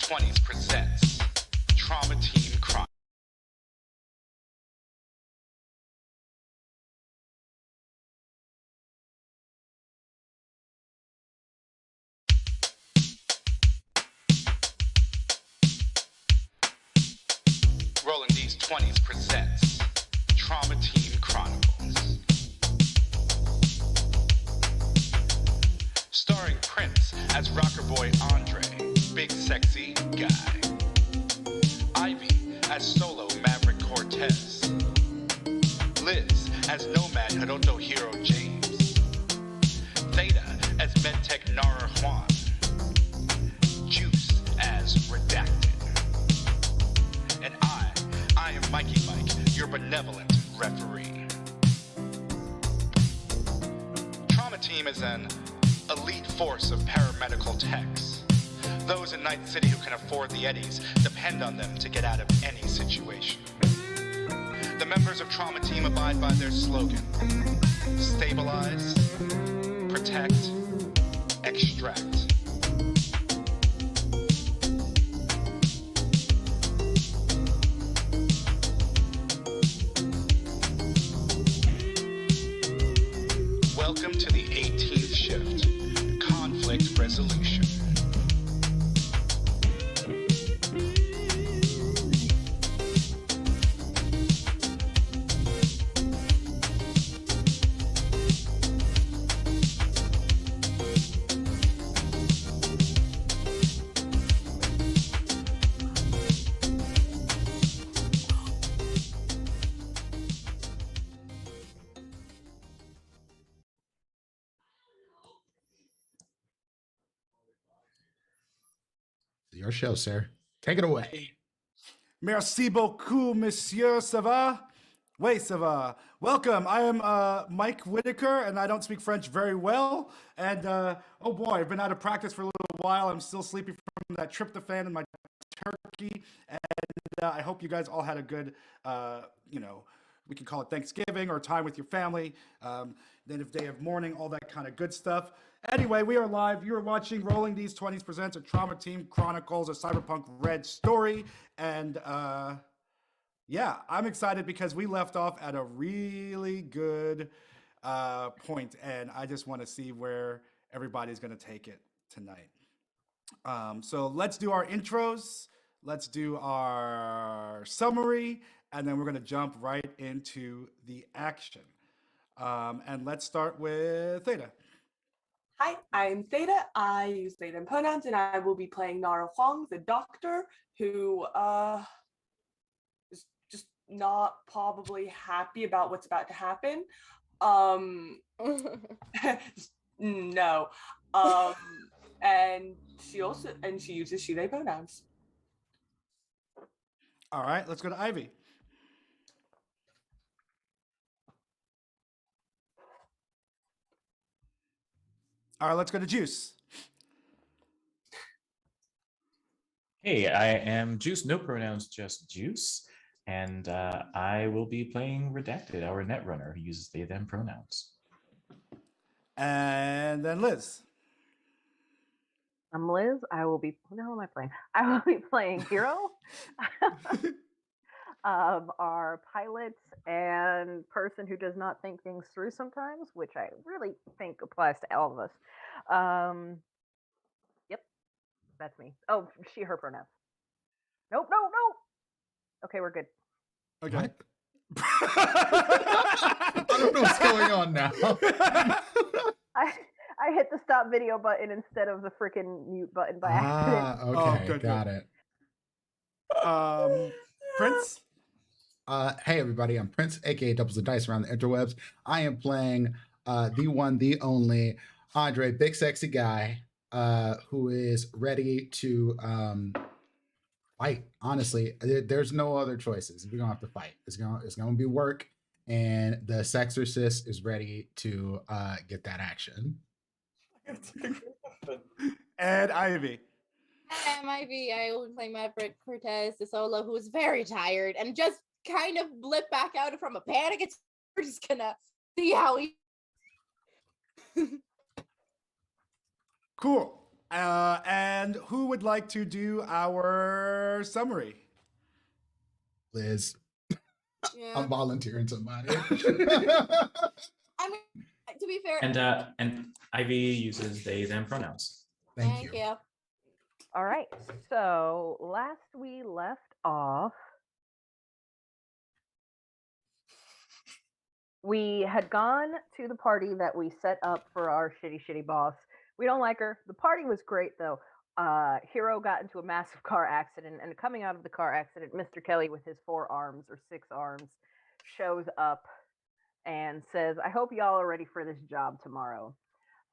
20's presents Trauma Team Chronicles. Rolling Deez 20's presents Trauma Team Chronicles. Starring Prince as rocker boy Andre, big sexy guy. Ivy as solo Maverick Cortez. Liz as nomad Hiroto Hero James. Theta as medtech Nara Juan. Juice as Redacted. And I am Mikey Mike, your benevolent referee. Trauma Team is an elite force of paramedical techs. Those in Night City who can afford the eddies depend on them to get out of any situation. The members of Trauma Team abide by their slogan: stabilize, protect, extract. Welcome to the 18th shift, conflict resolution. Your show, sir. Take it away. Merci beaucoup, monsieur. Ça va? Oui, ça va. Welcome. I am Mike Whitaker, and I don't speak French very well. And oh boy, I've been out of practice for a little while. I'm still sleepy from that tryptophan in my turkey. And I hope you guys all had a good, we can call it Thanksgiving or time with your family. Then if day of mourning, all that kind of good stuff. Anyway, we are live. You are watching Rolling Deez 20's presents a Trauma Team Chronicles, a Cyberpunk Red story. And yeah, I'm excited because we left off at a really good point, and I just want to see where everybody's going to take it tonight. So let's do our intros. Let's do our summary, and then we're going to jump right into the action. And let's start with Theta. Hi, I'm Theta. I use they them pronouns, and I will be playing Nara Huang, the doctor, who is just not probably happy about what's about to happen. No. And she uses she they pronouns. All right, let's go to Ivy. All right, let's go to Juice. Hey, I am Juice, no pronouns, just Juice. And I will be playing Redacted, our netrunner who uses they, them pronouns. And then Liz. I'm Liz. I will be, who the hell am I playing? I will be playing Hero, our pilot and person who does not think things through sometimes, which I really think applies to all of us. Yep, that's me. Oh, she, her pronouns. Nope. Okay, we're good. Okay. What? I don't know what's going on now. I hit the stop video button instead of the freaking mute button by accident. Okay, good, got good. it. Prince. Hey everybody, I'm Prince, aka Doubles of Dice around the interwebs. I am playing the one, the only Andre, big sexy guy, who is ready to fight. Honestly, there's no other choices. We're gonna have to fight. It's gonna be work, and the Sexorcist is ready to get that action. And Ivy. Hi, I'm Ivy. I will be playing Maverick Cortez, the solo who is very tired and just kind of blipped back out from a panic attack. We're just gonna see how he. Cool. And who would like to do our summary? Liz, Yeah. I'm volunteering somebody. I mean, to be fair. And Ivy uses they them pronouns. Thank you. All right. So last we left off, we had gone to the party that we set up for our shitty boss. We don't like her. The party was great though. Hero got into a massive car accident, and coming out of the car accident, Mr. Kelly with his 4 arms or 6 arms shows up and says, I hope y'all are ready for this job tomorrow.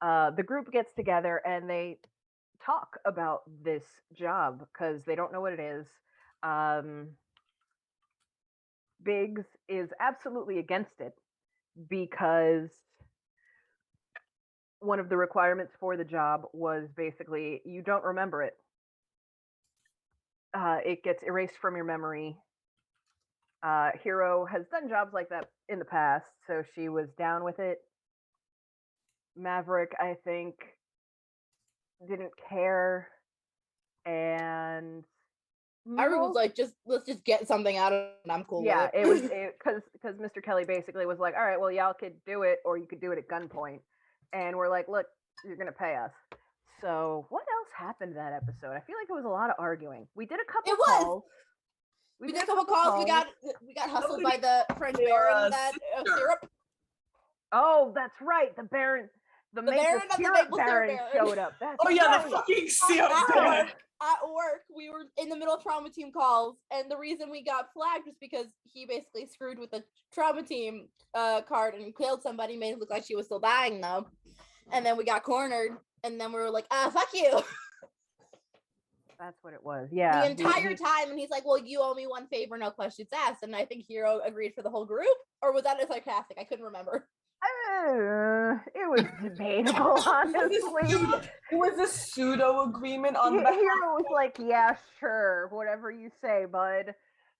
The group gets together and they talk about this job because they don't know what it is. Biggs is absolutely against it because one of the requirements for the job was basically you don't remember it. It gets erased from your memory. Hero has done jobs like that in the past, so she was down with it. Maverick, I think, didn't care, and I was like, let's just get something out of it. And I'm cool. Yeah, with it. it was because Mr. Kelly basically was like, all right, well, y'all could do it, or you could do it at gunpoint, and we're like, look, you're gonna pay us. So what else happened that episode? I feel like it was a lot of arguing. We did a couple calls. We did a couple calls. We got hustled by the French Baron that syrup. Oh, that's right. The Baron, the maple syrup Baron showed up. That's the fucking syrup Baron. At work, we were in the middle of trauma team calls, and the reason we got flagged was because he basically screwed with the trauma team card and killed somebody, made it look like she was still dying though. And then we got cornered, and then we were like, fuck you. That's what it was. Yeah. The entire time, and he's like, well, you owe me one favor, no questions asked. And I think Hero agreed for the whole group, or was that a sarcastic? I couldn't remember. It was debatable, honestly. It was a pseudo agreement on the Hero was like, yeah, sure, whatever you say, bud.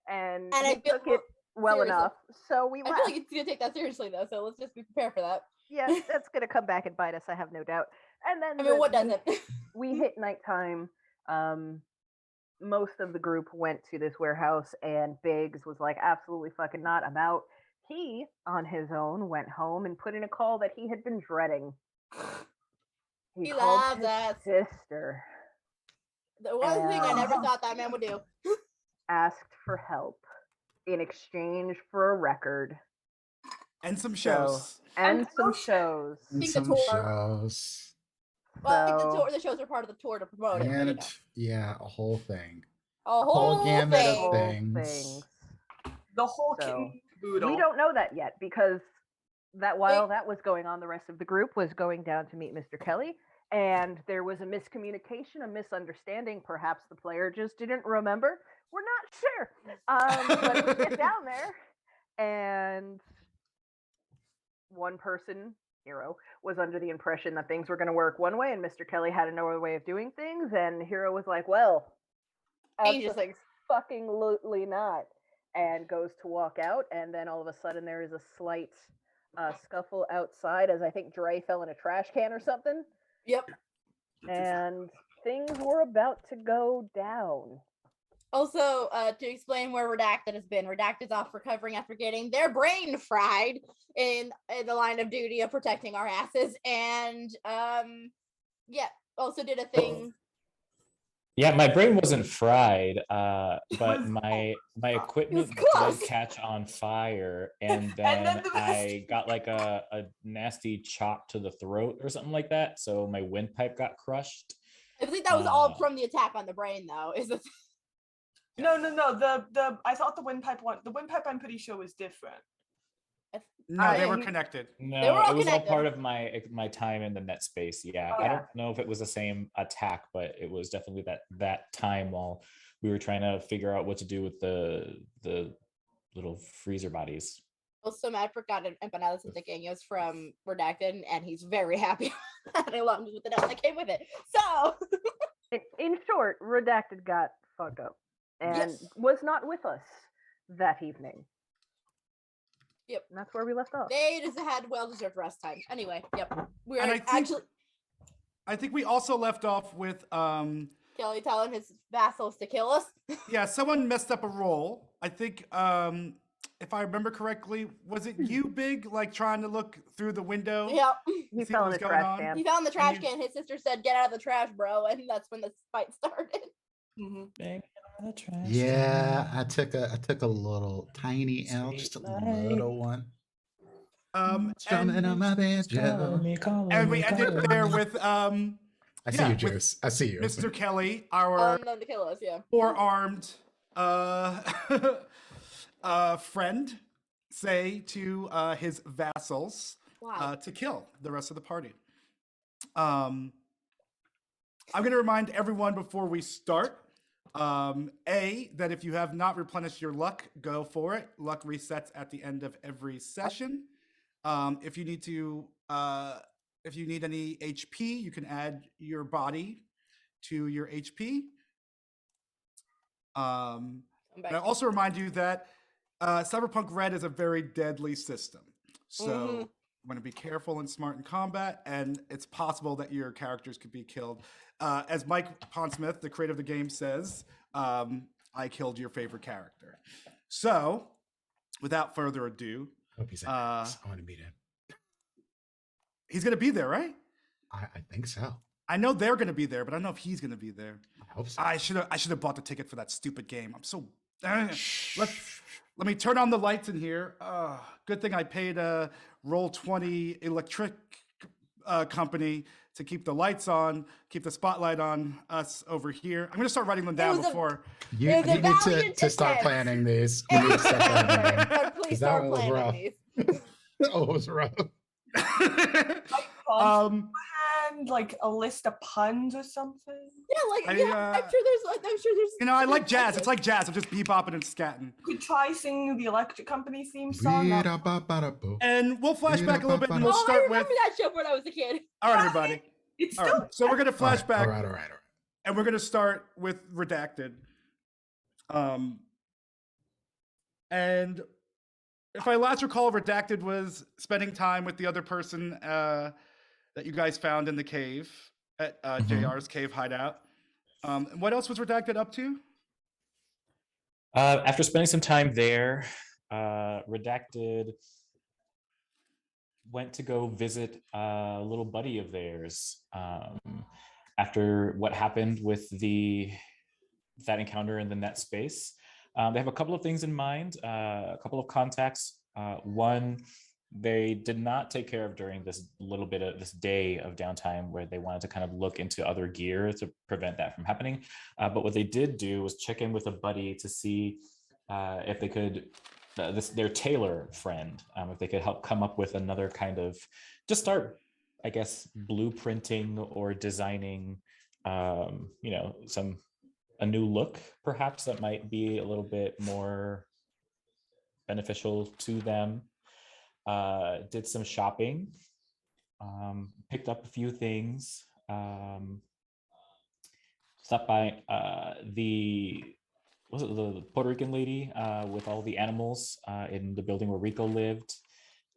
And he took it well seriously. Enough. So we left. I feel like it's going to take that seriously, though, so let's just be prepared for that. Yeah, that's going to come back and bite us, I have no doubt. And then what doesn't? We hit nighttime. Most of the group went to this warehouse, and Biggs was like, absolutely fucking not, I'm out. He, on his own, went home and put in a call that he had been dreading. He called his sister. The one thing I never thought that man would do. Asked for help in exchange for a record. And some shows. Some shows. Well, I think the shows are part of the tour to promote it. Yeah, a whole thing. A whole gamut thing. of things. The whole we don't know that yet because while that was going on, the rest of the group was going down to meet Mr. Kelly, and there was a miscommunication, a misunderstanding. Perhaps the player just didn't remember. We're not sure. But we get down there, and one person, Hero, was under the impression that things were going to work one way, and Mr. Kelly had another way of doing things, and Hero was like, well, fucking not. And goes to walk out, and then all of a sudden there is a slight scuffle outside as I think Dre fell in a trash can or something. Yep. And things were about to go down. Also, to explain where Redacted has been, Redacted's off recovering after getting their brain fried in the line of duty of protecting our asses, and also did a thing. Yeah, my brain wasn't fried, but my equipment did catch on fire, and then I got like a nasty chop to the throat or something like that. So my windpipe got crushed. I think that was all from the attack on the brain, though. No. I thought the windpipe one. The windpipe, I'm pretty sure, was different. No, they were connected. No, it was all part of my time in the net space. Yeah, I don't know if it was the same attack, but it was definitely that time while we were trying to figure out what to do with the little freezer bodies. Also, Matt forgot empanadas and tequeños from Redacted, and he's very happy. And I loved with the note that came with it. So, in short, Redacted got fucked up and was not with us that evening. Yep. And that's where we left off. They just had well-deserved rest time. Anyway, yep. I think we also left off with Kelly telling his vassals to kill us. yeah, someone messed up a roll. I think if I remember correctly, was it you, Big, like trying to look through the window? Yep. He see fell what in was the going trash on? can. He found the trash you- can. His sister said, "Get out of the trash, bro," and that's when the fight started. Bang on the trash Yeah, can. I took a little tiny L, just a little one. Strumming on my banjo. And we ended there with I see yeah, you, with Juice. I see you. Mr. Kelly, our Them to kill us, yeah. four-armed friend, say to his vassals Wow. to kill the rest of the party. I'm going to remind everyone before we start, that if you have not replenished your luck, go for it. Luck resets at the end of every session. If you need any HP, you can add your body to your HP. And I also remind you that Cyberpunk Red is a very deadly system. So want to be careful and smart in combat, and it's possible that your characters could be killed. As Mike Pondsmith, the creator of the game, says, I killed your favorite character. So, without further ado, Hope he's at Max. I want to meet him. He's going to be there, right? I think so. I know they're going to be there, but I don't know if he's going to be there. I hope so. I should have bought the ticket for that stupid game. I'm so. Let me turn on the lights in here. Good thing I paid a Roll20 electric company to keep the lights on, keep the spotlight on us over here. I'm going to start writing them down before. You need to start planning these. You need to start planning them. Please start planning these. Oh, it was rough. Like a list of puns or something. Yeah, I'm sure there's. You know, I like jazz. It's like jazz. I'm just bebopping and scatting. You could try singing the Electric Company theme song. And we'll flash back a little bit, and we'll I start with. remember that show when I was a kid. All right, everybody. It's All still. right. So we're gonna flash back. All right. And we're gonna start with Redacted. And if I last recall, Redacted was spending time with the other person that you guys found in the cave at JR's cave hideout. What else was Redacted up to? After spending some time there, Redacted went to go visit a little buddy of theirs. After what happened with that encounter in the net space, they have a couple of things in mind, a couple of contacts. One, they did not take care of during this day of downtime where they wanted to kind of look into other gear to prevent that from happening. But what they did do was check in with a buddy to see if they could, their tailor friend, if they could help come up with another kind of, just start, I guess, blueprinting or designing, a new look, perhaps, that might be a little bit more beneficial to them. Did some shopping, picked up a few things, stopped by the Puerto Rican lady with all the animals in the building where Rico lived,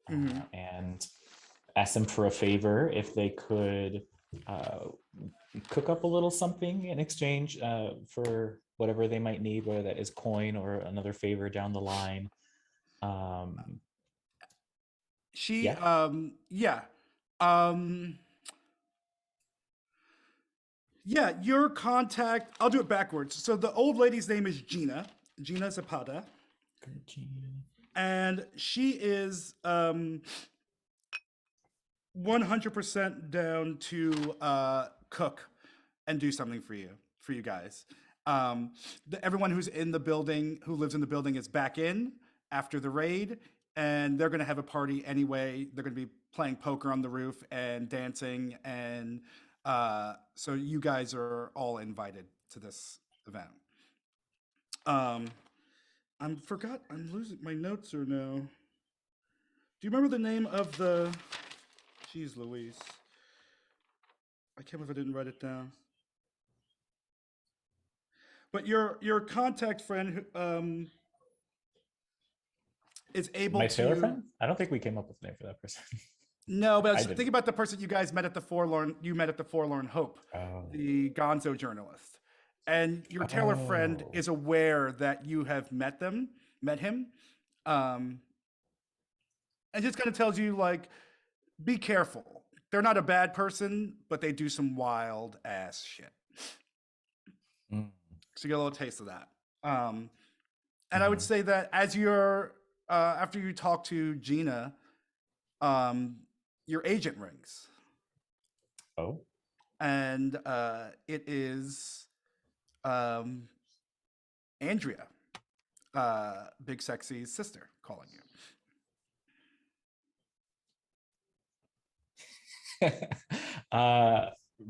and asked them for a favor if they could cook up a little something in exchange for whatever they might need, whether that is coin or another favor down the line. Your contact, I'll do it backwards. So the old lady's name is Gina Zapata. And she is 100% down to cook and do something for you guys. Everyone who lives in the building is back in after the raid, and they're going to have a party anyway. They're going to be playing poker on the roof and dancing, and so you guys are all invited to this event. I'm losing my notes or no. Do you remember the name of the? Jeez Louise. I can't believe I didn't write it down. But your contact friend is able My to. tailor friend? I don't think we came up with a name for that person. No, but I was didn't. thinking about the person you guys met at the Forlorn. You met at the Forlorn Hope, the Gonzo journalist, and your Taylor friend is aware that you have met him, and just kind of tells you like, be careful. They're not a bad person, but they do some wild ass shit. Mm. So you get a little taste of that. And I would say that as you're after you talk to Gina, your agent rings. Oh. And it is Andrea, Big Sexy's sister, calling you.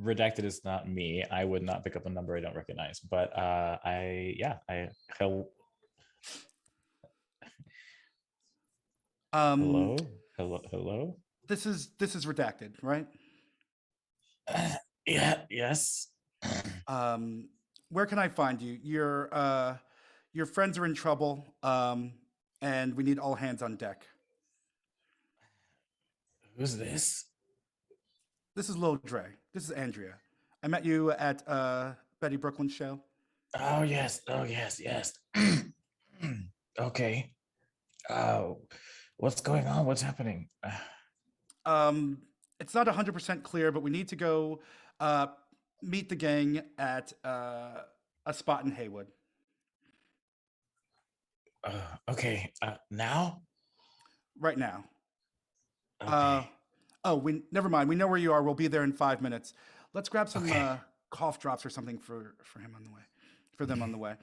Redacted is not me. I would not pick up a number I don't recognize. But hello. This is redacted, right? Yes. Where can I find you? Your friends are in trouble, and we need all hands on deck. Who's this? This is Lil Dre. This is Andrea. I met you at Betty Brooklyn's show. Oh yes. Okay. Oh, what's going on? What's happening? It's not 100% clear, but we need to go meet the gang at a spot in Haywood. Okay. Now? Right now. Okay. Never mind. We know where you are. We'll be there in 5 minutes. Let's grab some cough drops or something for him on the way. For them on the way.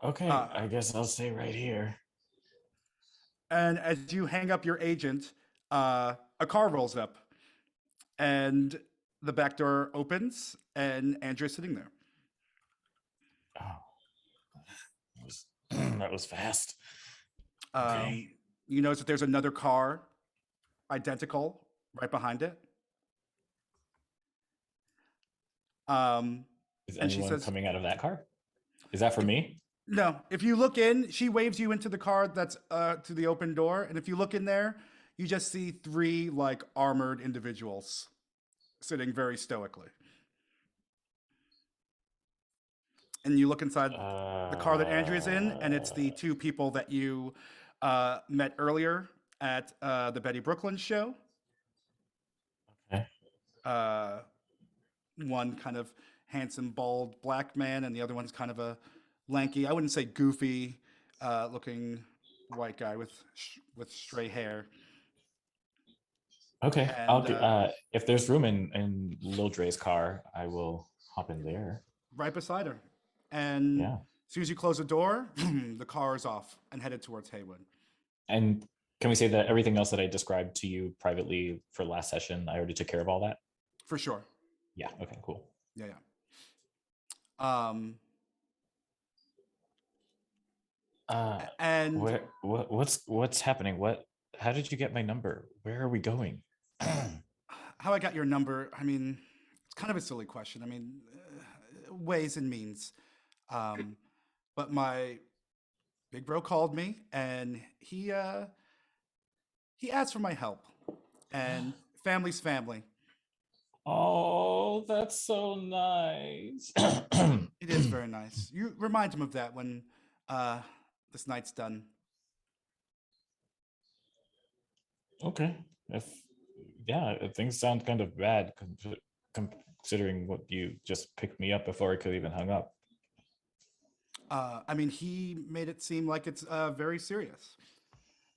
Okay, I guess I'll stay right here. And as you hang up your agent, a car rolls up, and the back door opens, and Andrew's sitting there. Oh, that was fast. Okay. You notice that there's another car, identical, right behind it. Is anyone coming out of that car? Is that for me? No. If you look in, she waves you into the car that's to the open door, and if you look in there, you just see 3 like armored individuals sitting very stoically. And you look inside the car that Andrea's in, and it's the 2 people that you met earlier at the Betty Brooklyn show. Okay. One kind of handsome, bald black man, and the other one's kind of a lanky, I wouldn't say goofy looking white guy with stray hair. Okay. And, I'll if there's room in Lil Dre's car, I will hop in there. Right beside her. And as soon as you close the door, the car is off and headed towards Haywood. And can we say that everything else that I described to you privately for last session, I already took care of all that? For sure. Yeah. Okay, cool. Yeah. And what's happening? How did you get my number? Where are we going? How I got your number, I mean, it's kind of a silly question. I mean, ways and means. But my big bro called me, and he asked for my help. And family's family. Oh, that's so nice. It is very nice. You remind him of that when this night's done. Okay. If things sound kind of bad considering what you just picked me up before I could even hung up. I mean, he made it seem like it's very serious.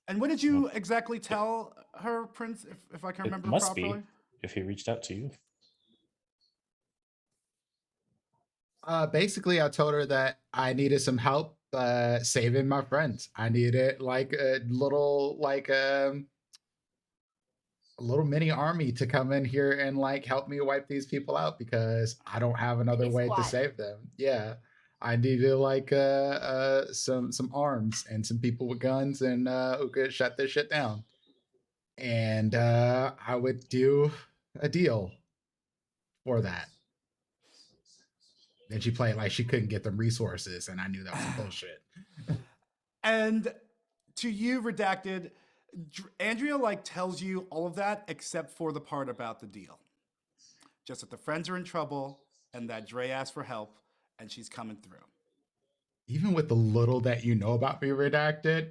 And what did you exactly tell her, Prince, if I can remember it must properly? Be, if he reached out to you. Basically, I told her that I needed some help saving my friends. I needed like a little mini army to come in here and like help me wipe these people out because I don't have another way to save them. Yeah. I needed like some arms and some people with guns and who could shut this shit down. And I would do a deal for that. Then she played like she couldn't get them resources, and I knew that was bullshit. And to you, Redacted, Andrea like tells you all of that except for the part about the deal. Just that the friends are in trouble and that Dre asked for help and she's coming through. Even with the little that you know about me redacted,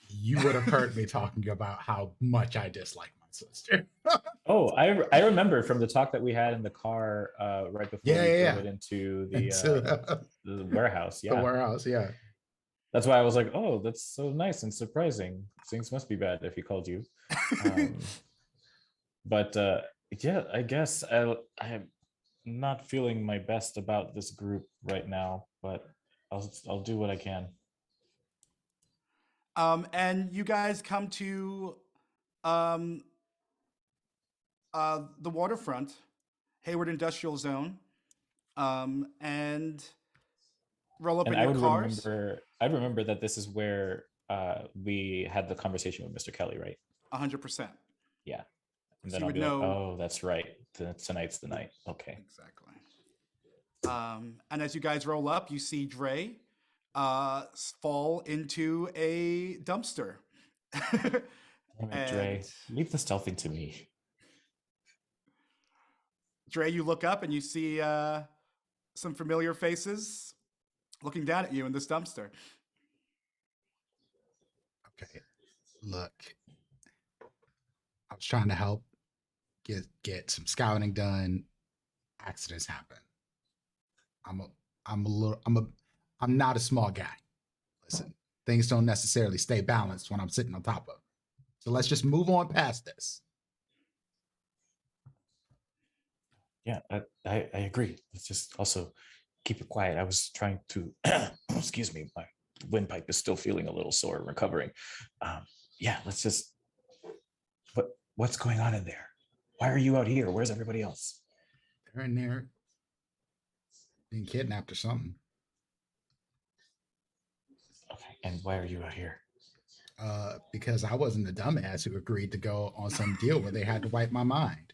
you would have heard me talking about how much I dislike my sister. Oh, I remember from the talk that we had in the car right before we drove it into the warehouse. Yeah, the warehouse. Yeah, that's why I was like, oh, that's so nice and surprising. Things must be bad if he called you. But yeah, I guess I'm not feeling my best about this group right now, but I'll do what I can. And you guys come to the waterfront, Hayward Industrial Zone, and roll up in your cars. I'd remember that this is where we had the conversation with Mr. Kelly, right? 100%. Yeah. And So then I'll be like, oh, that's right. Tonight's the night. Okay. Exactly. And as you guys roll up, you see Dre fall into a dumpster. Dre, leave the stealthing to me. Dre, you look up and you see some familiar faces looking down at you in this dumpster. Okay. Look, I was trying to help get some scouting done. Accidents happen. I'm not a small guy. Listen, things don't necessarily stay balanced when I'm sitting on top of. So let's just move on past this. Yeah, I agree. Let's just also keep it quiet. I was trying to, excuse me, my windpipe is still feeling a little sore, recovering. Yeah, let's just, what's going on in there? Why are you out here? Where's everybody else? They're in there being kidnapped or something. Okay, and why are you out here? Because I wasn't a dumbass who agreed to go on some deal where they had to wipe my mind.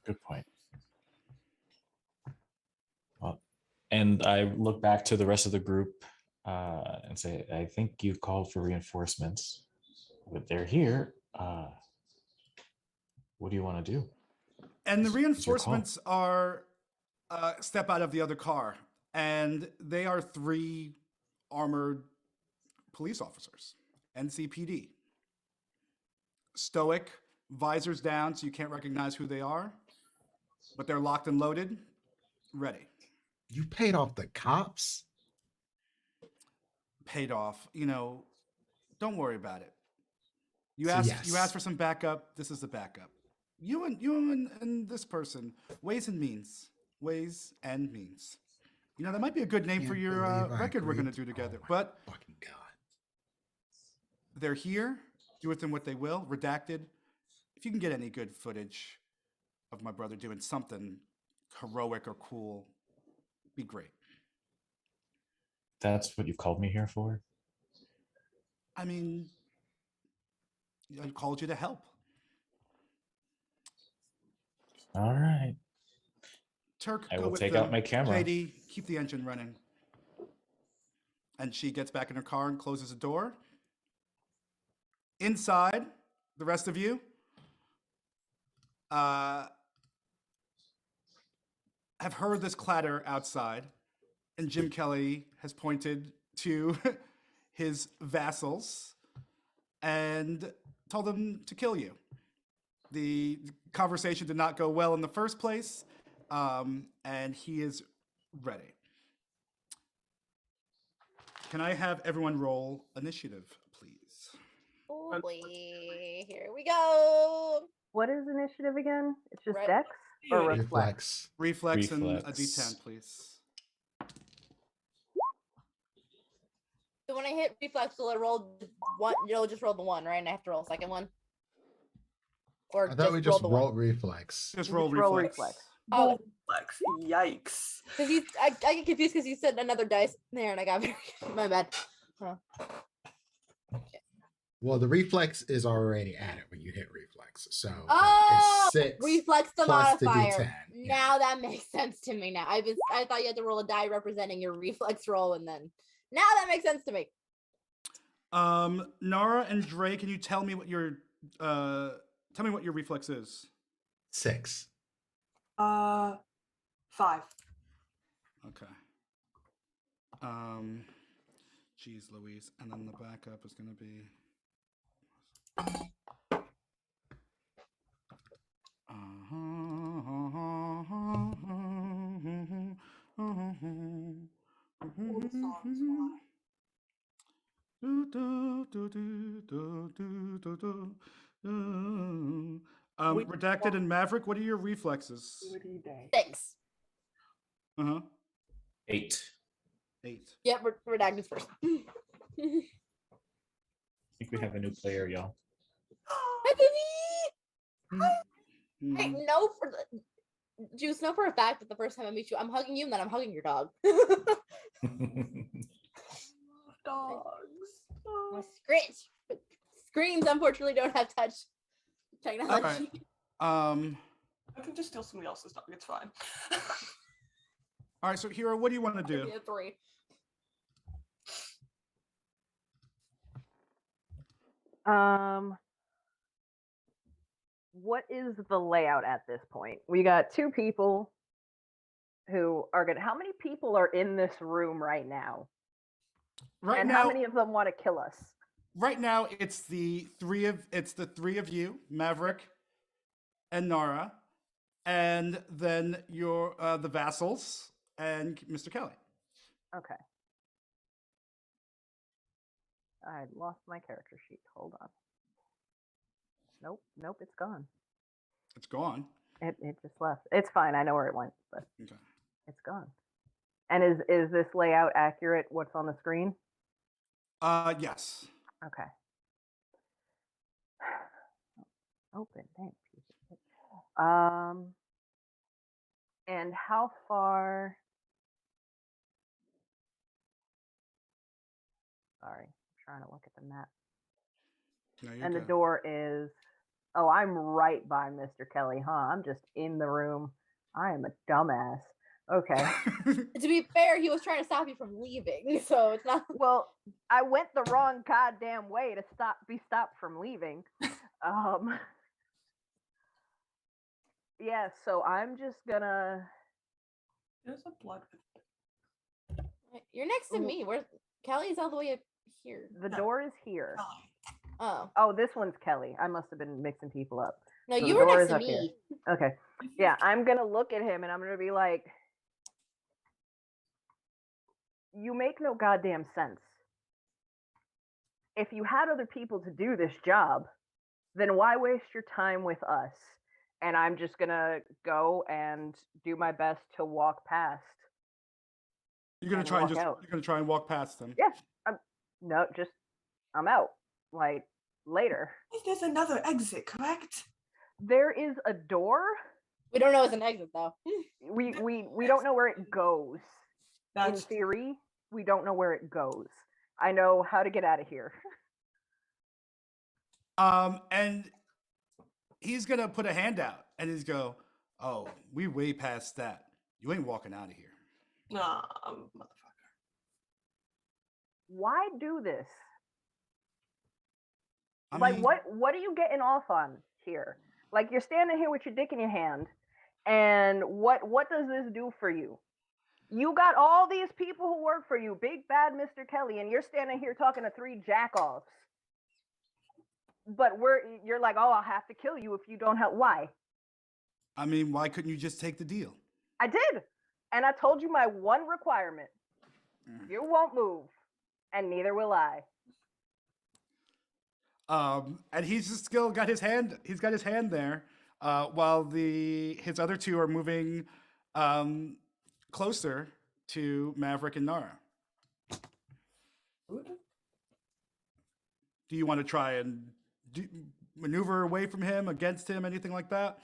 Good point. Well, and I look back to the rest of the group and say, I think you called for reinforcements, but they're here. What do you want to do? And the reinforcements are step out of the other car, and they are 3 armored police officers, NCPD. Stoic, visors down so you can't recognize who they are, but they're locked and loaded, ready. You paid off the cops? Paid off, don't worry about it. You asked for some backup. This is the backup. You and this person, Ways and Means. That might be a good name for your record we're going to do together. But fucking God. They're here. Do with them what they will. Redacted. If you can get any good footage of my brother doing something heroic or cool, be great. That's what you called me here for? I mean, I called you to help. All right. Turk, I go will with take them. out my camera. JD, keep the engine running. And she gets back in her car and closes the door. Inside, the rest of you have heard this clatter outside, and Jim Kelly has pointed to his vassals and told them to kill you. The conversation did not go well in the first place, and he is ready. Can I have everyone roll initiative, please? Oh boy, here we go. What is initiative again? It's just Right. Dex or Reflex? Reflex and a D10, please. So when I hit reflex, will I roll one? You'll just roll the one, right? And I have to roll a second one. Or I thought we just roll rolled reflex. Just roll reflex. Oh, Reflex. Yikes. because I get confused because you said another dice there, and I got my bad. Huh. Well, the reflex is already added when you hit reflex. So Oh, it's 6 reflex the plus the modifier. D10. Yeah. Now that makes sense to me. Now I thought you had to roll a die representing your reflex roll, and then Now that makes sense to me. Nara and Dre, can you tell me what your reflex is? 6. 5. Okay. Geez Louise. And then the backup is gonna be All the songs fly. Redacted and Maverick, what are your reflexes? 6. Uh-huh. 8. 8. Yep, redacted first. I think we have a new player, y'all. Hi, baby. I know for the Juice, know for a fact that the first time I meet you, I'm hugging you and then I'm hugging your dog. Dogs. My screech. Screams, unfortunately, don't have touch technology. All right. I can just steal somebody else's dog. It's fine. All right, so Hero, what do you want to do? 3. What is the layout at this point? We got 2 people who are gonna. How many people are in this room right now? Right and now, how many of them want to kill us? Right now, it's the three of you, Maverick and Nara, and then your the vassals and Mr. Kelly. Okay. I lost my character sheet. Hold on. Nope, it's gone. It's gone. It just left. It's fine. I know where it went, but Okay. it's gone. And is this layout accurate? What's on the screen? Yes. Okay. Open. Thanks. And how far? Sorry, I'm trying to look at the map. No, you're And good. the door is. Oh, I'm right by Mr. Kelly, huh? I'm just in the room. I am a dumbass. Okay. To be fair, he was trying to stop you from leaving, so it's not. Well, I went the wrong goddamn way to be stopped from leaving. Yeah, so I'm just gonna. There's a blood. You're next to me. Where Kelly's all the way up here. The door is here. Oh. Oh, this one's Kelly. I must have been mixing people up. No, So you the were door next is to up me. here. Okay. Yeah, I'm gonna look at him and I'm gonna be like, you make no goddamn sense. If you had other people to do this job, then why waste your time with us? And I'm just gonna go and do my best to walk past. You're gonna try and walk past them. Yeah. I'm out. Like later. There's another exit, correct? There is a door. We don't know it's an exit though. We don't know where it goes. That's in theory, we don't know where it goes. I know how to get out of here. And he's gonna put a hand out and he's go, "Oh, we way past that. You ain't walking out of here." Nah, motherfucker. Why do this? I Like, mean, what are you getting off on here? Like, you're standing here with your dick in your hand, and what does this do for you? You got all these people who work for you, big bad Mr. Kelly, and you're standing here talking to 3 jack-offs. But you're like, oh, I'll have to kill you if you don't help. Why? I mean, why couldn't you just take the deal? I did. And I told you my one requirement. You won't move, and neither will I. And he's just still got his hand. He's got his hand there, while his other 2 are moving closer to Maverick and Nara. Do you want to try and maneuver away from him, against him, anything like that?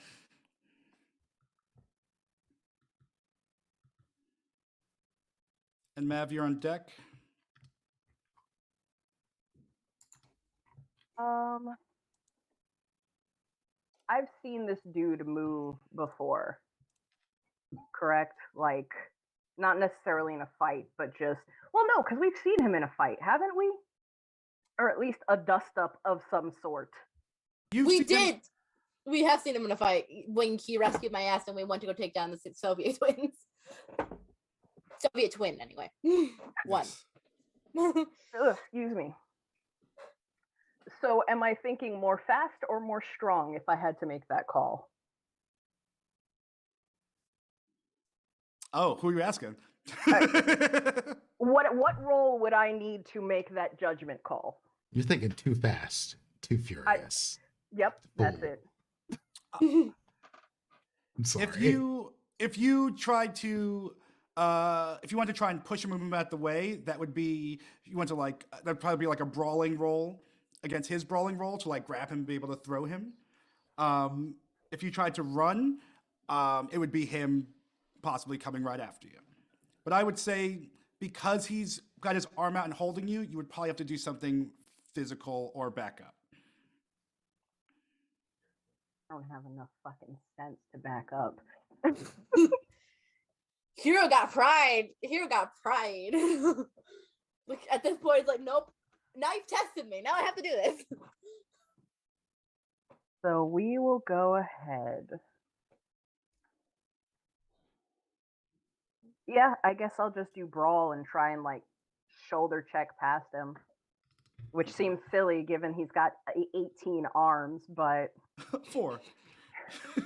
And Mav, you're on deck. I've seen this dude move before, correct? Like, Not necessarily in a fight, but just well, no, because we've seen him in a fight, haven't we? Or at least a dust up of some sort. We did. We have seen him in a fight when he rescued my ass and we went to go take down the Soviet twins. Soviet twin, anyway. One. Ugh, excuse me. So, am I thinking more fast or more strong if I had to make that call? Oh, who are you asking? What role would I need to make that judgment call? You're thinking too fast, too furious. Yep, that's it. I'm sorry. If you tried to if you want to try and push him out the way, that would be you want to like that'd probably be like a brawling roll against his brawling roll to like grab him and be able to throw him. If you tried to run, it would be him possibly coming right after you. But I would say because he's got his arm out and holding you, you would probably have to do something physical or back up. I don't have enough fucking sense to back up. Hero got pride. Hero got pride. Like at this point, it's like, nope. Now you've tested me. Now I have to do this. So we will go ahead. Yeah, I guess I'll just do brawl and try and like shoulder check past him, which seems silly given he's got 18 arms, but 4.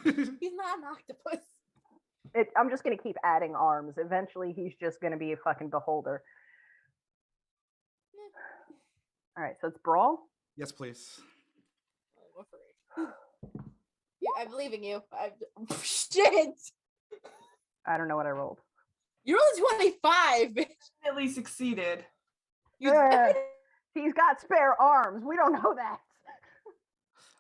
He's not an octopus. I'm just gonna keep adding arms. Eventually, he's just gonna be a fucking beholder. All right, so it's brawl. Yes, please. I'm believing you. Shit. I don't know what I rolled. You're only 25. At least succeeded. He's got spare arms. We don't know that.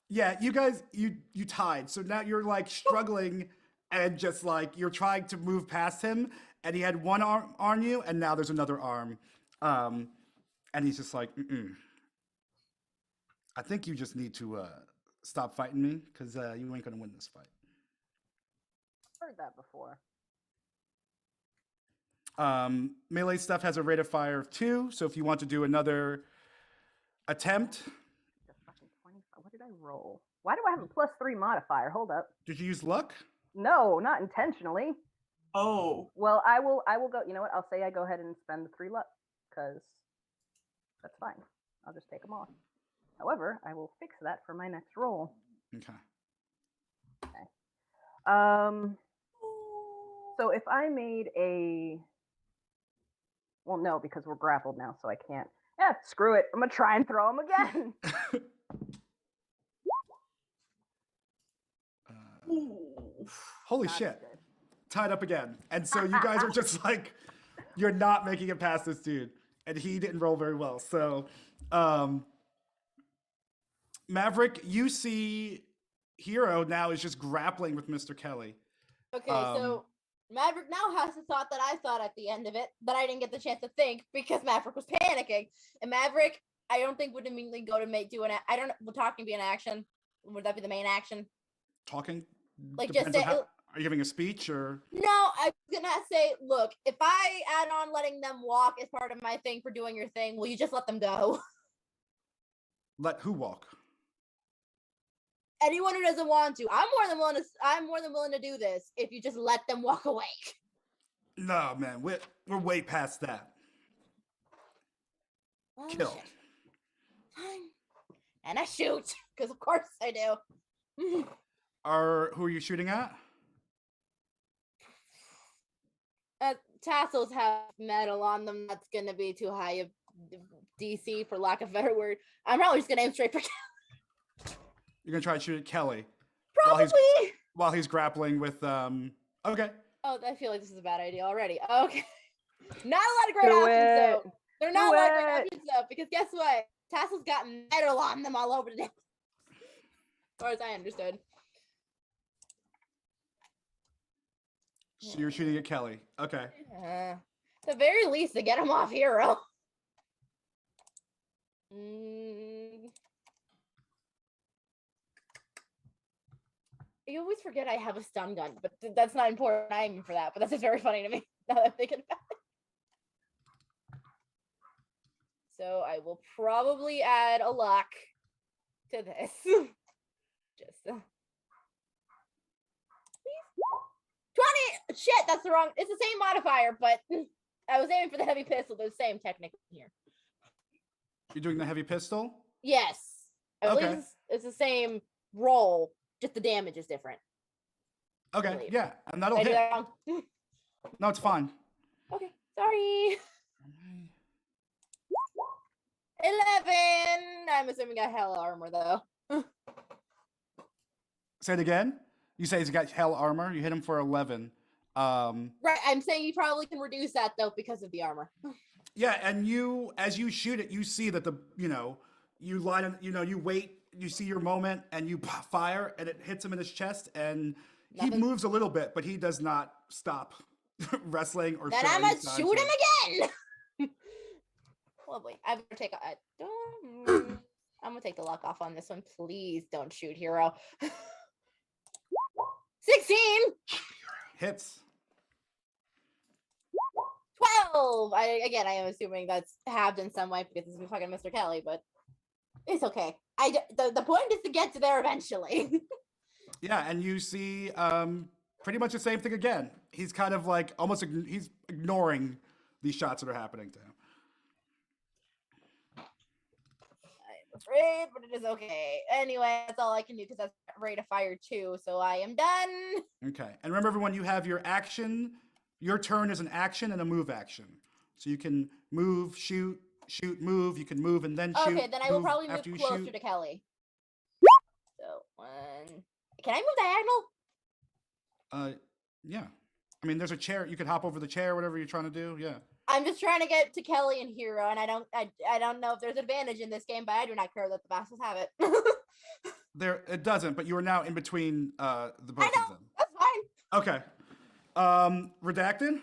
Yeah, you guys, you tied. So now you're like struggling and just like you're trying to move past him, and he had one arm on you, and now there's another arm, and he's just like, I think you just need to stop fighting me because you ain't gonna win this fight. Heard that before. Melee stuff has a rate of fire of 2, so if you want to do another attempt. What did I roll? Why do I have a +3 modifier? Hold up. Did you use luck? No, not intentionally. Oh. Well, I will go. You know what? I'll say I go ahead and spend the 3 luck because that's fine. I'll just take them off. However, I will fix that for my next roll. Okay. So if I made a, well, no, because we're grappled now, so I can't. Yeah, screw it. I'm gonna try and throw him again. Holy shit. Tied up again. And so you guys are just like, you're not making it past this dude. And he didn't roll very well. So, Maverick, you see Hero now is just grappling with Mr. Kelly. Okay, so Maverick now has the thought that I thought at the end of it, that I didn't get the chance to think because Maverick was panicking. And Maverick, I don't think would immediately go to I don't know, would talking be an action? Would that be the main action? Talking? Like just say, are you giving a speech or? No, I was gonna say, look, if I add on letting them walk as part of my thing for doing your thing, will you just let them go? Let who walk? Anyone who doesn't want to. I'm more than willing to do this if you just let them walk away. No, man, we're way past that. Well, Kill. Shit. Fine. And I shoot, because of course I do. Who are you shooting at? Tassels have metal on them. That's gonna be too high of DC, for lack of a better word. I'm probably just gonna aim straight for Kelly. You're gonna try to shoot at Kelly. Probably. While he's grappling with okay. Oh, I feel like this is a bad idea already. Okay. Not a lot of great options though. They're not a lot of great options though, because guess what? Tassels got metal on them all over the day. As far as I understood. So you're shooting at Kelly. Okay. At the very least, to get him off Hero. You always forget I have a stun gun, but that's not important. I'm aiming for that, but that's just very funny to me. Now that I'm thinking about it. So I will probably add a lock to this. Just 20. Shit, that's the wrong. It's the same modifier, but I was aiming for the heavy pistol. They're the same technically here. You're doing the heavy pistol? Yes. I Okay. believe it's the same roll, just the damage is different. Okay, yeah, and that'll Did I do hit. that wrong? No, it's fine. Okay, sorry. 11. I'm assuming got hell armor though. Say it again. You say he's got hell armor. You hit him for 11. Right, I'm saying you probably can reduce that though because of the armor. Yeah, and as you shoot it, you see that you line, you wait, you see your moment, and you fire, and it hits him in his chest, and he moves a little bit, but he does not stop wrestling or. Then I'm gonna shoot him again. Lovely. I'm gonna take. I'm gonna take the lock off on this one. Please don't shoot, hero. 16 hits. 12. I am assuming that's halved in some way because it's fucking Mr. Kelly, but it's okay. The point is to get to there eventually. Yeah, and you see pretty much the same thing again. He's kind of like he's ignoring these shots that are happening to him. I'm afraid, but it is okay. Anyway, that's all I can do because that's ready to fire too. So I am done. Okay, and remember, everyone, you have your action. Your turn is an action and a move action. So you can move, shoot, move. You can move and then shoot. Okay, then I will probably move closer to Kelly. So can I move diagonal? Yeah. I mean, there's a chair. You could hop over the chair, whatever you're trying to do. Yeah. I'm just trying to get to Kelly and Hero, and I don't know if there's advantage in this game, but I do not care that the bastards have it. It doesn't, but you are now in between the both of them. That's fine. Okay. Redacted.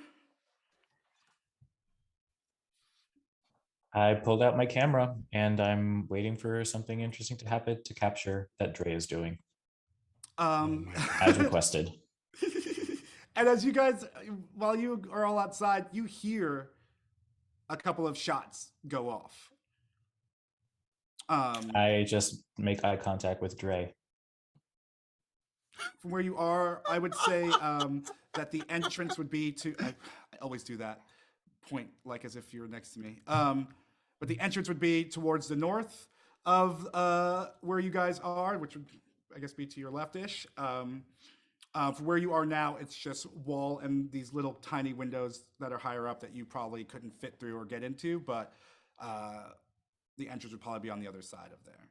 I pulled out my camera and I'm waiting for something interesting to happen to capture that Dre is doing. As requested. And as you guys, while you are all outside, you hear a couple of shots go off. I just make eye contact with Dre. From where you are, I would say that the entrance would be to. I always do that. Point like as if you're next to me. But the entrance would be towards the north of where you guys are, which would, I guess, be to your left-ish. For where you are now, it's just wall and these little tiny windows that are higher up that you probably couldn't fit through or get into, but the entrance would probably be on the other side of there.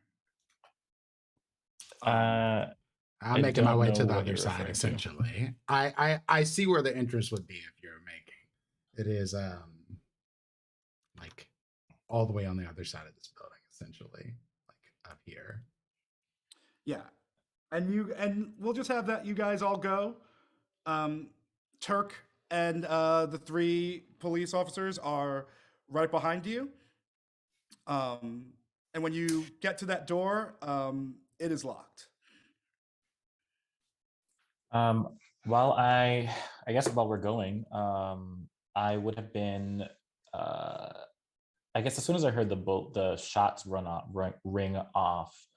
I'm making my way to the other side, essentially. I see where the entrance would be if you're making. It is like all the way on the other side of this building, essentially, like up here. Yeah. And we'll just have that you guys all go. Turk and the 3 police officers are right behind you. And when you get to that door, it is locked. While I guess while we're going, I would have been, I guess as soon as I heard the shots ring off,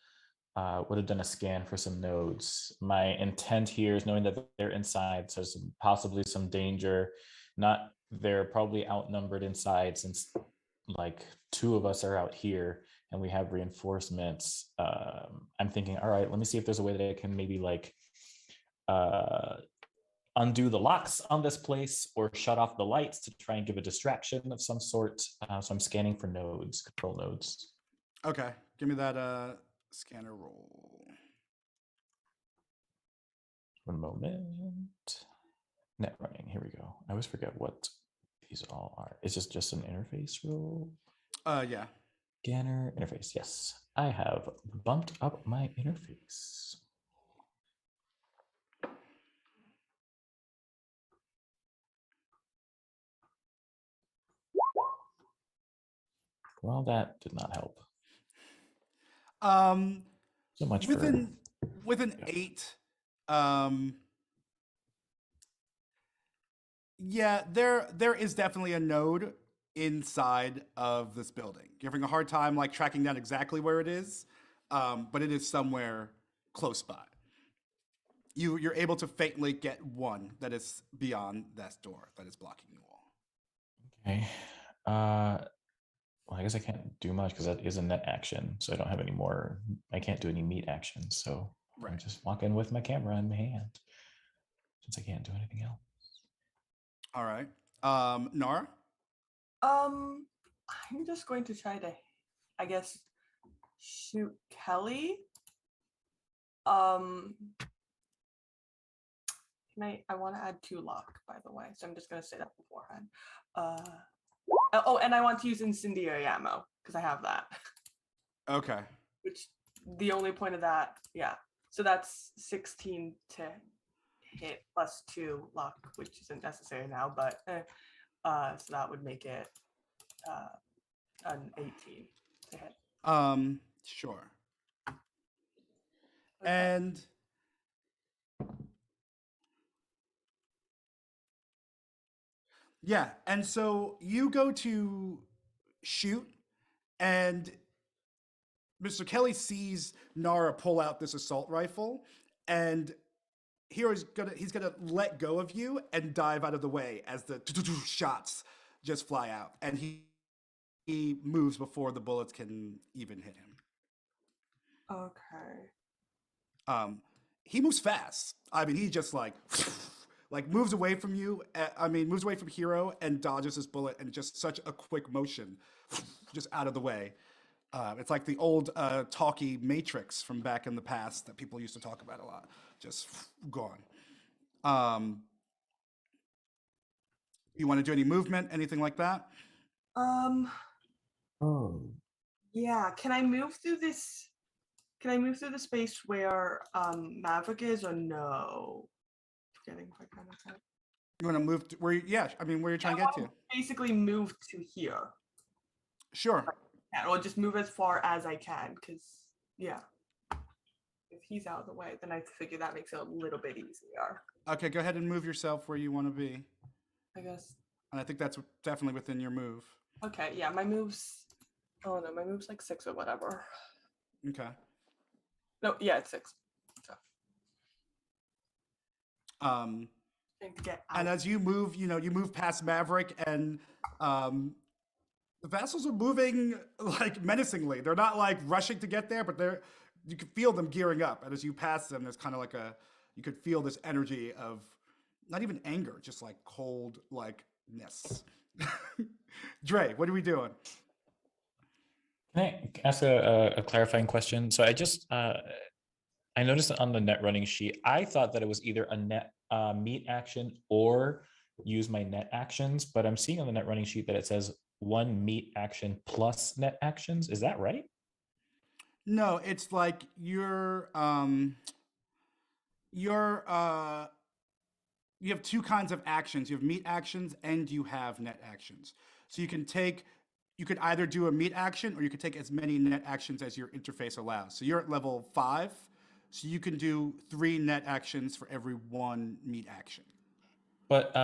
would have done a scan for some nodes. My intent here is knowing that they're inside, so there's possibly some danger. They're probably outnumbered inside since like 2 of us are out here and we have reinforcements. I'm thinking, all right, let me see if there's a way that I can maybe like undo the locks on this place or shut off the lights to try and give a distraction of some sort. So I'm scanning for nodes, control nodes. Okay, give me that scanner roll. One moment. Net running, here we go. I always forget what these all are. Is this just an interface roll? Yeah. Scanner, interface, yes. I have bumped up my interface. Well, that did not help. So much with an 8, Yeah, there is definitely a node inside of this building. You're having a hard time like tracking down exactly where it is, but it is somewhere close by. You're able to faintly get one that is beyond that door that is blocking the wall. Okay. Well, I guess I can't do much because that is a net action, so I don't have any more. I can't do any meat actions, so I Right. just walk in with my camera in my hand, since I can't do anything else. All right. Nara? I'm just going to try to, I guess, shoot Kelly. Can I want to add 2 luck, by the way, so I'm just going to say that beforehand. Oh, and I want to use incendiary ammo because I have that. Okay. Which the only point of that, yeah. So that's 16 to hit plus 2 luck, which isn't necessary now, but so that would make it an 18 to hit. Sure. Okay. And yeah, and so you go to shoot, and Mr. Kelly sees Nara pull out this assault rifle, and he's gonna let go of you and dive out of the way as the shots just fly out, and he moves before the bullets can even hit him. Okay. He moves fast. I mean, he just like moves away from you. Moves away from Hero and dodges his bullet, and just such a quick motion, just out of the way. It's like the old talkie Matrix from back in the past that people used to talk about a lot. Just gone. You want to do any movement, anything like that? Oh. Yeah. Can I move through this? Can I move through the space where Maverick is, or no? Forgetting if I kind of have. You want to move to where? Yeah, I mean, where you're trying to get to. Basically, move to here. Sure. Yeah, or just move as far as I can, because yeah, if he's out of the way, then I figure that makes it a little bit easier. Okay, go ahead and move yourself where you want to be. I guess. And I think that's definitely within your move. Okay, yeah, my move's. Oh no, my move's like 6 or whatever. Okay. No, yeah, it's 6. So. And as you move, you move past Maverick, and the vassals are moving like menacingly. They're not like rushing to get there, but you can feel them gearing up. And as you pass them, there's kind of like you could feel this energy of not even anger, just like cold likeness. Dre, what are we doing? Can I ask a clarifying question? So I just I noticed on the net running sheet, I thought that it was either a net meet action or use my net actions, but I'm seeing on the net running sheet that it says 1 meet action plus net actions. Is that right? No, it's like you have 2 kinds of actions. You have meet actions and you have net actions. So you could either do a meet action, or you could take as many net actions as your interface allows. So you're at level 5, so you can do 3 net actions for every 1 meet action. But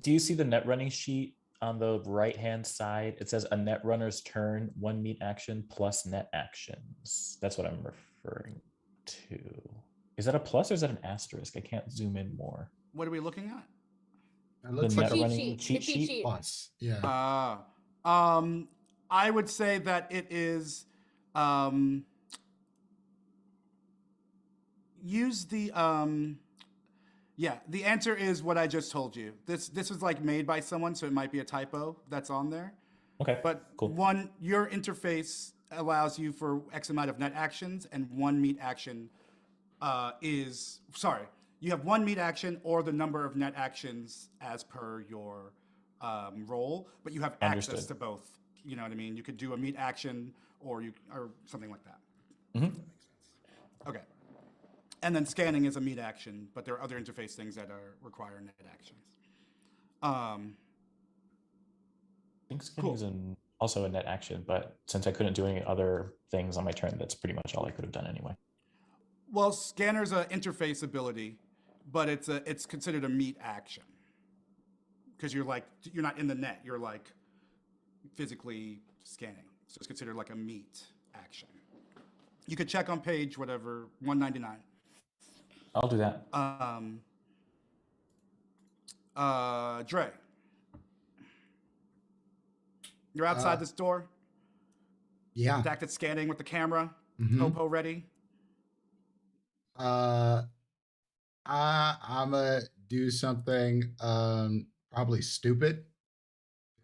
do you see the net running sheet on the right-hand side? It says a net runner's turn, 1 meet action plus net actions. That's what I'm referring to. Is that a plus or is that an asterisk? I can't zoom in more. What are we looking at? It looks The like net a running cheat sheet. plus. Yeah. I would say that it is use the the answer is what I just told you. This was like made by someone, so it might be a typo that's on there. Okay. But cool. Your interface allows you for X amount of net actions, and 1 meet action you have 1 meet action or the number of net actions as per your role, but you have access to both. You know what I mean? You could do a meet action or something like that. Mm-hmm. If that makes sense. Okay. And then scanning is a meet action, but there are other interface things that require net actions. I think scanning is also a net action, but since I couldn't do any other things on my turn, that's pretty much all I could have done anyway. Well, scanner's an interface ability, but it's considered a meet action. because you're not in the net. You're like physically scanning. So it's considered like a meet action. You could check on page whatever 199. I'll do that. Dre, you're outside this door. Yeah. Active scanning with the camera. Popo ready. I'm gonna do something probably stupid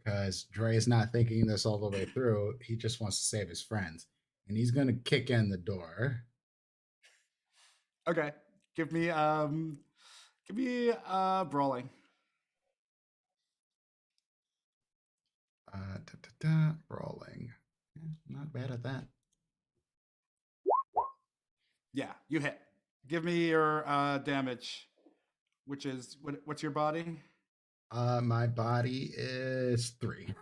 because Dre is not thinking this all the way through. He just wants to save his friends, and he's gonna kick in the door. Okay, give me brawling. Brawling. Not bad at that. Yeah, you hit. Give me your damage, which is what's your body? My body is 3.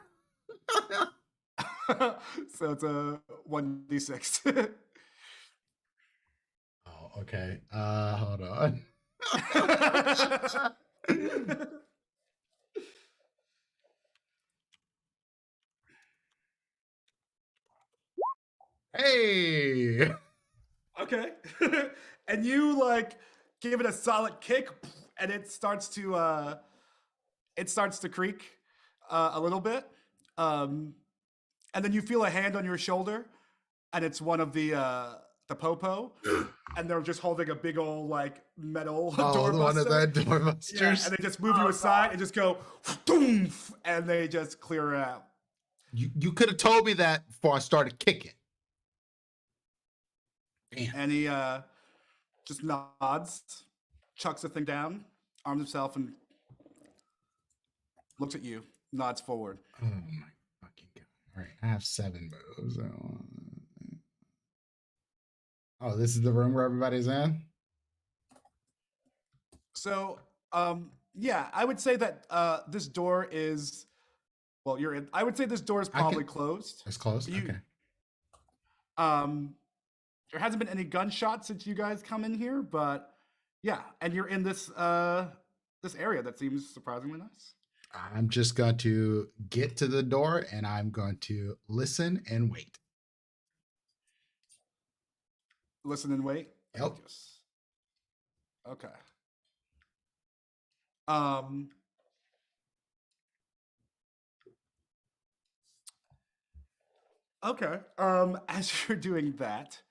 So it's a 1d6. Oh, okay. Hold on. Hey. Okay. And you like give it a solid kick, and it starts to creak a little bit. And then you feel a hand on your shoulder, and it's one of the popo, and they're just holding a big old like metal doorbuster. One of the doorbusters. Yeah, and they just move you aside and just go, boom, and they just clear it out. You could have told me that before I started kicking. Damn. And he just nods, chucks the thing down, arms himself, and looks at you, nods forward. Oh my fucking god. All right, I have 7 moves. Oh, this is the room where everybody's in? So, yeah, I would say that this door is, well, you're in. I would say this door is probably closed. It's closed? Okay. There hasn't been any gunshots since you guys come in here, but yeah, and you're in this this area that seems surprisingly nice. I'm just going to get to the door and I'm going to listen and wait. Listen and wait? Yep. Okay. Okay. As you're doing that,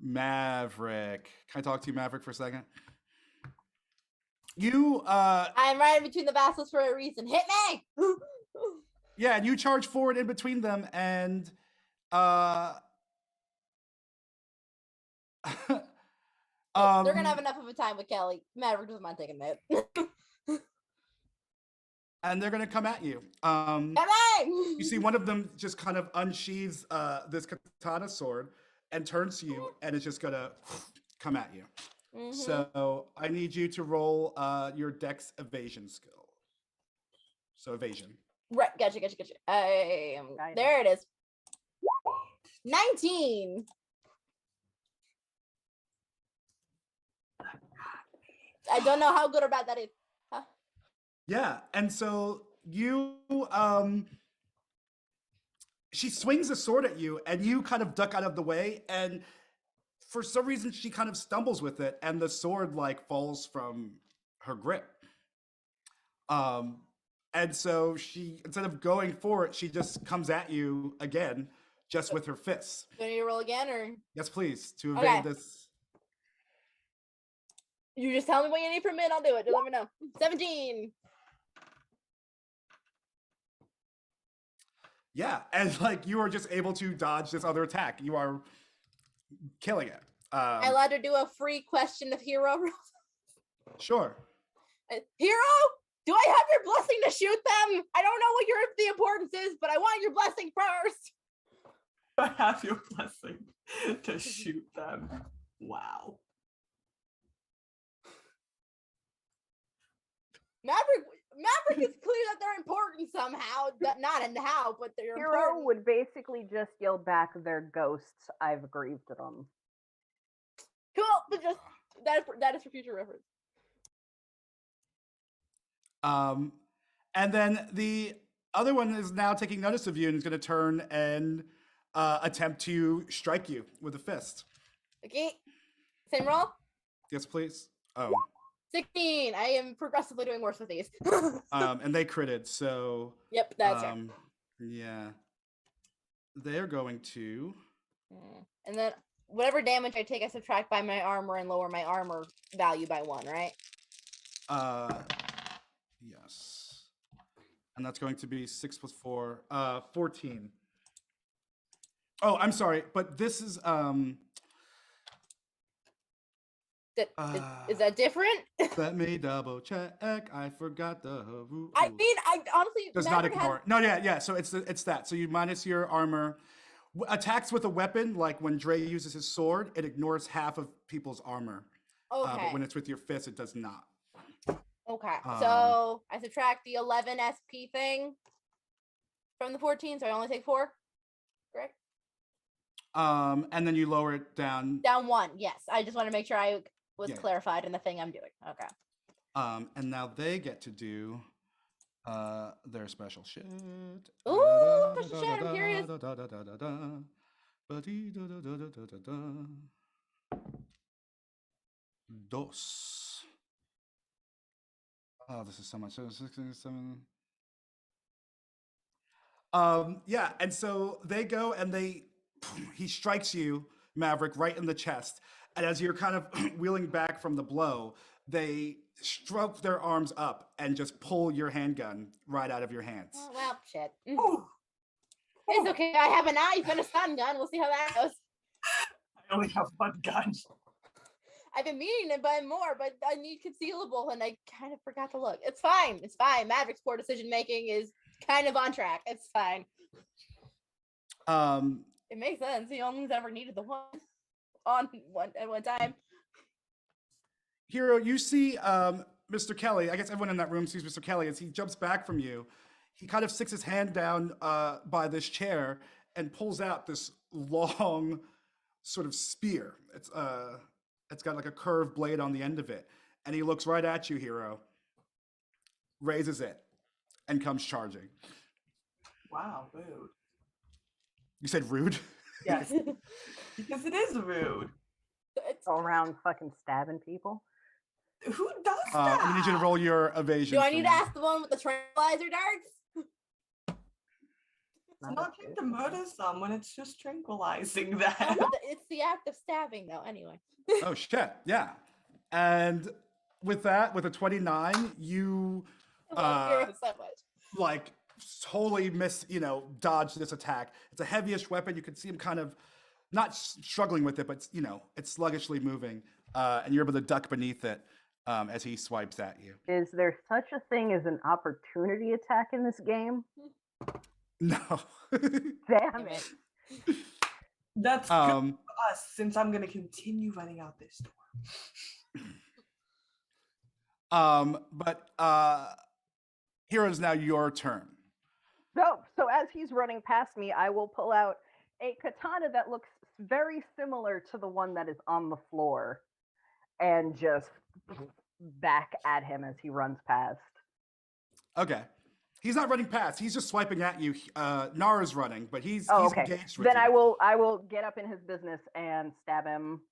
Maverick. Can I talk to you, Maverick, for a second? You I'm right in between the vassals for a reason. Hit me! Yeah, and you charge forward in between them, and they're gonna have enough of a time with Kelly. Maverick doesn't mind taking that. And they're gonna come at you. You see one of them just kind of unsheathes this katana sword and turns to you, and it's just gonna come at you. Mm-hmm. So I need you to roll your dex evasion skill. So evasion. Right, gotcha. There it is. 19. I don't know how good or bad that is. Huh? Yeah, and so you she swings a sword at you, and you kind of duck out of the way, and for some reason she kind of stumbles with it, and the sword like falls from her grip. And so she, instead of going for it, she just comes at you again, just with her fists. Do you need to roll again, or? Yes, please, to evade this. You just tell me what you need from me, and I'll do it. Just let me know. 17. Yeah, and like you are just able to dodge this other attack. You are killing it. I allowed to do a free question of hero. Sure. Hero, do I have your blessing to shoot them? I don't know what the importance is, but I want your blessing first. I have your blessing to shoot them. Wow. Maverick is clear that they're important somehow. Not in how, but they're Hero important. would basically just yell back, "They're ghosts. I've grieved them." Cool, but just that is for future reference. And then the other one is now taking notice of you and is going to turn and attempt to strike you with a fist. Okay. Same roll? Yes, please. Oh. 16. I am progressively doing worse with these. And they critted, so. Yep, that's right. Yeah. They're going to. And then whatever damage I take, I subtract by my armor and lower my armor value by 1, right? Yes. And that's going to be 6 plus 4, 14. Oh, I'm sorry, but this is is that different? Let me double check. I forgot the rules. I mean, I honestly does not ignore it. No, yeah. So it's that. So you minus your armor. Attacks with a weapon, like when Dre uses his sword, it ignores half of people's armor. Okay. But when it's with your fist, it does not. Okay. So I subtract the 11 SP thing from the 14, so I only take 4. Correct? And then you lower it down. Down 1. Yes. I just want to make sure I was clarified in the thing I'm doing. Okay. And now they get to do their special shit. Ooh, special shit, I'm curious. Dos. Oh, this is so much. 6, 7. Yeah, and so they go and he strikes you, Maverick, right in the chest. And as you're kind of wheeling back from the blow, they stroke their arms up and just pull your handgun right out of your hands. Oh, well, shit. It's okay. I have a knife and a stun gun. We'll see how that goes. I only have 1 gun. I've been meaning to buy more, but I need concealable, and I kind of forgot to look. It's fine. It's fine. Maverick's poor decision making is kind of on track. It's fine. It makes sense. He only ever needed the one at one time. Hero, you see Mr. Kelly. I guess everyone in that room sees Mr. Kelly as he jumps back from you. He kind of sticks his hand down by this chair and pulls out this long sort of spear. It's got like a curved blade on the end of it. And he looks right at you, Hero, raises it, and comes charging. Wow, rude. You said rude? Yes. Because it is rude. It's all around fucking stabbing people. Who does that? I need you to roll your evasion. Do I need to ask the one with the tranquilizer darts? It's not trying to murder someone, it's just tranquilizing them. It's the act of stabbing, though, anyway. Oh, shit. Yeah. And with that, with a 29, you like totally dodge this attack. It's a heavyish weapon. You can see him kind of not struggling with it, but it's sluggishly moving. And you're able to duck beneath it as he swipes at you. Is there such a thing as an opportunity attack in this game? No. Damn it. That's good for us, since I'm going to continue running out this door. But Hero, is now your turn. So as he's running past me, I will pull out a katana that looks very similar to the one that is on the floor and just back at him as he runs past. Okay. He's not running past. He's just swiping at you. Nara's running, but he's okay. Engaged with then you. I will get up in his business and stab him,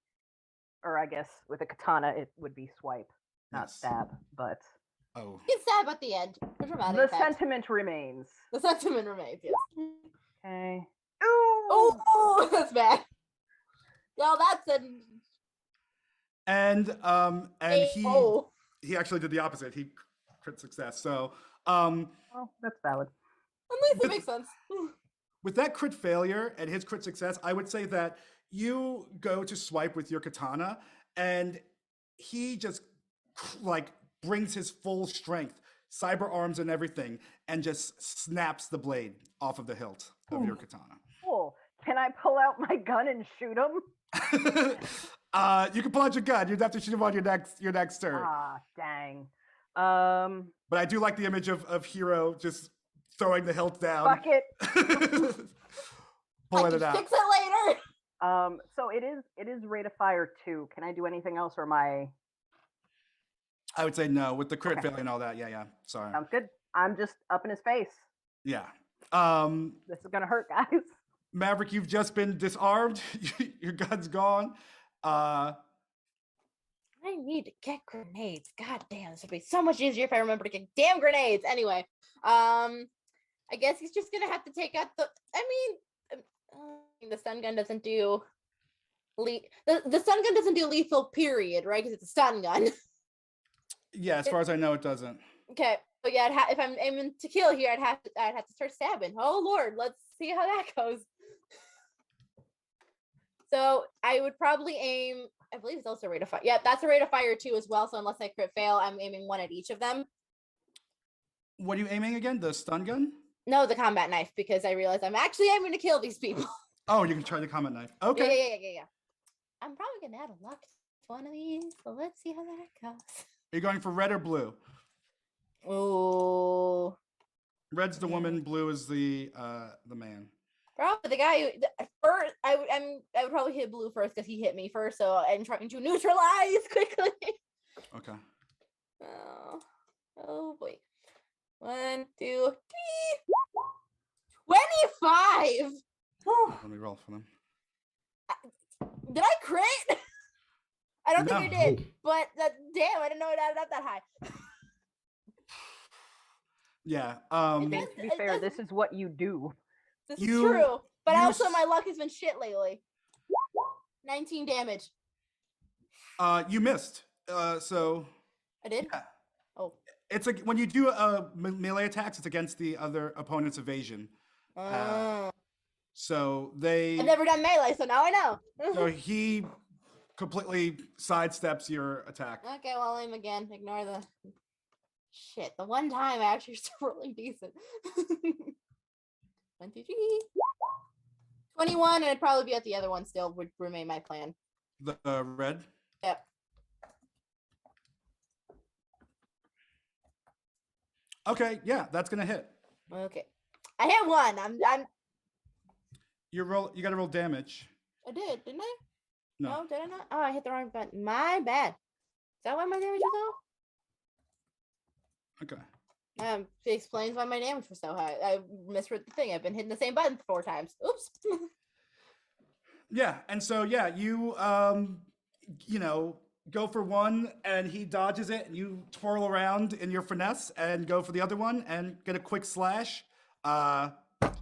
or I guess with a katana it would be swipe, not stab. But you can stab at the end. The sentiment remains. The sentiment remains. Yes. Okay. Oh, that's bad. Well, that's a. And he actually did the opposite. He crit success. So. Well, that's valid. At least it makes sense. With that crit failure and his crit success, I would say that you go to swipe with your katana, and he just like brings his full strength, cyber arms and everything, and just snaps the blade off of the hilt of your katana. Cool. Can I pull out my gun and shoot him? You can pull out your gun. You'd have to shoot him on your next turn. Ah, dang. But I do like the image of Hero just throwing the hilt down. Fuck it. Pulling it out. Fix it later. So it is rate of fire 2. Can I do anything else, or am I? I would say no with the crit failure and all that. Yeah. Sorry. Sounds good. I'm just up in his face. Yeah. This is gonna hurt, guys. Maverick, you've just been disarmed. Your gun's gone. I need to get grenades. God damn, this would be so much easier if I remember to get damn grenades. Anyway, I guess he's just gonna have to take out the. I mean, the stun gun doesn't do. The stun gun doesn't do lethal, period, right? Because it's a stun gun. Yeah, as far as I know, it doesn't. Okay, but yeah, if I'm aiming to kill here, I'd have to start stabbing. Oh Lord, let's see how that goes. So I would probably aim. I believe it's also a rate of fire. Yeah, that's a rate of fire too as well. So unless I crit fail, I'm aiming one at each of them. What are you aiming again? The stun gun? No, the combat knife, because I realize I'm actually aiming to kill these people. Oh, you can try the combat knife. Okay. Yeah. I'm probably gonna add a luck to one of these, so let's see how that goes. Are you going for red or blue? Oh. Red's the woman, blue is the man. Probably the guy who first. I would probably hit blue first because he hit me first. So I'm trying to neutralize quickly. Okay. Oh boy. 1, 2, 3. 25. Let me roll for them. Did I crit? I don't think I did. No. But damn, I didn't know it added up that high. Yeah. To be fair, this is what you do. This is true. But also my luck has been shit lately. 19 damage. You missed. So I did? Yeah. Oh. It's like when you do melee attacks, it's against the other opponent's evasion. So I've never done melee, so now I know. So he completely sidesteps your attack. Okay, well, I'll aim again. Ignore the shit. The one time I actually started rolling decent. 1, 2, 3. 21, and I'd probably be at the other one still, would remain my plan. The red? Yep. Okay, yeah, that's gonna hit. Okay. I hit one. I'm You gotta roll damage. I did, didn't I? No. Did I not? Oh, I hit the wrong button. My bad. Is that why my damage was Okay. low? It explains why my damage was so high. I misread the thing. I've been hitting the same button 4 times. Oops. Yeah, and so yeah, you go for one and he dodges it and you twirl around in your finesse and go for the other one and get a quick slash.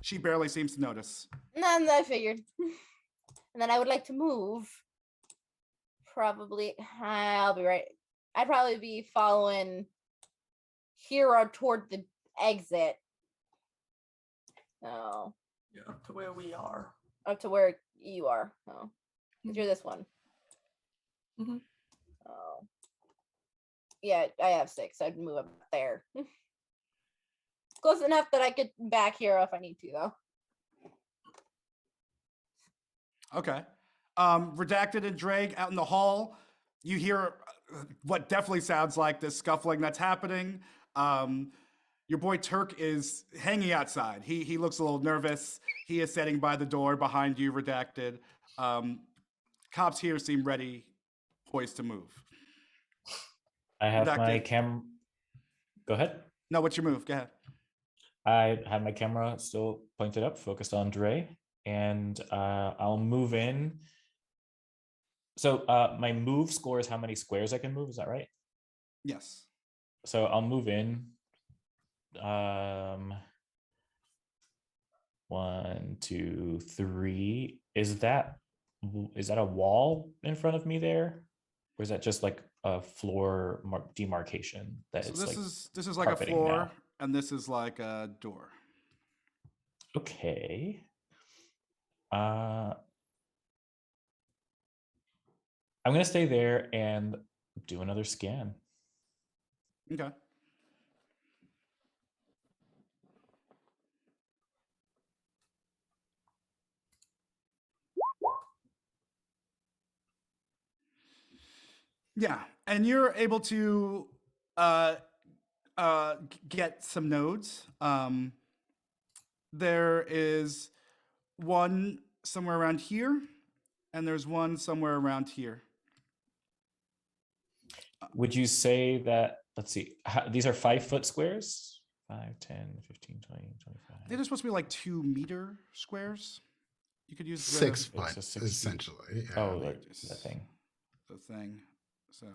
She barely seems to notice. None, I figured. And then I would like to move. Probably, I'll be right. I'd probably be following Hero toward the exit. Oh. Yeah, up to where we are. Up to where you are. Oh. Because you're this one. Mm-hmm. Oh. Yeah, I have 6. So I'd move up there. Close enough that I could back Hero if I need to, though. Okay. Redacted and Drake out in the hall. You hear what definitely sounds like this scuffling that's happening. Your boy Turk is hanging outside. He looks a little nervous. He is sitting by the door behind you, Redacted. Cops here seem ready, poised to move. I have Redacted. my camera. Go ahead. No, what's your move? Go ahead. I have my camera still pointed up, focused on Dre, and I'll move in. So my move score is how many squares I can move. Is that right? Yes. So I'll move in. 1, 2, 3. Is that a wall in front of me there, or is that just like a floor demarcation? So this is like a floor, now. And this is like a door. Okay. I'm gonna stay there and do another scan. Okay. Yeah, and you're able to get some nodes. There is one somewhere around here, and there's one somewhere around here. Would you say that, let's see, these are 5-foot squares? 5, 10, 15, 20, I think 25. there's supposed to be like 2 meter squares. You could use 6 the, foot, It's a 6 feet. essentially. Yeah. Oh, the thing. the thing. So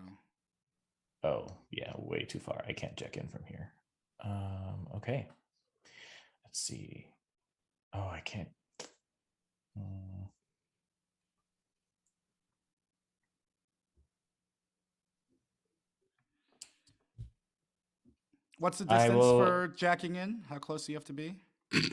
Oh, yeah, way too far. I can't check in from here. Okay. Let's see. Oh, I can't. what's the I distance will- for jacking in? How close do you have to be?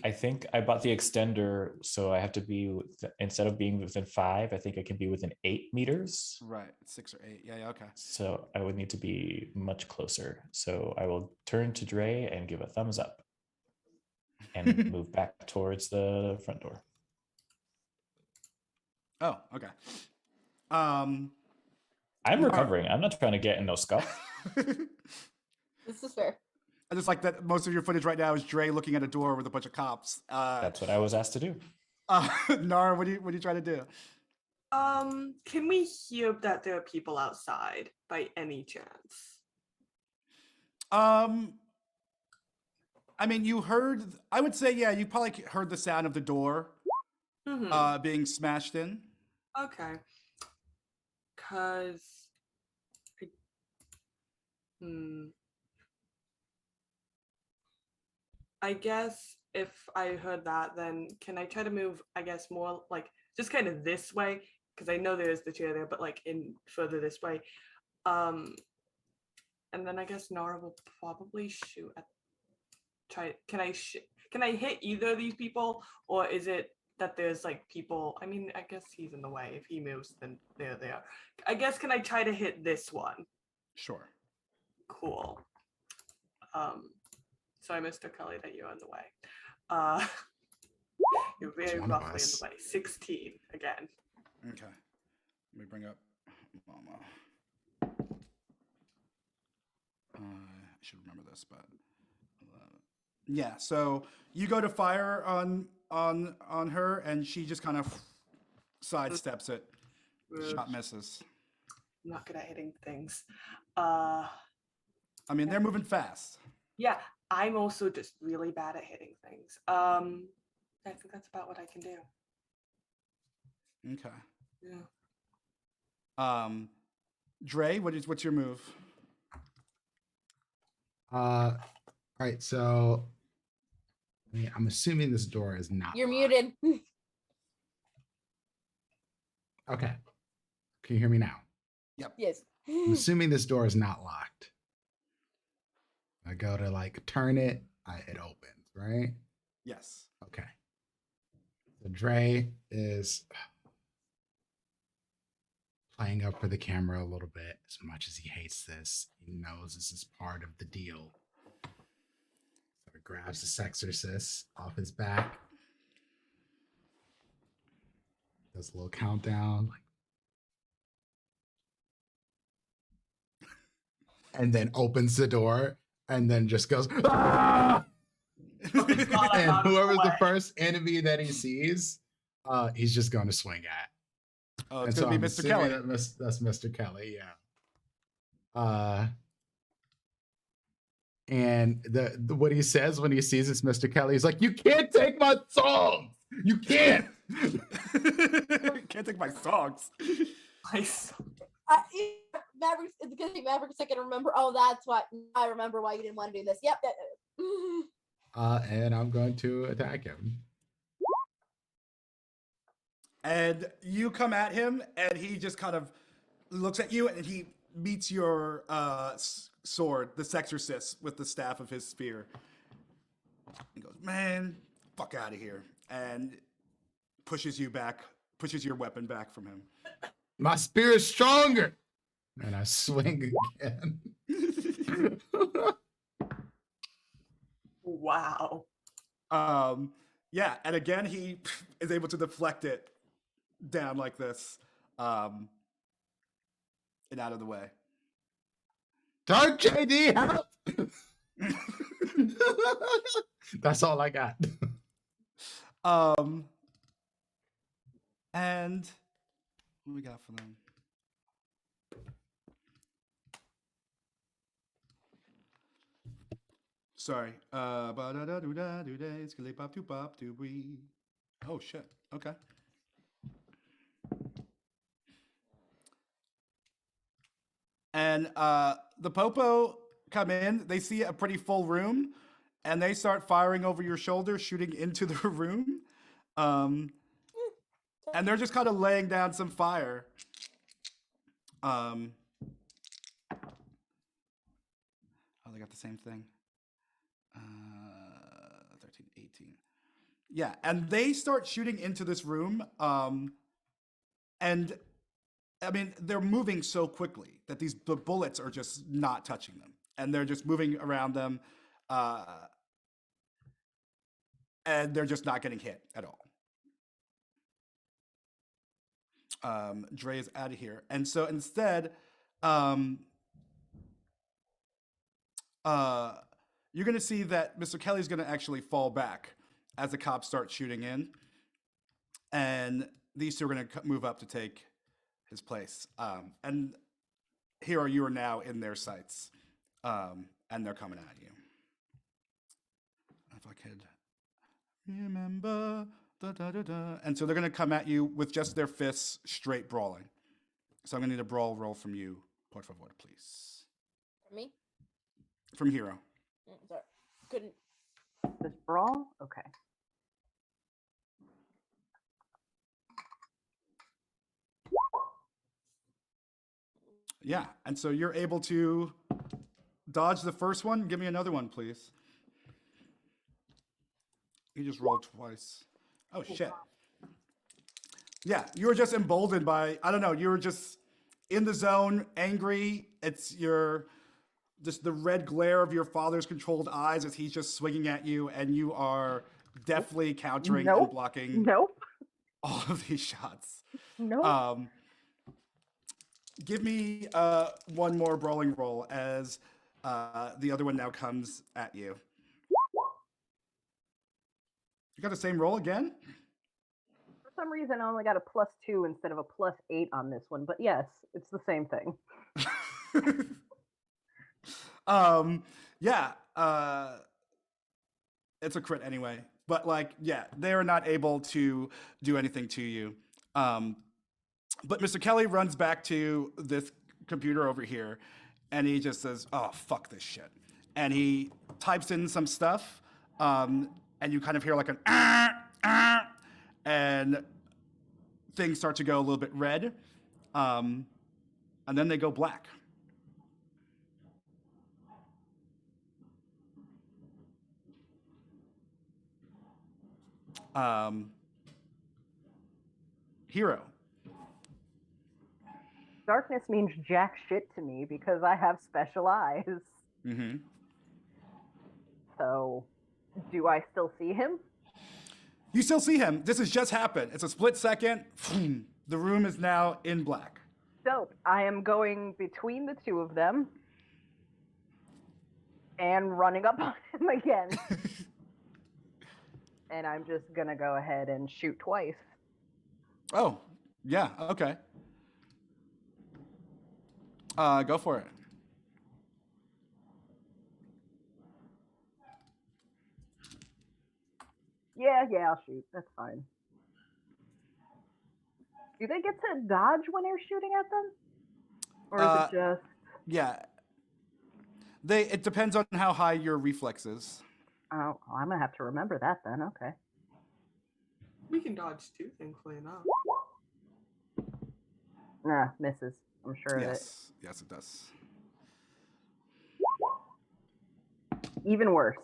I think I bought the extender, so I have to be instead of being within 5, I think I can be within 8 meters. Right, 6 or 8. Yeah, okay. So I would need to be much closer. So I will turn to Dre and give a thumbs up and move back towards the front door. Oh, okay. I'm recovering. I'm not trying to get in no scuff. This is fair. I just like that most of your footage right now is Dre looking at a door with a bunch of cops. That's what I was asked to do. Nara, what are you trying to do? Can we hear that there are people outside by any chance? I mean, you heard. I would say, yeah, you probably heard the sound of the door being smashed in. Okay. Cause, I guess if I heard that, then can I try to move? I guess more like just kind of this way, because I know there's the chair there, but like in further this way. And then I guess Nara will probably shoot at. Can I hit either of these people, or is it that there's like people? I mean, I guess he's in the way. If he moves, then they're there. I guess can I try to hit this one? Sure. Cool. Sorry, Mr. Kelly, that you're in the way. You're very one of roughly in us. the way. 16 again. Okay. Let me bring up Mama. I should remember this, but yeah. So you go to fire on her, and she just kind of sidesteps it. Shot misses. I'm not good at hitting things. I mean, they're moving fast. Yeah, I'm also just really bad at hitting things. I think that's about what I can do. Okay. Yeah. Dre, what's your move? All right, so I'm assuming this door is not. You're locked. muted. Okay. Can you hear me now? Yes. I'm assuming this door is not locked. I go to like turn it, it opens, right? Yes. Okay. So Dre is playing up for the camera a little bit. As much as he hates this, he knows this is part of the deal. So he grabs the sexorcist off his back. Does a little countdown, and then opens the door, and then just goes, "Ah!" And whoever's the first enemy that he sees, he's just going to swing at. Oh, And it's going to be Mr. Kelly. That's Mr. Kelly, yeah. And the what he says when he sees it's Mr. Kelly, he's like, "You can't take my songs! You can't!" Can't take my songs. Nice. Mavericks, it's a good thing Mavericks I can remember. Oh, that's what I remember why you didn't want to do this. Yep. And I'm going to attack him. And you come at him, and he just kind of looks at you, and he meets your sword, the sexorcist, with the staff of his spear. He goes, "Man, fuck out of here," and pushes you back, pushes your weapon back from him. My spear is stronger. And I swing again. Wow. Yeah, and again he is able to deflect it down like this, and out of the way. Dark JD, help! That's all I got. And what do we got for them? Sorry. Oh shit. Okay. And the Popo come in. They see a pretty full room, and they start firing over your shoulder, shooting into the room. And they're just kind of laying down some fire. Oh, they got the same thing. 13, 18. Yeah, and they start shooting into this room. And I mean, they're moving so quickly that the bullets are just not touching them, and they're just moving around them, and they're just not getting hit at all. Dre is out of here, and so instead, you're going to see that Mr. Kelly's going to actually fall back as the cops start shooting in, and these two are going to move up to take his place. And Hero, you are now in their sights, and they're coming at you. If I could remember, and so they're going to come at you with just their fists, straight brawling. So I'm going to need a brawl roll from you, por favor, please. For me? From Hero. Sorry, couldn't. This brawl? Okay. Yeah, and so you're able to dodge the first one. Give me another one, please. You just rolled twice. Oh, shit. Yeah, you were just emboldened by, I don't know, you were just in the zone, angry. It's just the red glare of your father's controlled eyes as he's just swinging at you, and you are deftly countering and blocking all of these shots. Give me one more brawling roll as the other one now comes at you. You got the same roll again? For some reason, I only got a +2 instead of a +8 on this one, but yes, it's the same thing. Yeah, it's a crit anyway. But like, yeah, they are not able to do anything to you. But Mr. Kelly runs back to this computer over here, and he just says, "Oh, fuck this shit," and he types in some stuff, and you kind of hear like an and things start to go a little bit red, and then they go black. Hero. Darkness means jack shit to me because I have special eyes. Mm-hmm. So, do I still see him? You still see him. This has just happened. It's a split second. The room is now in black. Dope. I am going between the two of them and running up on him again. And I'm just going to go ahead and shoot twice. Oh, yeah, okay. Go for it. Yeah, I'll shoot. That's fine. Do they get to dodge when they're shooting at them? Or is it just... Yeah. It depends on how high your reflex is. Oh, I'm going to have to remember that then. Okay. We can dodge too, thankfully enough. Nah, misses. I'm sure of it. Yes, it does. Even worse.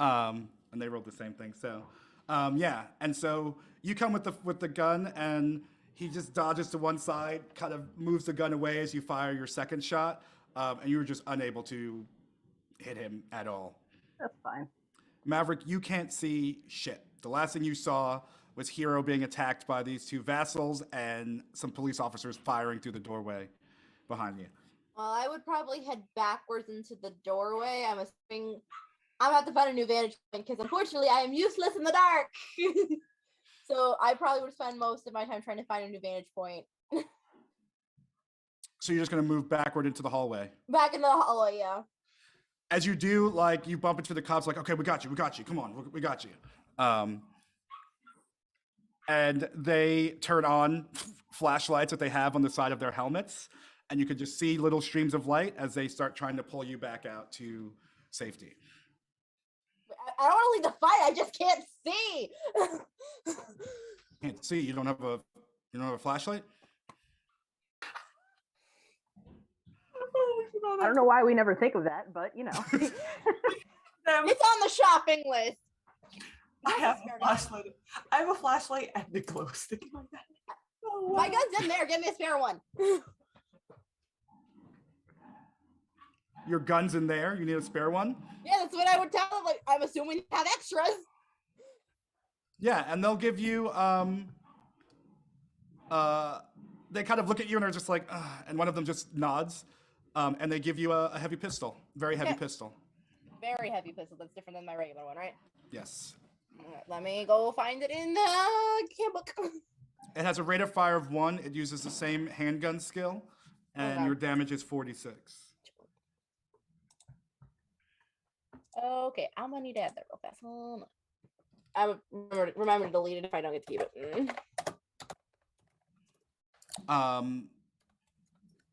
And they rolled the same thing. So, yeah. And so you come with the gun, and he just dodges to one side, kind of moves the gun away as you fire your second shot, and you were just unable to hit him at all. That's fine. Maverick, you can't see shit. The last thing you saw was Hero being attacked by these two vassals and some police officers firing through the doorway behind you. Well, I would probably head backwards into the doorway. I'm assuming I'm about to find a new vantage point because unfortunately I am useless in the dark. So I probably would spend most of my time trying to find a new vantage point. So you're just going to move backward into the hallway? Back into the hallway, yeah. As you do, like you bump into the cops, like, okay, we got you, come on, we got you. And they turn on flashlights that they have on the side of their helmets, and you can just see little streams of light as they start trying to pull you back out to safety. I don't want to leave the fight. I just can't see. Can't see. You don't have a flashlight? I don't know why we never think of that, but you know. It's on the shopping list. I have a flashlight. I have a flashlight and a glow stick in my bag. Oh, My gun's in there. Give me a spare one. Your gun's in there. You need a spare one? Yeah, that's what I would tell them. Like, I'm assuming you have extras. Yeah, and they'll give you they kind of look at you and are just like, and one of them just nods, and they give you a heavy pistol, very heavy pistol. Very heavy pistol. That's different than my regular one, right? Yes. All right, let me go find it in the handbook. It has a rate of fire of 1. It uses the same handgun skill, and your damage is 46. Okay, I'm gonna need to add that real fast. I would remember to delete it if I don't get to keep it.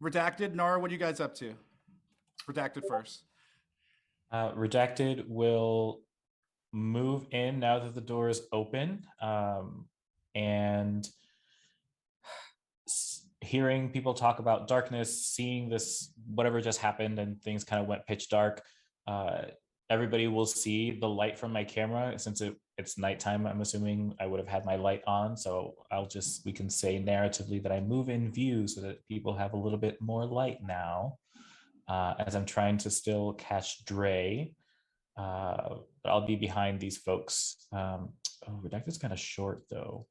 Redacted, Nara, what are you guys up to? Redacted first. Redacted will move in now that the door is open, and hearing people talk about darkness, seeing this, whatever just happened, and things kind of went pitch dark. Everybody will see the light from my camera. Since it's nighttime, I'm assuming I would have had my light on. So we can say narratively that I move in view so that people have a little bit more light now, as I'm trying to still catch Dre. But I'll be behind these folks. Redacted's kind of short though.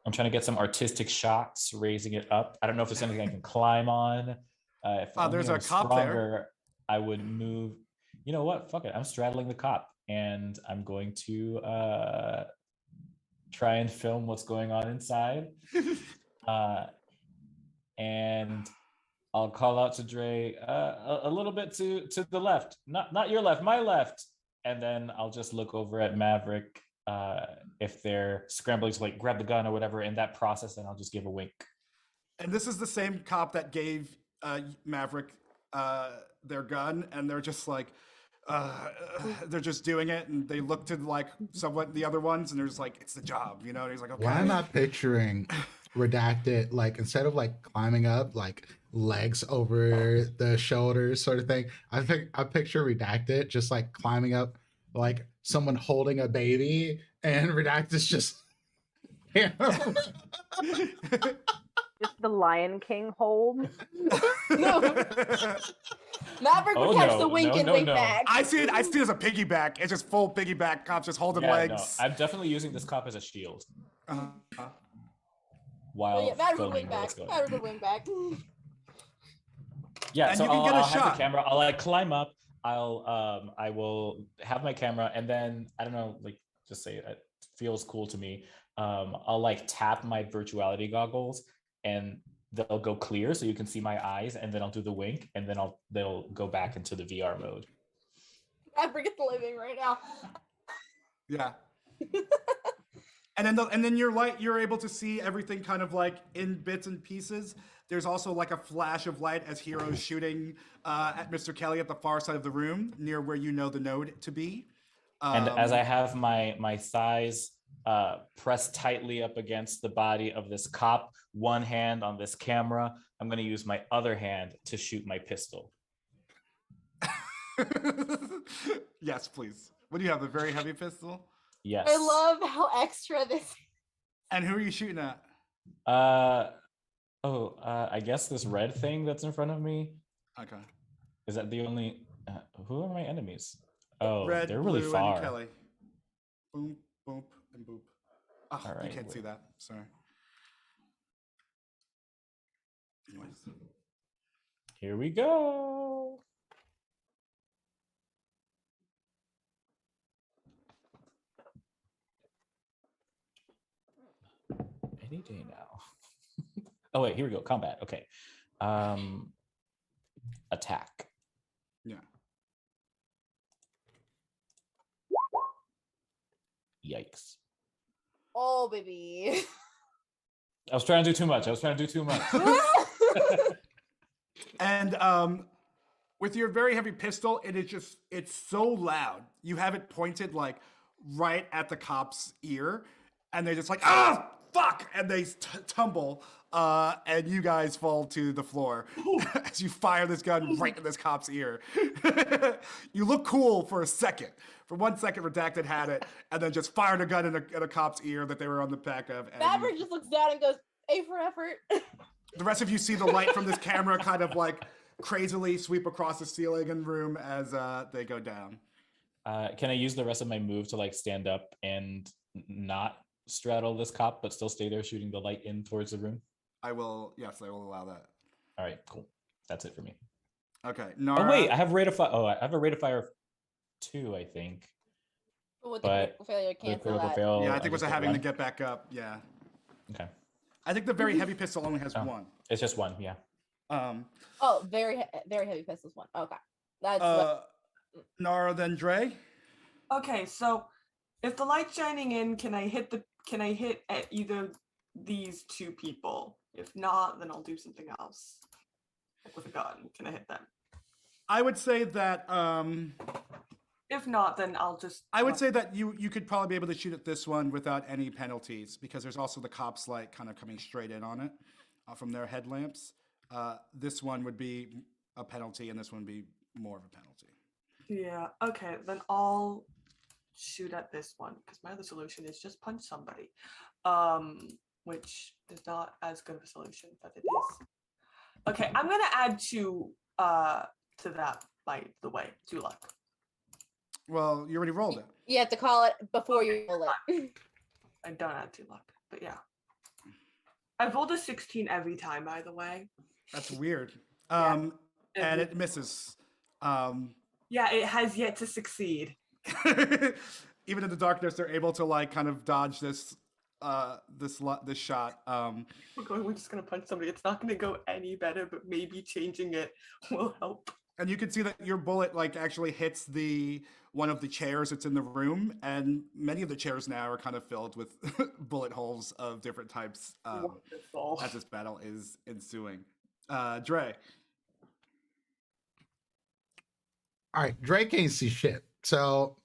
I'm trying to get some artistic shots, raising it up. I don't know if there's anything I can climb on. If there's a cop stronger, there. I would move. You know what? Fuck it. I'm straddling the cop, and I'm going to try and film what's going on inside. And I'll call out to Dre a little bit to the left, not your left, my left, and then I'll just look over at Maverick if they're scrambling to like grab the gun or whatever. In that process, then I'll just give a wink. And this is the same cop that gave Maverick their gun, and they're just like, they're just doing it, and they look to like the other ones, and they're just like, it's the job, you know. And he's like, okay. Why am I picturing Redacted like instead of like climbing up like legs over the shoulders sort of thing? I picture Redacted just like climbing up like someone holding a baby, and Redacted's just Just the Lion King hold. No. Maverick would catch the wink and wink back. I see it as a piggyback. It's just full piggyback. Cops just holding legs. No, I'm definitely using this cop as a shield. Maverick would wink back. Maverick would wink back. Yeah, and so you can get a I'll shot. have the camera. I'll like climb up. I will have my camera, and then I don't know, like just say it feels cool to me. I'll like tap my virtuality goggles, and they'll go clear so you can see my eyes, and then I'll do the wink, and then they'll go back into the VR mode. I forget the living right now. Yeah. And then you're able to see everything kind of like in bits and pieces. There's also like a flash of light as Hero's shooting at Mr. Kelly at the far side of the room, near where you know the node to be. And as I have my thighs pressed tightly up against the body of this cop, one hand on this camera, I'm going to use my other hand to shoot my pistol. Yes, please. What do you have? A very heavy pistol? Yes. I love how extra this is. And who are you shooting at? I guess this red thing that's in front of me. Okay. Is that the only? Who are my enemies? Oh, Red, they're really blue, far. and Kelly. Boom, boop, and boop. Oh, all right, you can't see that. Sorry. Anyways. Here we go. Any day now. Oh wait, here we go. Combat. Okay. Attack. Yeah. Yikes. Oh, baby. I was trying to do too much. And with your very heavy pistol, it's so loud. You have it pointed like right at the cop's ear, and they're just like, ah, fuck, and they tumble, and you guys fall to the floor as you fire this gun right in this cop's ear. You look cool for a second. For 1 second, Redacted had it, and then just fired a gun in a cop's ear that they were on the back of. And Maverick just looks down and goes, A for effort. the rest of you see the light from this camera kind of like crazily sweep across the ceiling and room as they go down. Can I use the rest of my move to like stand up and not straddle this cop, but still stay there shooting the light in towards the room? Yes, I will allow that. All right, cool. That's it for me. Okay. Nara, Oh wait, I have rate of fire. Oh, I have a rate of fire of 2, I think. With But the critical failure, The cancel critical that. fail. yeah, I think was just get having to one. get back up. Yeah. Okay. I think the very heavy pistol only has Oh. one. It's just 1, yeah. Oh, very heavy pistols one. Okay. That's Nara, then Dre. Okay, so if the light's shining in, can I hit at either these two people? If not, then I'll do something else. Like with a gun. Can I hit them? I would say that If not, then I'll just I would say that you could probably be able to shoot at this one without any penalties because there's also the cops light kind of coming straight in on it from their headlamps. This one would be a penalty, and this one would be more of a penalty. Yeah, okay, then I'll shoot at this one because my other solution is just punch somebody. Which is not as good of a solution, but it is. Okay, I'm gonna add 2 to that, by the way, 2 luck. Well, you already rolled it. you have to call it before you roll it. I don't add 2 luck, but yeah. I've rolled a 16 every time, by the way. That's weird. Yeah. And it misses. Yeah, it has yet to succeed. Even in the darkness, they're able to like kind of dodge this shot. We're just gonna punch somebody. It's not gonna go any better, but maybe changing it will help. And you can see that your bullet like actually hits one of the chairs that's in the room, and many of the chairs now are kind of filled with bullet holes of different types Wonderful. as this battle is ensuing. Dre. All right, Drake can't see shit. So,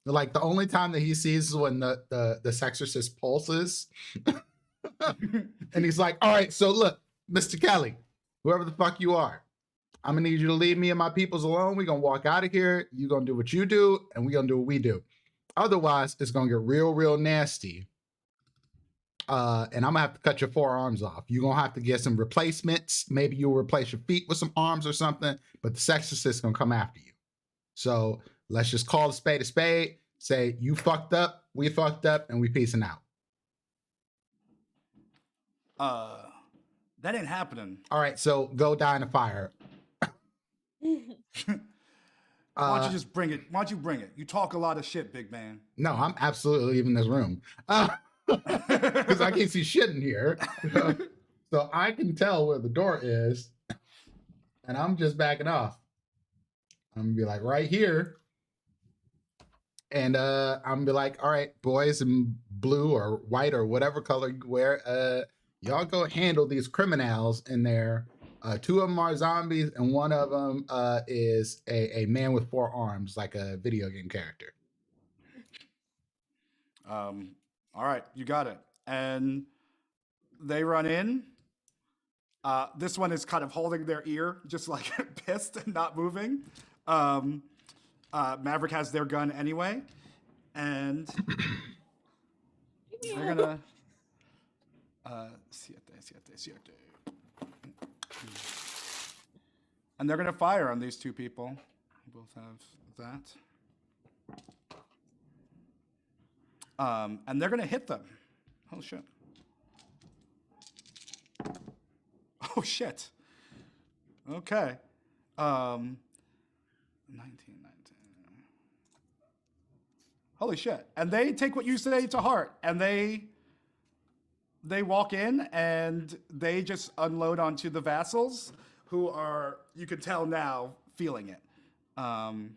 like, the only time that he sees is when the sexorcist pulses. And he's like, all right, so look, Mr. Kelly, whoever the fuck you are, I'm gonna need you to leave me and my peoples alone. We're gonna walk out of here. You're gonna do what you do, and we're gonna do what we do. Otherwise, it's gonna get real, real nasty. And I'm gonna have to cut your 4 arms off. You're gonna have to get some replacements. Maybe you'll replace your feet with some arms or something, but the sexorcist is gonna come after you. So let's just call a spade, say you fucked up, we fucked up, and we peacing out. That ain't happening. All right, so go die in the fire. Why don't you just bring it? Why don't you bring it? You talk a lot of shit, big man. No, I'm absolutely leaving this room. Because I can't see shit in here. So I can tell where the door is, and I'm just backing off. I'm gonna be like right here. And I'm gonna be like, all right, boys in blue or white or whatever color you wear, y'all go handle these criminals in there. 2 of them are zombies, and 1 of them is a man with 4 arms, like a video game character. All right, you got it. And they run in. This one is kind of holding their ear, just like pissed and not moving. Maverick has their gun anyway, and they're gonna siete. And they're gonna fire on these 2 people. They both have that. And they're gonna hit them. Oh shit. Oh shit. Okay. 19. Holy shit. And they take what you say to heart, and they walk in and they just unload onto the vassals, who are, you can tell now, feeling it. 10,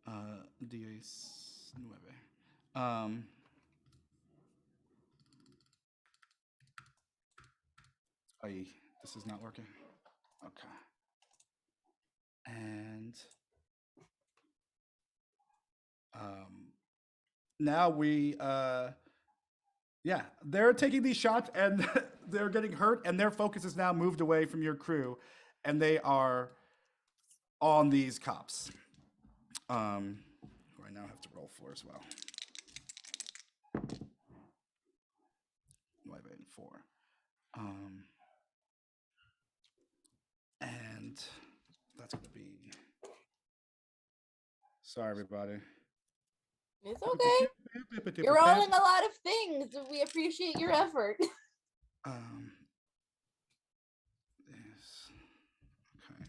9. This is not working. Okay. And now we they're taking these shots and they're getting hurt, and their focus is now moved away from your crew, and they are on these cops. Who I now have to roll for as well. 4. And that's gonna be. Sorry, everybody. It's okay. You're rolling a lot of things. We appreciate your effort. Yes. Okay,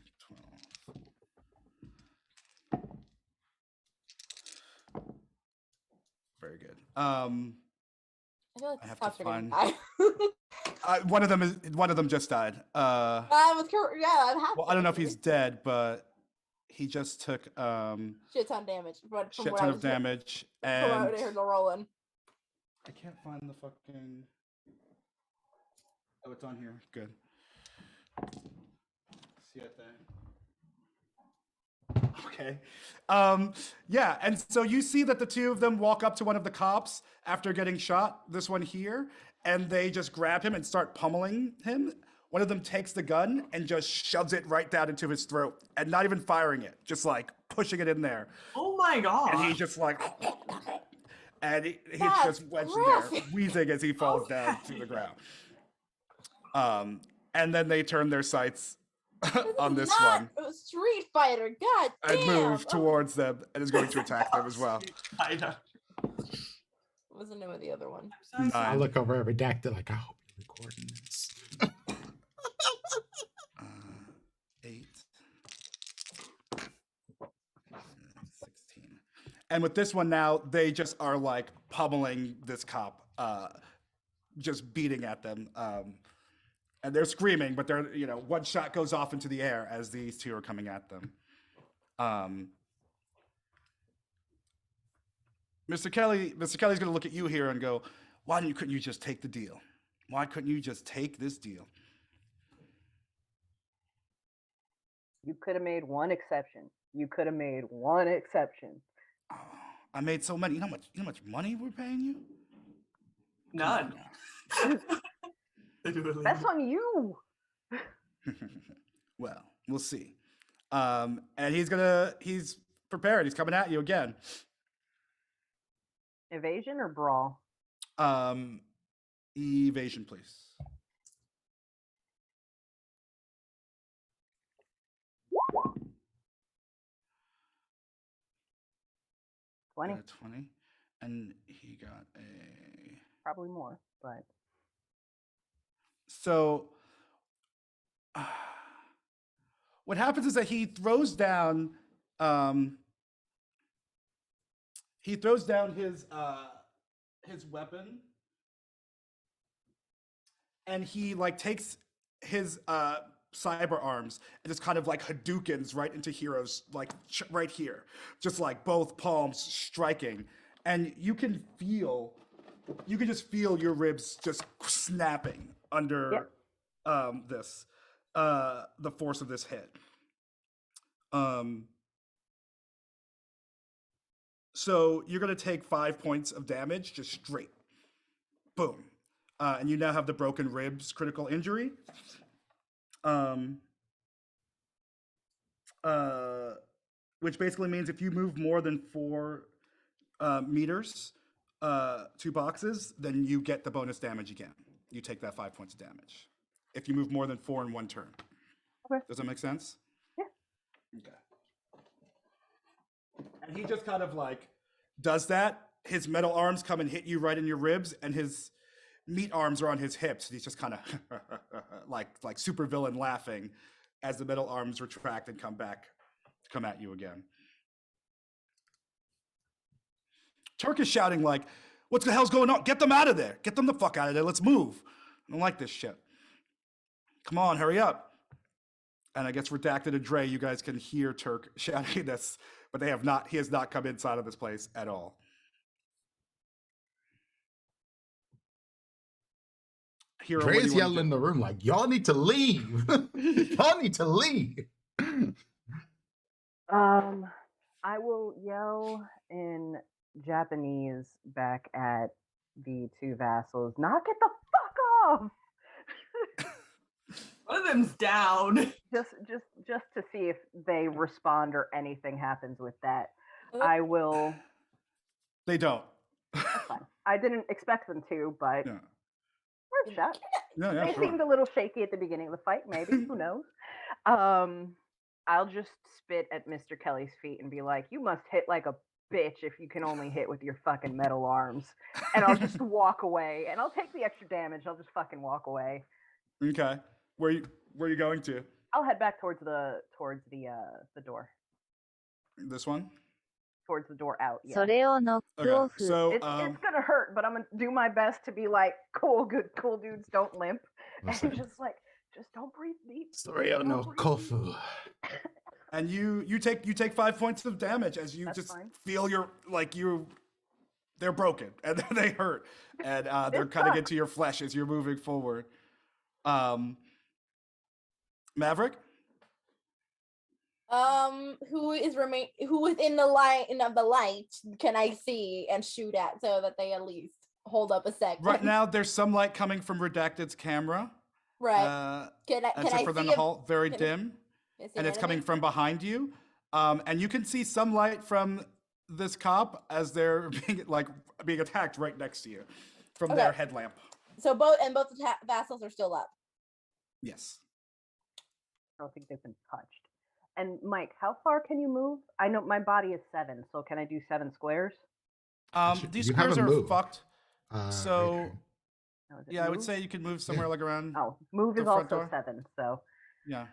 12. Very good. I feel like I have cops to are gonna find. die. One of them just died. I'm happy. Well, I don't know if he's dead, but he just took shit ton of damage. Shit ton of damage, and and I heard the rolling. I can't find the fucking. Oh, it's on here. Good. Okay. Yeah, and so you see that the two of them walk up to one of the cops after getting shot, this one here, and they just grab him and start pummeling him. One of them takes the gun and just shoves it right down into his throat, and not even firing it, just like pushing it in there. Oh my god. And he's just like, and he's just wedged in there, wheezing as he falls down to the ground. And then they turn their sights on this one. A Street Fighter, god damn. And move towards them and is going to attack them as well. What was the name of the other one? I look over at Redacted like, I hope you're recording this. 8. 16. And with this one now, they just are like pummeling this cop, just beating at them. And they're screaming, but they're, one shot goes off into the air as these two are coming at them. Mr. Kelly's going to look at you here and go, couldn't you just take the deal? Why couldn't you just take this deal? You could have made one exception. Oh, I made so many. You know how much money we're paying you? None. That's on you. Well, we'll see. And he's prepared. He's coming at you again. Evasion or brawl? Evasion, please. $20. 20. And he got a... Probably more, but... So what happens is that he throws down his weapon, and he like takes his cyber arms and just kind of like Hadoukens right into Hero's like right here, just like both palms striking, and you can just feel your ribs just snapping under the force of this hit. So you're going to take 5 points of damage, just straight. Boom. And you now have the broken ribs critical injury. Which basically means if you move more than 4 meters, 2 boxes, then you get the bonus damage again. You take that 5 points of damage. If you move more than 4 in one turn. Okay. Does that make sense? Yeah. Okay. And he just kind of like does that. His metal arms come and hit you right in your ribs, and his meat arms are on his hips. He's just kind of like super villain laughing as the metal arms retract and come at you again. Turk is shouting like, "What the hell's going on? Get them out of there! Get them the fuck out of there! Let's move! I don't like this shit. Come on, hurry up!" And I guess Redacted and Dre, you guys can hear Turk shouting this, but he has not come inside of this place at all. Hero, what do Dre's you wanna yelling in do? the room like, y'all need to leave. Y'all need to leave. I will yell in Japanese back at the two vassals. Knock it the fuck off! One of them's down. Just to see if they respond or anything happens with that. I will. They don't. That's fine. I didn't expect them to, but Yeah. worth a shot. Yeah, They sure. seemed a little shaky at the beginning of the fight. Maybe who knows? I'll just spit at Mr. Kelly's feet and be like, "You must hit like a bitch if you can only hit with your fucking metal arms." And I'll just walk away, and I'll take the extra damage. I'll just fucking walk away. Okay. Where you going to? I'll head back towards the door. This one? Towards the door out. Yeah. Okay. So It's gonna hurt, but I'm gonna do my best to be like, cool dudes, don't limp, and just don't breathe deep. Sorry, no kofu. And you take 5 points of damage as you just feel they're broken and they hurt and they're cutting into your flesh as you're moving forward. Maverick? Who within the line of the light can I see and shoot at so that they at least hold up a sec? Right now there's some light coming from Redacted's camera. Right. Can I for them see to halt very dim. And it's enemy? coming from behind you. And you can see some light from this cop as they're being attacked right next to you from their headlamp. So both the vassals are still up. Yes. I don't think they've been touched. And Mike, how far can you move? I know my body is 7, so can I do 7 squares? These You squares haven't are moved. So Yeah, I would say you can move somewhere like around. Oh, move is front also door. 7, so. Yeah.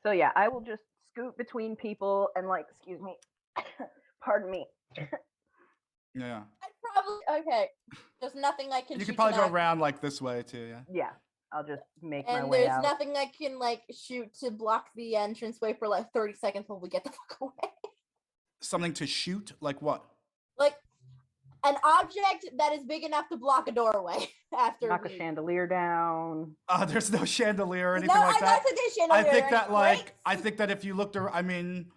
So yeah, I will just scoot between people and excuse me, pardon me. Yeah. I'd probably okay. There's nothing I can. You shoot could probably to go knock. around like this way too. Yeah. Yeah, I'll just make And my way there's out. nothing I can shoot to block the entranceway for 30 seconds while we get the fuck away. Something to shoot? Like what? Like an object that is big enough to block a doorway after knock a chandelier down. There's no chandelier or anything like that. I think that I think that if you looked around, I mean,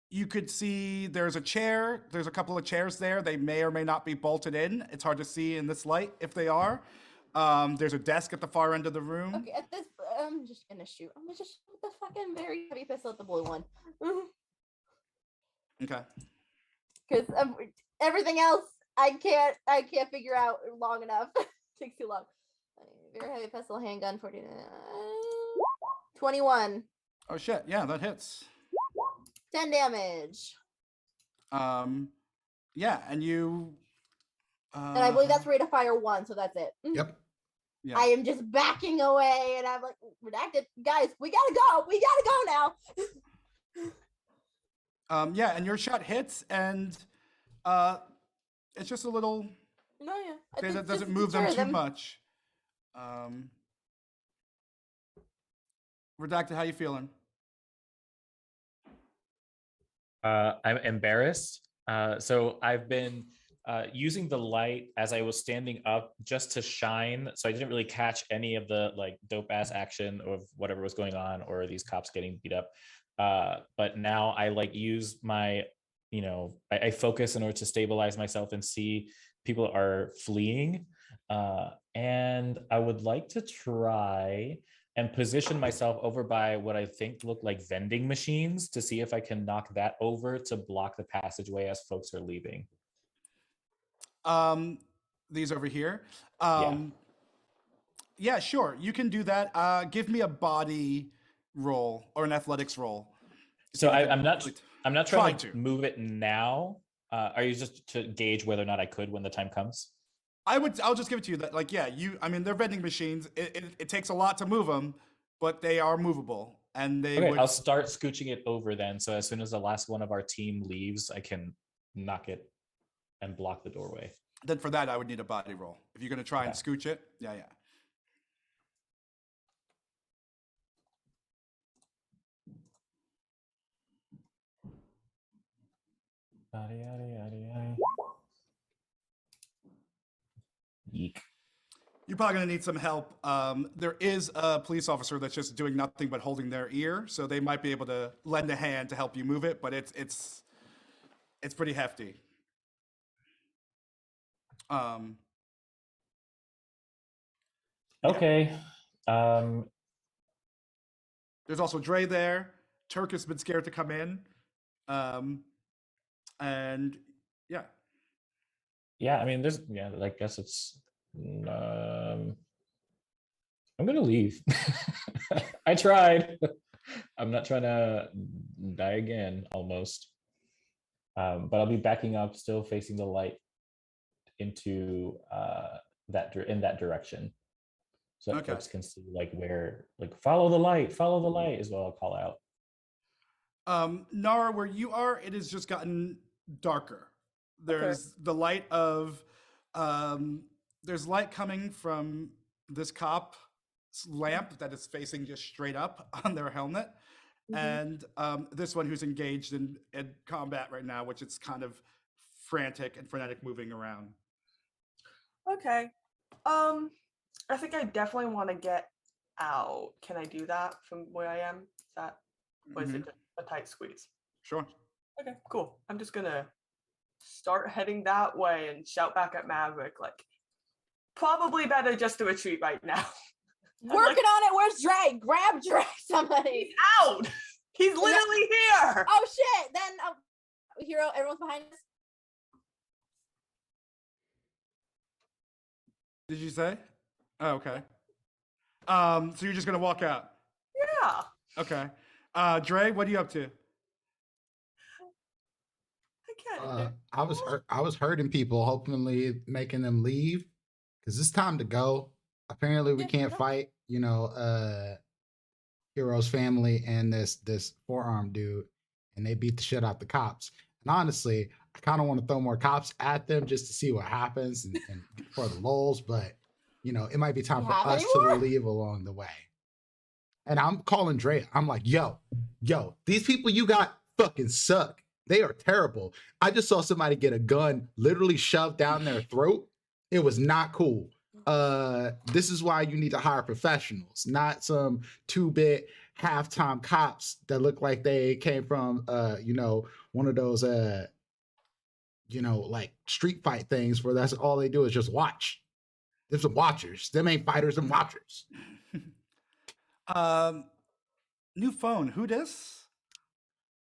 you could see there's a chair. There's a couple of chairs there. They may or may not be bolted in. It's hard to see in this light if they are. There's a desk at the far end of the room. Okay, at this, I'm just gonna shoot. I'm gonna just shoot the fucking very heavy pistol at the blue one. Okay. Because everything else, I can't figure out long enough. Takes too long. Very heavy pistol, handgun, 49. 21. Oh shit! Yeah, that hits. 10 damage. Yeah, and you. And I believe that's rate of fire 1, so that's it. Yep. Yeah. I am just backing away, and I'm like, redacted, guys, we gotta go. We gotta go now. Yeah, and your shot hits, and it's just a little. No, yeah. That doesn't move them too much. Redacted, how you feeling? I'm embarrassed. So I've been using the light as I was standing up just to shine. So I didn't really catch any of the dope ass action of whatever was going on or these cops getting beat up. But now I use my, I focus in order to stabilize myself and see people are fleeing. And I would like to try and position myself over by what I think look like vending machines to see if I can knock that over to block the passageway as folks are leaving. These over here. Yeah, sure. You can do that. Give me a body roll or an athletics roll. So I'm not trying to move it now. Are you just to gauge whether or not I could when the time comes? I'll just give it to you that they're vending machines. It takes a lot to move them, but they are movable. And I'll start scooching it over then. So as soon as the last one of our team leaves, I can knock it and block the doorway. Then for that, I would need a body roll. If you're going to try and scooch it. Yeah. Yeek. You're probably gonna need some help. There is a police officer that's just doing nothing but holding their ear, so they might be able to lend a hand to help you move it, but it's pretty hefty. Okay. There's also Dre there. Turk has been scared to come in. And yeah. Yeah, I mean, I guess it's. I'm gonna leave. I tried. I'm not trying to die again, almost. But I'll be backing up, still facing the light into in that direction, so that folks can see where follow the light is what I'll call out. Nara, where you are, it has just gotten darker. There's the light of there's light coming from this cop's lamp that is facing just straight up on their helmet. And this one who's engaged in combat right now, which is kind of frantic and frenetic moving around. Okay. I think I definitely want to get out. Can I do that from where I am? Or is it just a tight squeeze? Sure. Okay, cool. I'm just gonna start heading that way and shout back at Maverick, probably better just to retreat right now. Working on it. Where's Dre? Grab Dre, somebody. He's out. He's literally here. Oh shit! Then hero, everyone's behind us. Did you say? Oh, okay. So you're just gonna walk out? Yeah. Okay. Dre, what are you up to? I was hurting people, hopefully making them leave, because it's time to go. Apparently, we can't fight, Hero's family and this forearm dude, and they beat the shit out the cops. And honestly, I kind of want to throw more cops at them just to see what happens and for the lulz, but it might be time for us to leave along the way. And I'm calling Dre. I'm like, yo, these people you got fucking suck. They are terrible. I just saw somebody get a gun literally shoved down their throat. It was not cool. This is why you need to hire professionals, not some 2-bit halftime cops that look like they came from one of those street fight things where that's all they do is just watch. There's some watchers. Them ain't fighters and watchers. New phone. Who dis?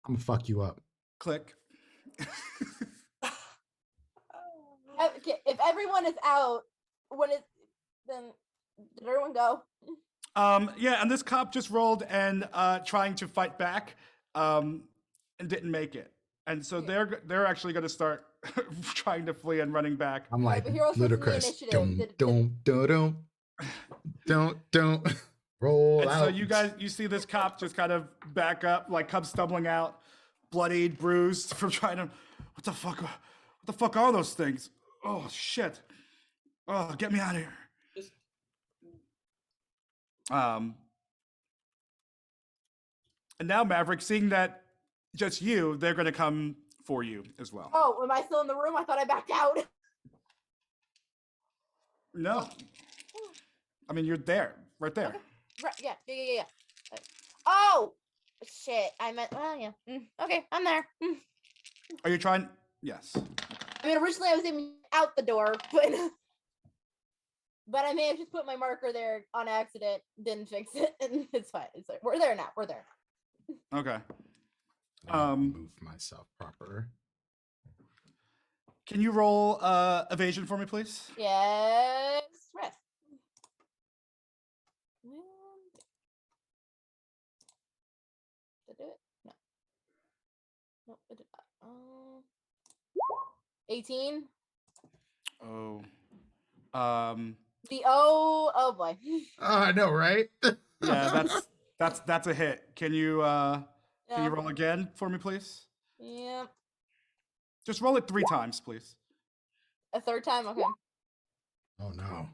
I'm gonna fuck you up. Click. If everyone is out, then did everyone go? Yeah, and this cop just rolled and trying to fight back, and didn't make it. And so they're actually going to start trying to flee and running back. I'm like ludicrous. Don't roll and out. So you see this cop just kind of back up, come stumbling out, bloodied, bruised from trying to. What the fuck are those things? Oh shit! Oh, get me out of here. And now Maverick, seeing that just you, they're going to come for you as well. Oh, am I still in the room? I thought I backed out. No. I mean, you're there, right there. Okay. Right, yeah. Oh, shit. I meant, well, yeah. Okay, I'm there. Are you trying? Yes. I mean, originally I was aiming out the door, but I may have just put my marker there on accident, didn't fix it, and it's fine. It's like, we're there now. We're there. Okay. Move myself proper. Can you roll evasion for me, please? Yes. Rest. Did I do it? No. Nope, I did not. 18. Oh. Oh boy. I know, right? Yeah, that's a hit. Can you roll again for me, please? Yeah. Just roll it 3 times, please. A third time? Okay. Oh no.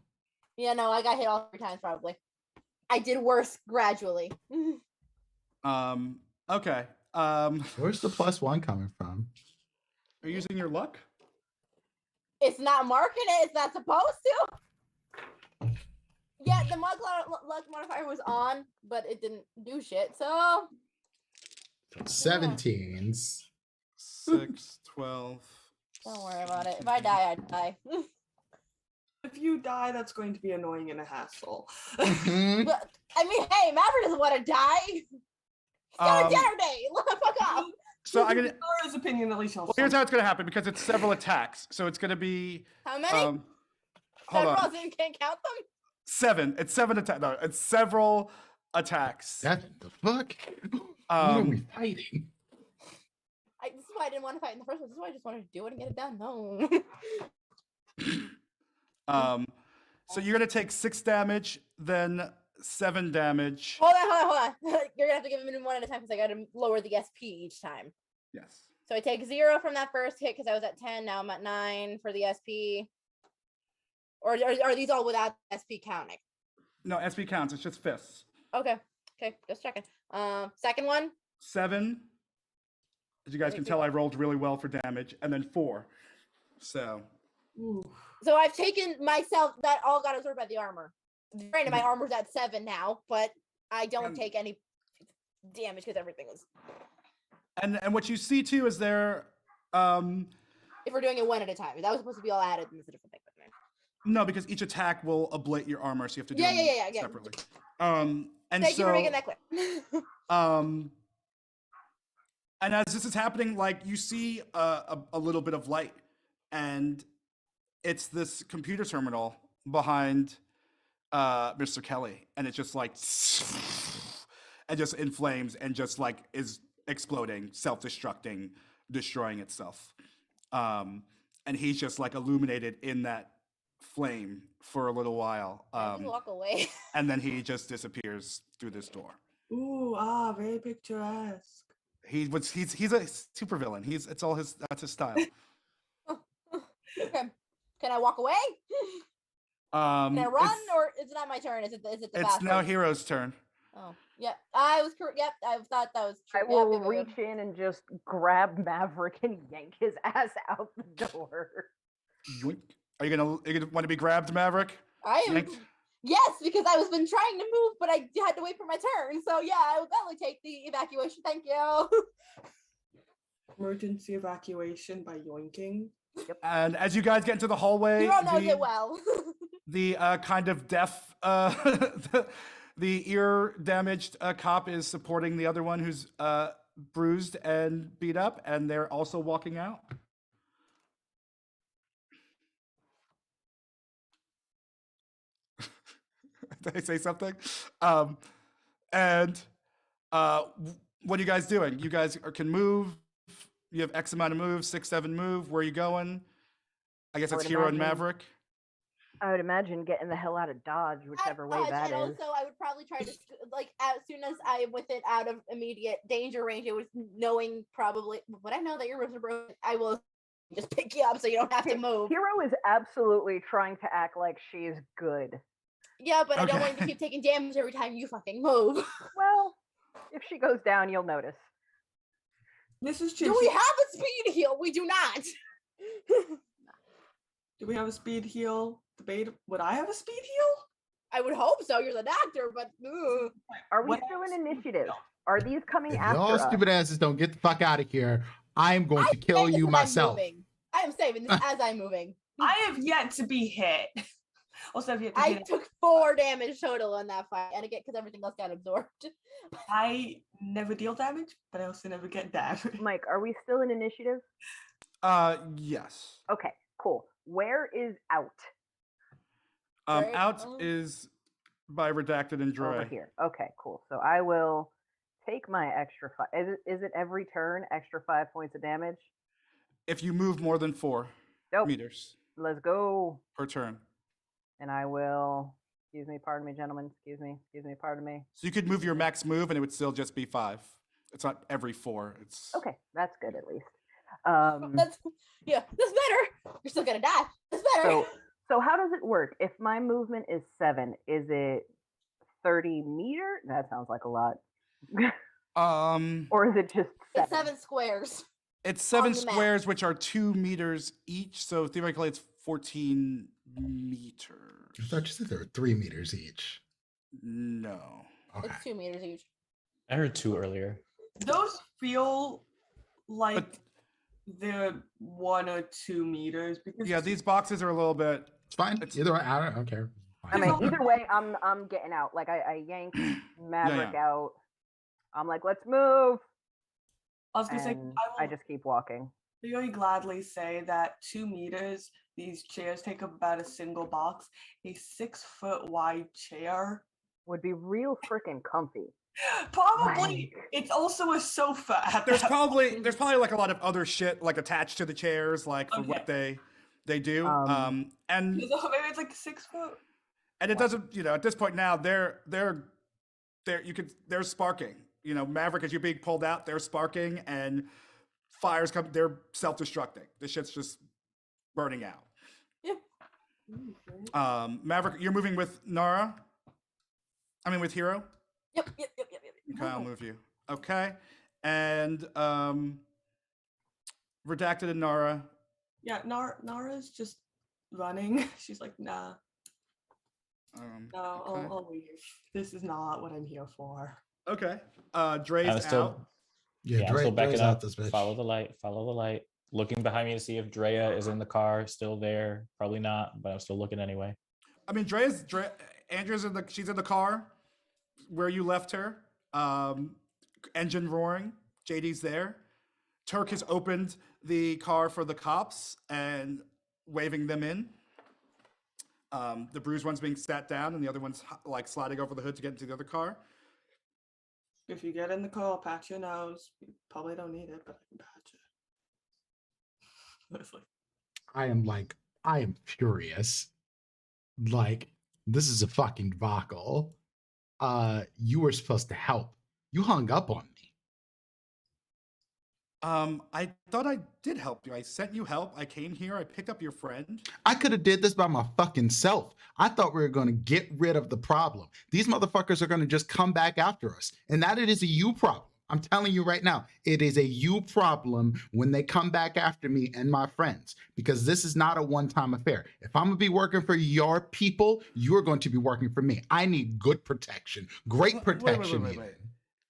Yeah, no, I got hit all 3 times probably. I did worse gradually. Okay. Where's the +1 coming from? Are you using your luck? It's not marking it. It's not supposed to. Yeah, the luck modifier was on, but it didn't do shit. So 17s. 6, 12. don't worry about it. If I die, I die. If you die, that's going to be annoying and a hassle. Mhm. But, I mean, hey, Maverick doesn't want to die. He's got a dinner day. Let the fuck off. So I'm gonna. Laura's opinion, at least he'll. Well, here's how it's gonna happen because it's several attacks. So it's gonna be. How many? Hold Several, on. so you can't count them? 7. It's 7 attacks. No, it's several attacks. That the fuck? What are we Um, fighting? This is why I didn't want to fight in the first place. This is why I just wanted to do it and get it done. No. So you're gonna take 6 damage, then 7 damage. hold on. You're gonna have to give him one at a time because I gotta lower the SP each time. Yes. So I take 0 from that first hit because I was at 10. Now I'm at 9 for the SP. Or are these all without SP counting? No, SP counts. It's just fists. Okay, just checking. Second one. 7. As you guys can tell, I rolled really well for damage, and then 4. So. Ooh. So I've taken myself, that all got absorbed by the armor. Granted, my armor's at 7 now, but I don't take any damage because everything was. And what you see too is there. If we're doing it one at a time, that was supposed to be all added, and it's a different thing. No, because each attack will ablate your armor, so you have to do Yeah, them yeah. separately. And Thank you so, for making that clear. and as this is happening, like you see a little bit of light, and it's this computer terminal behind Mr. Kelly, and it's just like, and just inflames and just like is exploding, self-destructing, destroying itself. And he's just like illuminated in that flame for a little while. Just walk away. And then he just disappears through this door. Ooh, very picturesque. He's a supervillain. That's his style. Okay. Can I walk away? Can I run, or is it not my turn? Is it the It's now Hero's turn. Oh, yeah. I was correct. Yep, I thought that was true. I will reach in and just grab Maverick and yank his ass out the door. Yoink. Are you gonna want to be grabbed, Maverick? I am. Yanked? Yes, because I was been trying to move, but I had to wait for my turn. So yeah, I will gladly take the evacuation. Thank you. Emergency evacuation by yoinking. Yep. And as you guys get into the hallway, Hero knows it well. the kind of deaf, the ear damaged cop is supporting the other one who's bruised and beat up, and they're also walking out. Did I say something? And what are you guys doing? You guys can move. You have X amount of moves, 6, 7 move. Where are you going? I guess it's Hero and Maverick. I would imagine getting the hell out of Dodge, whichever way that and is. also, I would probably try to like as soon as I am with it out of immediate danger range. It was knowing probably. Would I know that your ribs are broken? I will just pick you up so you don't have to move. Hero is absolutely trying to act like she's good. Yeah, but I don't Okay. want you to keep taking damage every time you fucking move. Well, if she goes down, you'll notice. This is Do we have a speed heal? We do not. Do we have a speed heal? Debate. Would I have a speed heal? I would hope so. You're the doctor, but Are we What still else? in initiative? Are these coming If after y'all us? stupid asses don't get the fuck out of here, I'm going to kill saving this you as I'm myself. moving. I am saving this as I'm moving. I have yet to be hit. Also, have yet to I hit. took 4 damage total in that fight, and again because everything else got absorbed. I never deal damage, but I also never get damage. Mike, are we still in initiative? Yes. Okay, cool. Where is out? Right, Out is by Redacted and Over Dre. here. Okay, cool. So I will take my extra 5. Is it every turn extra 5 points of damage? If you move more than 4 Nope. meters Let's go. per turn. And I will. Excuse me, pardon me, gentlemen. Excuse me, pardon me. So you could move your max move and it would still just be 5. It's not every 4. It's Okay, that's good at least. That's better. You're still gonna die. That's better. So how does it work? If my movement is 7, is it 30 meter? That sounds like a lot. Or is it just 7? It's 7 squares. It's 7 the map. squares, which are 2 meters each. So theoretically, it's 14 meters. I thought you said there were 3 meters each. No. Okay. It's 2 meters each. I heard 2 earlier. Those feel like they're 1 or 2 meters because Yeah, these boxes are a little bit. It's fine. Either way, I don't care. I mean, either way, I'm getting out. Like I yanked Maverick out. I'm like, let's move. I was gonna say I just keep walking. I very gladly say that 2 meters, these chairs take up about a single box. A 6-foot wide chair would be real freaking comfy. Probably. It's also a sofa. There's probably like a lot of other shit like attached to the chairs, like for what they do. And maybe it's like 6 foot. And it doesn't, at this point now they're sparking. Maverick, as you're being pulled out, they're sparking and fires come. They're self-destructing. The shit's just burning out. Yeah. Maverick, you're moving with Nara. I mean, with Hero. Yep. Okay, I'll move you. Okay, and Redacted and Nara. Yeah, Nara's just running. She's like, nah. No, okay. I'll leave. This is not what I'm here for. Okay. Dre's out. Yeah, I'm still backing up. Follow the light. Looking behind me to see if Drea is in the car, still there. Probably not, but I'm still looking anyway. I mean, Andrea's she's in the car where you left her. Engine roaring. JD's there. Turk has opened the car for the cops and waving them in. The bruised one's being sat down and the other one's like sliding over the hood to get into the other car. If you get in the car, patch your nose. You probably don't need it, but I can patch it. I am furious. Like, this is a fucking debacle. You were supposed to help. You hung up on me. I thought I did help you. I sent you help. I came here. I picked up your friend. I could have did this by my fucking self. I thought we were going to get rid of the problem. These motherfuckers are going to just come back after us. And that it is a you problem. I'm telling you right now, it is a you problem when they come back after me and my friends, because this is not a one-time affair. If I'm going to be working for your people, you're going to be working for me. I need good protection, great protection. Wait.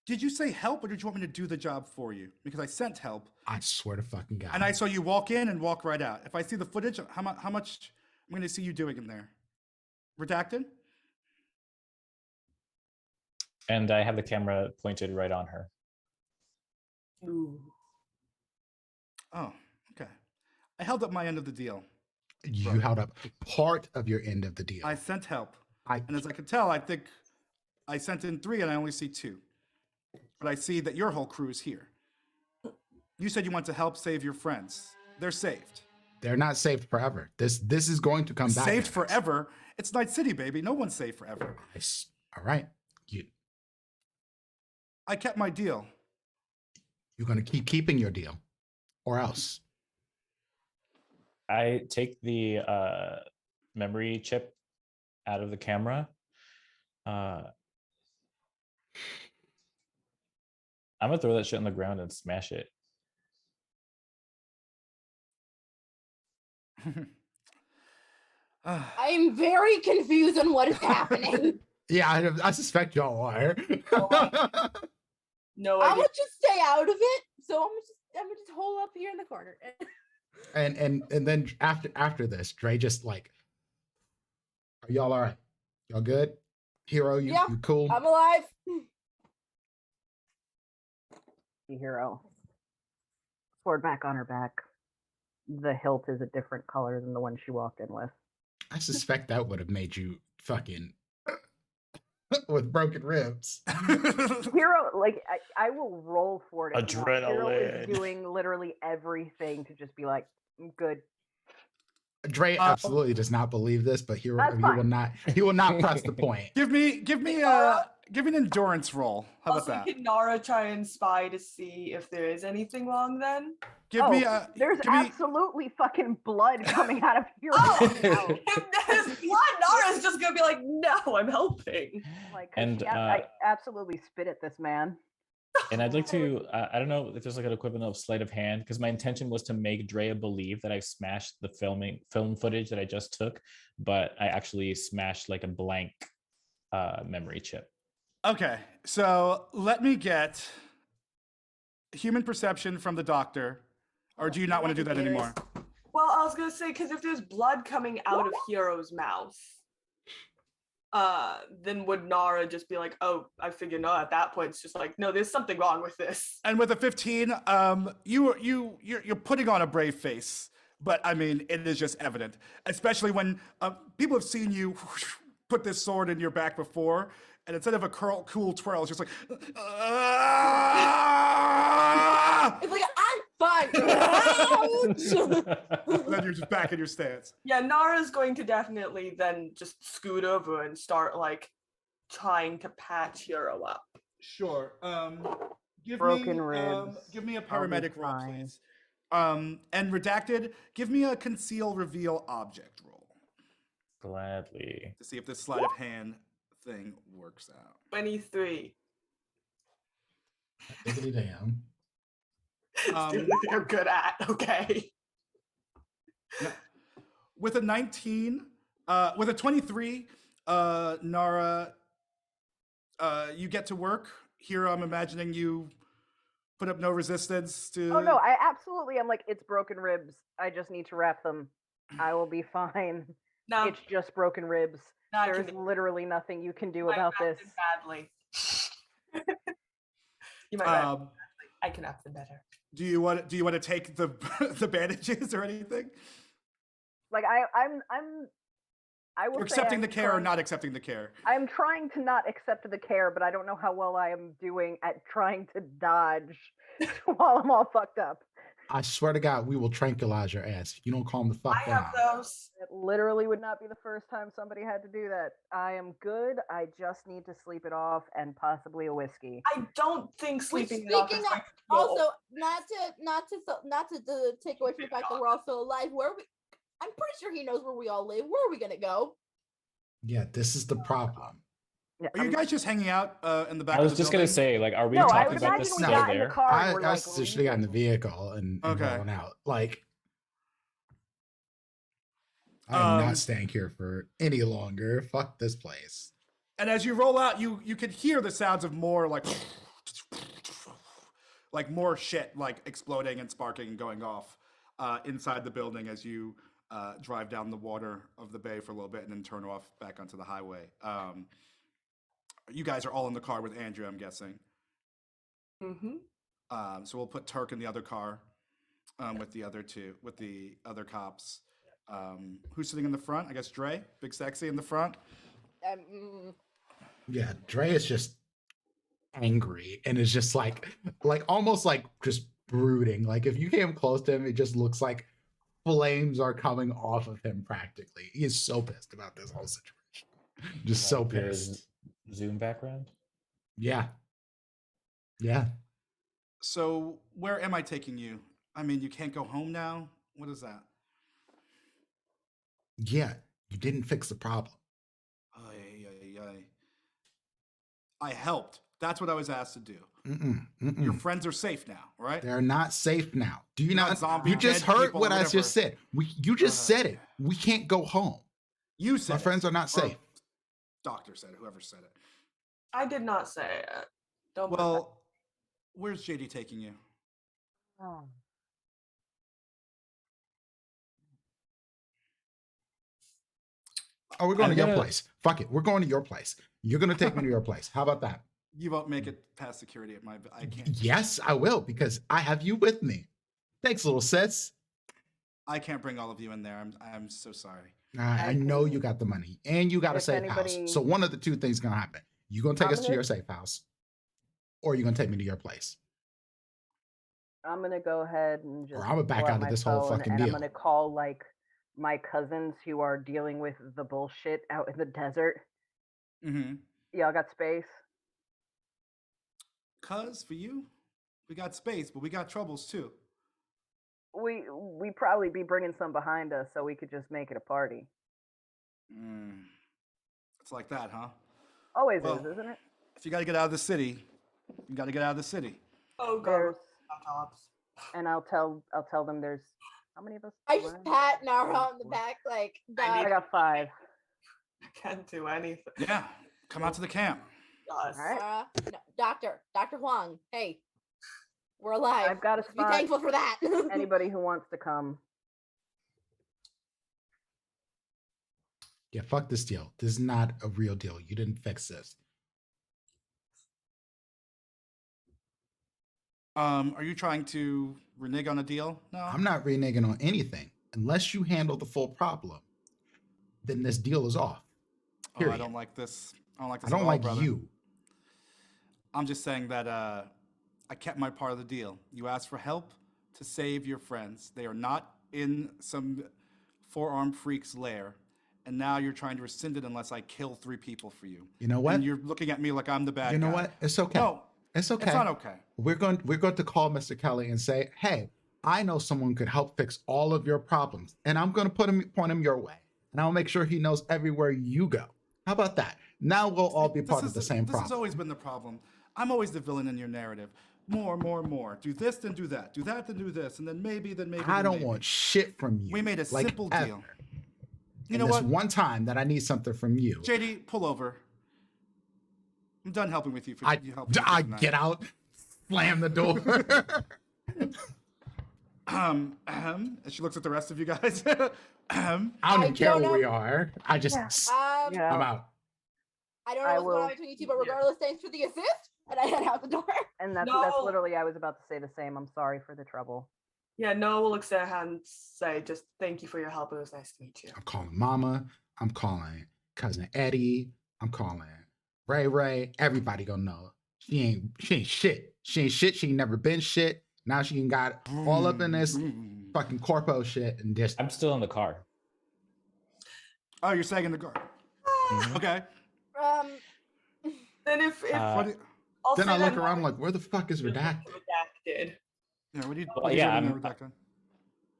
Did you say help or did you want me to do the job for you? Because I sent help. I swear to fucking God. And I saw you walk in and walk right out. If I see the footage, how much I'm going to see you doing in there? Redacted? And I have the camera pointed right on her. Ooh. Oh, okay. I held up my end of the deal. You held up part of your end of the deal. I sent help. And as I could tell, I think I sent in 3 and I only see 2. But I see that your whole crew is here. You said you want to help save your friends. They're saved. They're not saved forever. This is going to come back. Saved forever? It's Night City, baby. No one's saved forever. All right. I kept my deal. You're going to keep keeping your deal, or else. I take the memory chip out of the camera. I'm gonna throw that shit on the ground and smash it. I'm very confused on what is happening. Yeah, I suspect y'all are. No, I'm gonna just stay out of it. So I'm gonna just hold up here in the corner. and then after this, Dre just like, are y'all all right? Y'all good? Hero, you cool? I'm alive. The Hero. Sword back on her back. The hilt is a different color than the one she walked in with. I suspect that would have made you fucking with broken ribs. Hero, like I will roll for it. Adrenaline. Hero is doing literally everything to just be like, I'm good. Dre absolutely does not believe this, but Hero, he will not press the point. Give me an endurance roll. How about that? Can Nara try and spy to see if there is anything wrong then? There's absolutely fucking blood coming out of Hero. If there's blood, Nara's just gonna be like, no, I'm helping. Like, I absolutely spit at this man. And I'd like to, I don't know if there's like an equivalent of sleight of hand, because my intention was to make Drea believe that I smashed the film footage that I just took, but I actually smashed like a blank memory chip. Okay, so let me get human perception from the doctor, or do you not want to do that anymore? Well, I was gonna say, because if there's blood coming out of Hiro's mouth, then would Nara just be like, oh, I figure no, at that point it's just like, no, there's something wrong with this. And with a 15, you're putting on a brave face, but I mean, it is just evident, especially when people have seen you put this sword in your back before, and instead of a cool twirl, it's just like, It's like, I'm fine. then you're just back in your stance. Yeah, Nara's going to definitely then just scoot over and start like trying to patch Hiro up. Sure. Give Broken ribs. Give me a I'll be paramedic roll, fine. please. And redacted, give me a conceal reveal object roll Gladly. to see if this sleight of hand thing works out. 23. Diggity damn. It's the only thing I'm good at. Okay. With a 19, with a 23, Nara, you get to work. Here, I'm imagining you put up no resistance to. Oh no, I absolutely am like, it's broken ribs. I just need to wrap them. I will be fine. No, It's just broken ribs. no, I There's can literally nothing you can do I about wrapped this. them badly. You might wrap them badly. I can wrap them better. Do you want to take the the bandages or anything? Like I will You're say accepting I'm the care or trying- not accepting the care? I'm trying to not accept the care, but I don't know how well I am doing at trying to dodge while I'm all fucked up. I swear to God, we will tranquilize your ass if you don't calm the fuck I down. have those. It literally would not be the first time somebody had to do that. I am good. I just need to sleep it off and possibly a whiskey. I don't think Which, sleeping it off speaking is of, going to go also not to take away from the fact that we're all still alive. I'm pretty sure he knows where we all live. Where are we gonna go? Yeah, this is the problem. Yeah, Are you guys just hanging out in the back? I was of the just gonna building? say, like, are we No, I talking would about imagine this we still got in the there? car and I we're like, should have gotten the vehicle and Okay. rolling out. Like, I'm not staying here for any longer. Fuck this place. And as you roll out, you can hear the sounds of more like more shit like exploding and sparking and going off inside the building as you drive down the water of the bay for a little bit and then turn off back onto the highway. You guys are all in the car with Andrew, I'm guessing. Mm-hmm. So we'll put Turk in the other car with the other cops. Who's sitting in the front? I guess Dre, Big Sexy in the front. Yeah, Dre is just angry and is just like almost like just brooding. Like if you came close to him, it just looks like flames are coming off of him practically. He is so pissed about this whole situation. Just so Like pissed. Zoom background. Yeah. Yeah. So where am I taking you? I mean, you can't go home now? What is that? Yeah. You didn't fix the problem. I helped. That's what I was asked to do. Mm-mm. Your friends are safe now, right? They're not safe now. Do you not? zombie You just dead heard people what or I whatever. just said. You just said it. We can't go home. You said My friends are not Or safe. Doctor said it, whoever said it. I did not say it. Don't put Well, where's JD taking you? Oh. Oh, we're going I'm to your gonna- place. Fuck it. We're going to your place. You're going to take me to your place. How about that? You won't make it past security at my. I can't. Yes, I will because I have you with me. Thanks, little sis. I can't bring all of you in there. I'm so sorry. I know you got the money and you got a If safe house. anybody- So one of the two things is going to happen. You're going to take I'm us to gonna- your safe house or you're going to take me to your place. I'm gonna go ahead and just. Or I'm gonna back pull out of my this whole phone fucking and I'm deal. gonna call like my cousins who are dealing with the bullshit out in the desert. Mm-hmm. Y'all got space? Cuz for you, we got space, but we got troubles too. We probably be bringing some behind us so we could just make it a party. It's like that, huh? Always Well, is, isn't it? If you got to get out of the city, You got to get out of the city. Oh There's, god. Tops. and I'll tell them there's how many of us? I just One, pat Nara two, on the four. back, like, I I got 5. I can't do anything. Yeah, come out to the camp. Yes. All right. No, Dr. Huang, hey, we're alive. I've got a Be spot. thankful for that. Anybody who wants to come. Yeah, fuck this deal. This is not a real deal. You didn't fix this. Are you trying to renege on a deal? No. I'm not reneging on anything. Unless you handle the full problem, then this deal is off. Oh, Period. I don't like this. I don't like this. I don't at all, like brother. you. I'm just saying that I kept my part of the deal. You asked for help to save your friends. They are not in some four-armed freak's lair. And now you're trying to rescind it unless I kill 3 people for you. You know what? And you're looking at me like I'm the bad guy. You know what? It's okay. No, It's okay. it's not okay. We're going to call Mr. Kelly and say, hey, I know someone could help fix all of your problems. And I'm going to point him your way. And I'll make sure he knows everywhere you go. How about that? Now we'll all be part of the same This problem. has always been the problem. I'm always the villain in your narrative. More. Do this, then do that. Do that, then do this. And then maybe. I don't want shit from you. We made a simple ever. deal. You And know this what? one time that I need something from you. JD, pull over. I'm done helping with you. I tonight. get out, slam the door. And she looks at the rest of you guys. I don't even care where we are. I just, I'm out. I don't know what's going on between you two, but regardless, thanks for the assist. And I head out the door. And that's literally, I was about to say the same. I'm sorry for the trouble. Yeah, Noah will extend a hand and say, just thank you for your help. It was nice to meet you. I'm calling Mama. I'm calling Cousin Eddie. I'm calling Ray. Everybody gonna know. She ain't shit. She ain't shit. She ain't never been shit. Now she ain't got all up in this fucking corpo shit and just. I'm still in the car. Oh, you're saying in the car. Okay. Then if then I look around like, where the fuck is Redacted? Redacted. Yeah, what are you Well,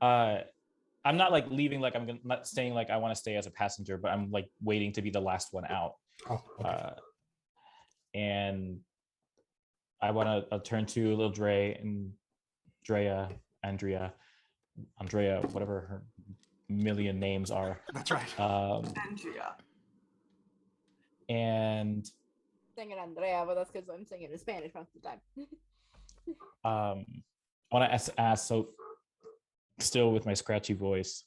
doing? I'm not like leaving, like I'm not staying like I want to stay as a passenger, but I'm like waiting to be the last one out. Oh, okay. And I want to turn to little Dre and Andrea, whatever her million names are. That's right. Andrea. And Singing Andrea, but that's because I'm singing in Spanish most of the time. I want to ask, so still with my scratchy voice,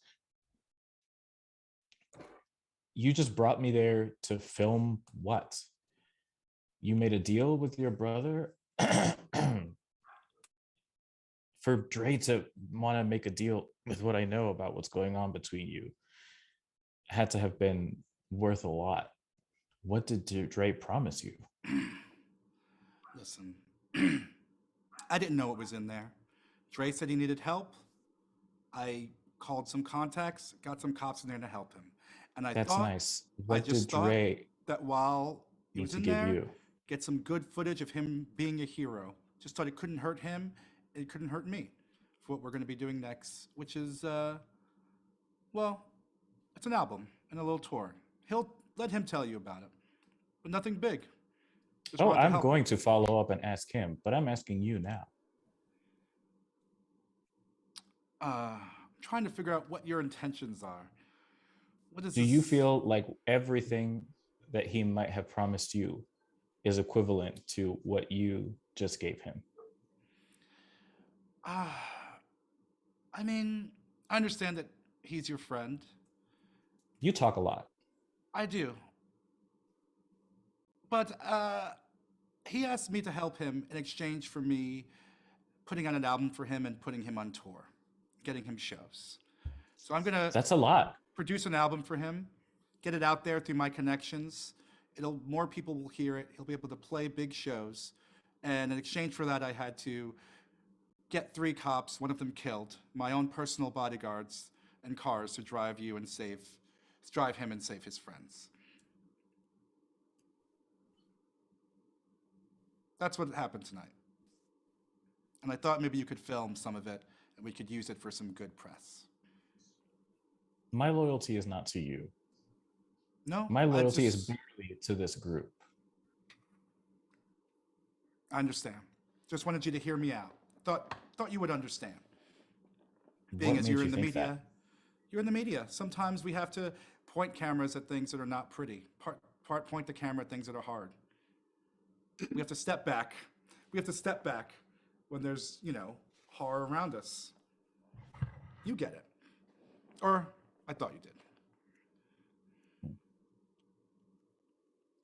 you just brought me there to film what? You made a deal with your brother? For Dre to want to make a deal with what I know about what's going on between you had to have been worth a lot. What did Dre promise you? Listen, I didn't know what was in there. Dre said he needed help. I called some contacts, got some cops in there to help him. And That's nice. What did Dre that while he was in give there, you? Get some good footage of him being a hero. Just thought it couldn't hurt him. It couldn't hurt me for what we're going to be doing next, which is, well, it's an album and a little tour. Let him tell you about it, but nothing big. Just wanted to I'm help. going to follow up and ask him, but I'm asking you now. Trying to figure out what your intentions are. Do you feel like everything that he might have promised you is equivalent to what you just gave him? I mean, I understand that he's your friend. You talk a lot. I do. But he asked me to help him in exchange for me putting on an album for him and putting him on tour, getting him shows. So I'm gonna That's a lot. Produce an album for him, get it out there through my connections. More people will hear it. He'll be able to play big shows. And in exchange for that, I had to get 3 cops, one of them killed, my own personal bodyguards and cars to drive him and save his friends. That's what happened tonight. And I thought maybe you could film some of it and we could use it for some good press. My loyalty is not to you. No. My loyalty is merely to this group. I understand. Just wanted you to hear me out. Thought you would understand. Being What as made you're you in the think media, that? you're in the media. Sometimes we have to point cameras at things that are not pretty. Point the camera at things that are hard. We have to step back. We have to step back when there's, horror around us. You get it. Or I thought you did.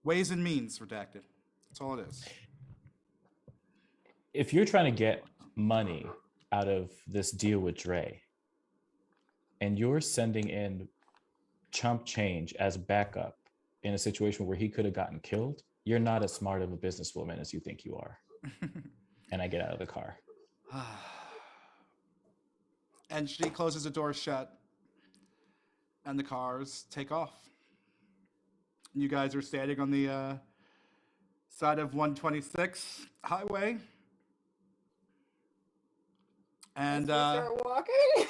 Ways and means redacted. That's all it is. If you're trying to get money out of this deal with Dre, and you're sending in chump change as backup in a situation where he could have gotten killed, you're not as smart of a businesswoman as you think you are. And I get out of the car. And she closes the door shut, and the cars take off. You guys are standing on the side of 126 highway. And we start walking.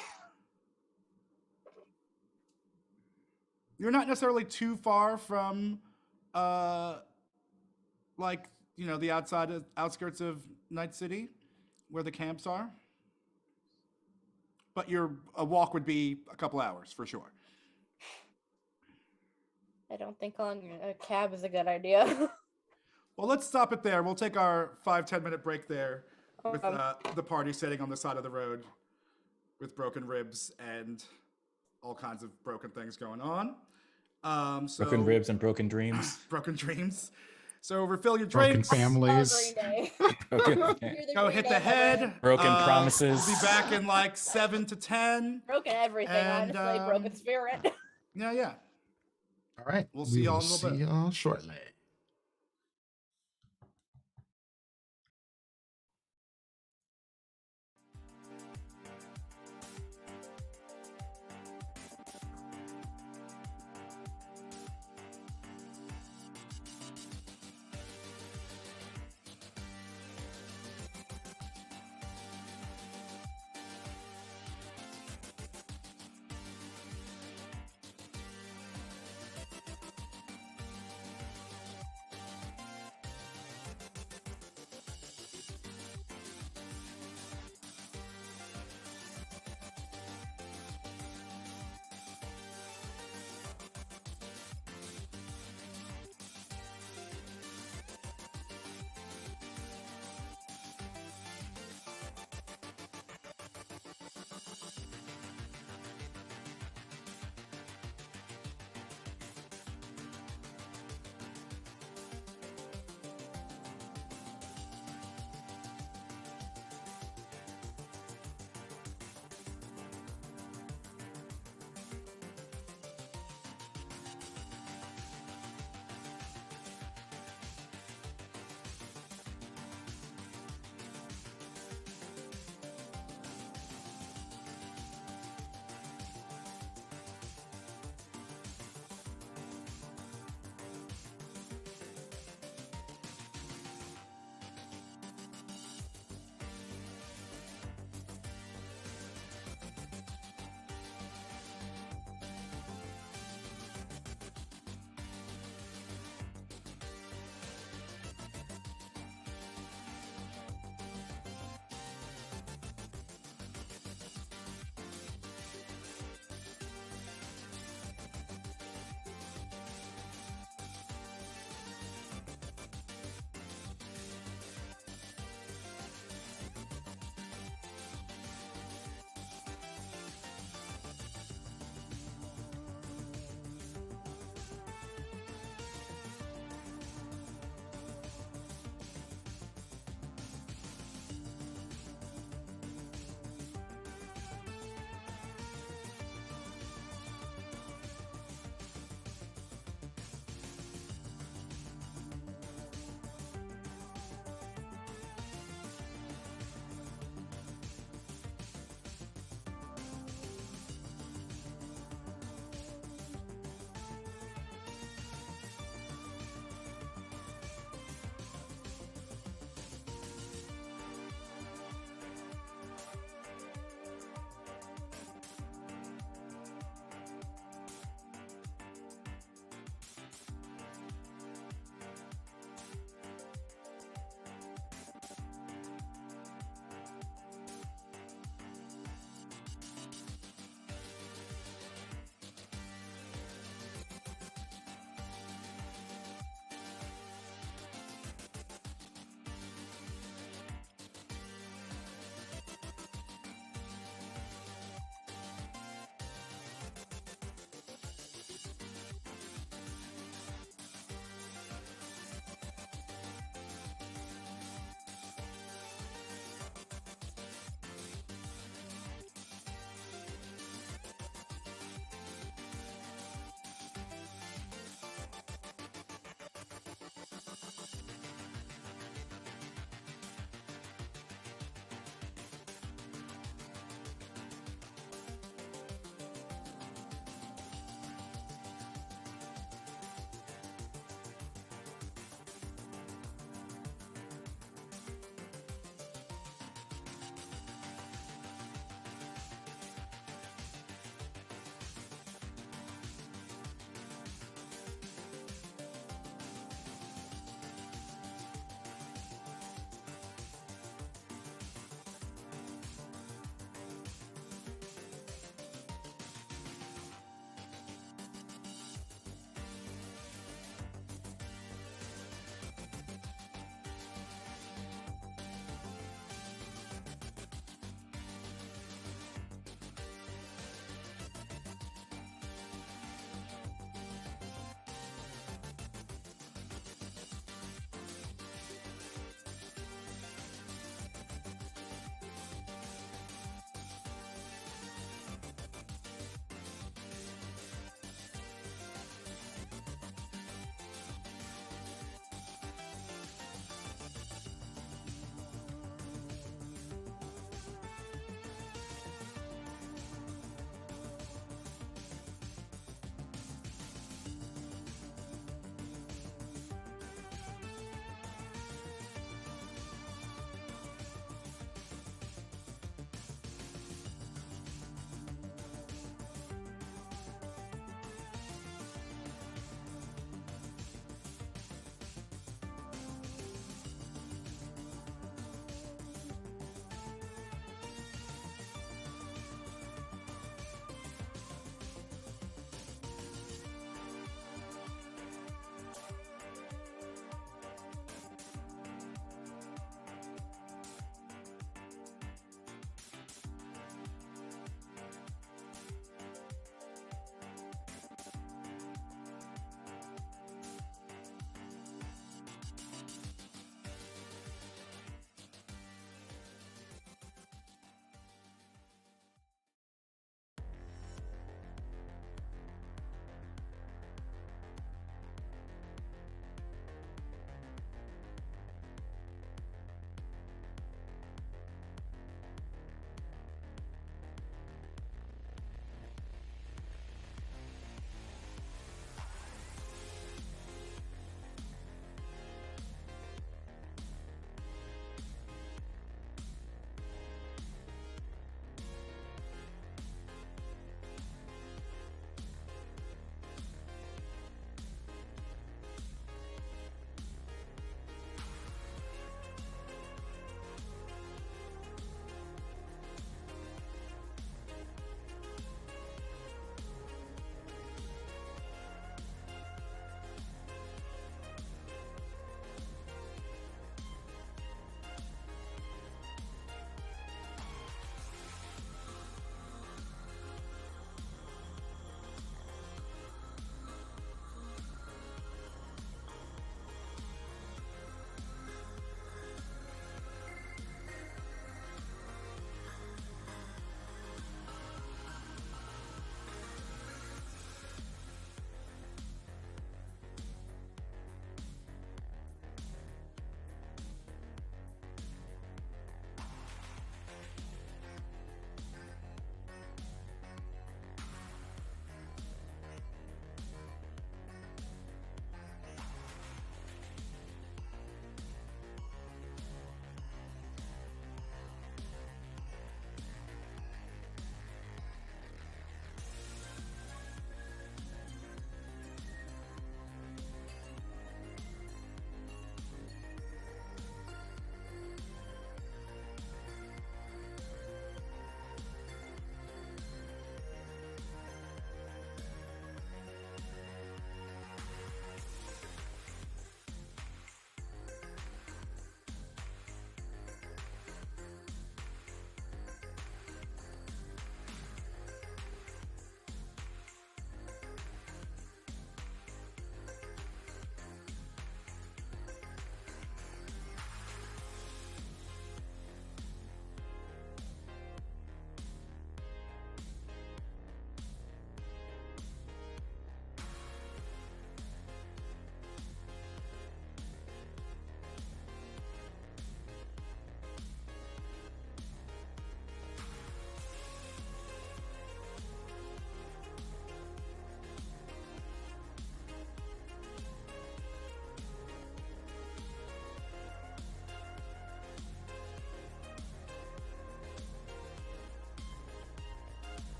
You're not necessarily too far from, the outskirts of Night City, where the camps are. But a walk would be a couple hours for sure. I don't think calling a cab is a good idea. Well, let's stop it there. We'll take our 5-10 minute break there with the party sitting on the side of the road with broken ribs and all kinds of broken things going on. Broken ribs and broken dreams. Broken dreams. So refill your Broken drinks. families. Go hit the head. Broken promises. We'll be back in like 7 to 10. Broken everything, And, honestly. Broken spirit. Yeah. All right. We'll see y'all in a little See bit. y'all shortly.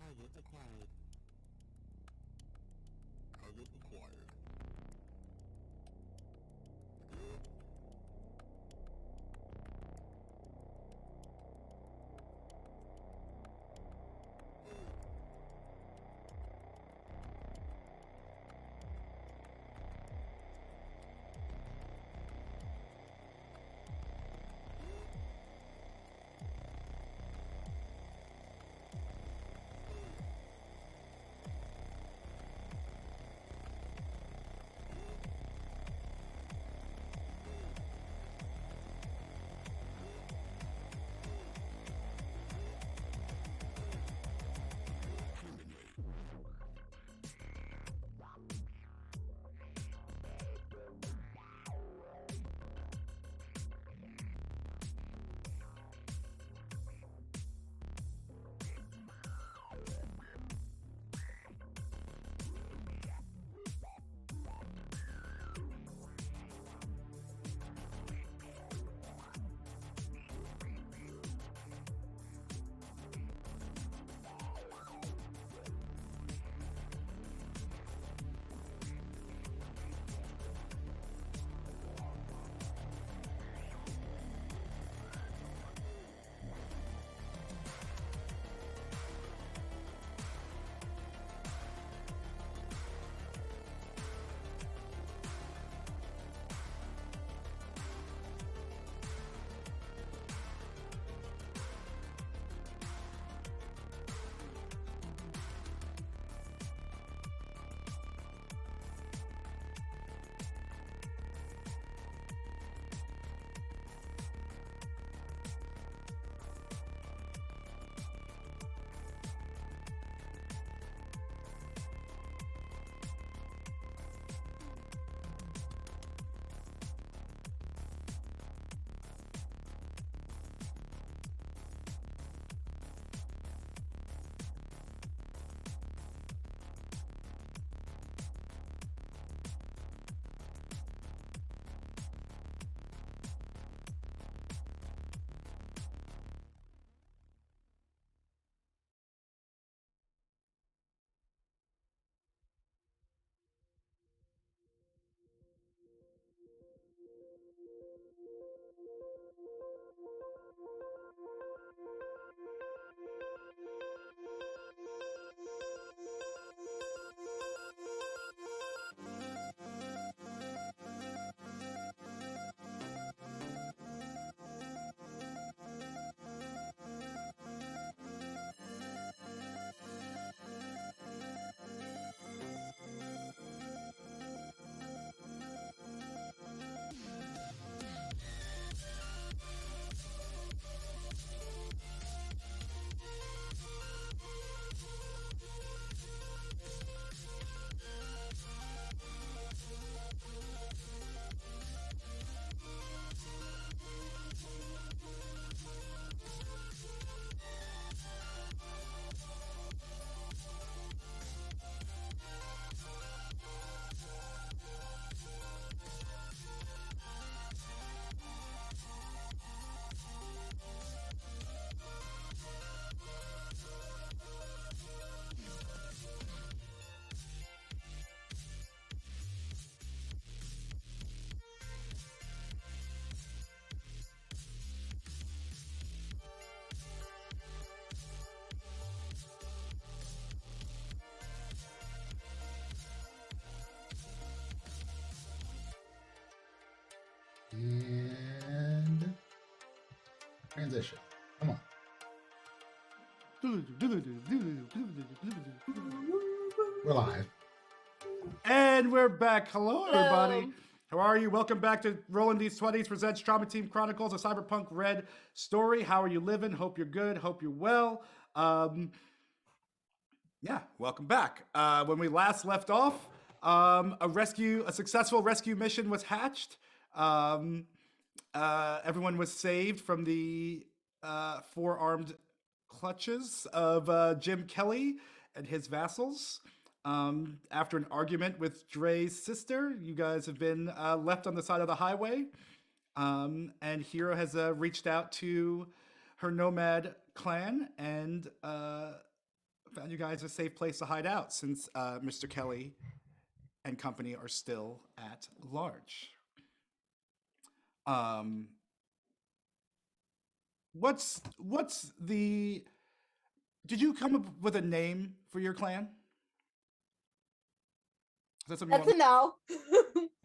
Target acquired. Target acquired. And transition. Come on. We're live. And we're back. Hello, everybody. Hello. How are you? Welcome back to Rolling These 20's presents Trauma Team Chronicles, a Cyberpunk Red story. How are you living? Hope you're good. Hope you're well. Yeah, welcome back. When we last left off, a successful rescue mission was hatched. Everyone was saved from the four-armed clutches of Jim Kelly and his vassals. After an argument with Dre's sister, you guys have been left on the side of the highway. And Hero has reached out to her nomad clan and found you guys a safe place to hide out since Mr. Kelly and company are still at large. What's the... Did you come up with a name for your clan? Is that something That's a no.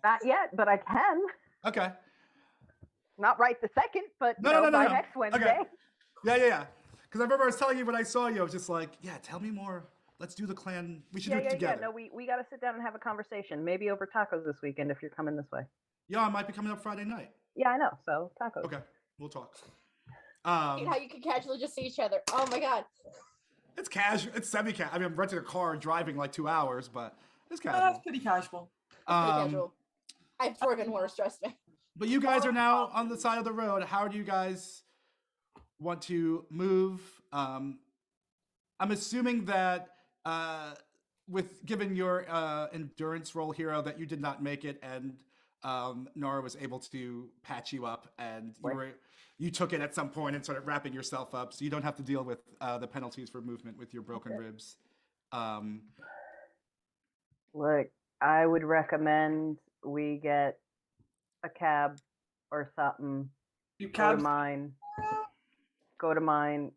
Not yet, but I can. Okay. Not right the second, but No. by next Wednesday. Okay. Yeah. Because I remember I was telling you when I saw you, I was just like, yeah, tell me more. Let's do the clan. We should do it together. Yeah. No, we got to sit down and have a conversation. Maybe over tacos this weekend if you're coming this way. Yeah, I might be coming up Friday night. Yeah, I know. So tacos. Okay, we'll talk. How you can casually just see each other. Oh my god. It's casual. It's semi-casual. I mean, I'm renting a car and driving like 2 hours, but it's casual. That's pretty casual. Pretty casual. I've driven worse, trust me. But you guys are now on the side of the road. How do you guys want to move? I'm assuming that given your endurance roll, Hero, that you did not make it, and Nora was able to patch you up, and you took it at some point and started wrapping yourself up, so you don't have to deal with the penalties for movement with your broken ribs. Look, I would recommend we get a cab or something. Go to mine,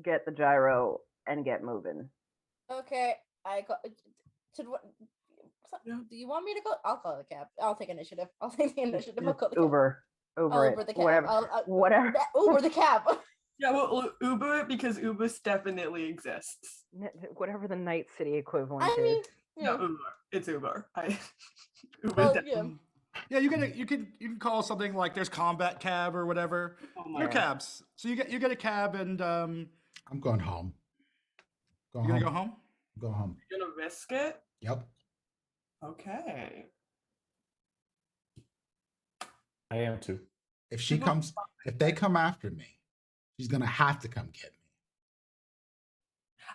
get the gyro, and get moving. Okay, do you want me to go? I'll call the cab. I'll take initiative. I'll take the initiative. I'll call the Uber the cab. Whatever. Uber the cab. Yeah, we'll Uber it because Uber definitely exists. Whatever the Night City equivalent I mean, is. yeah. No, Uber. It's Uber. Uber Well, definitely. Yeah, you can call something like there's combat cab or whatever. They're cabs. So you get a cab and I'm going home. You're gonna go home? Go home. You're gonna risk it? Yep. Okay. I am too. If they come after me, she's gonna have to come get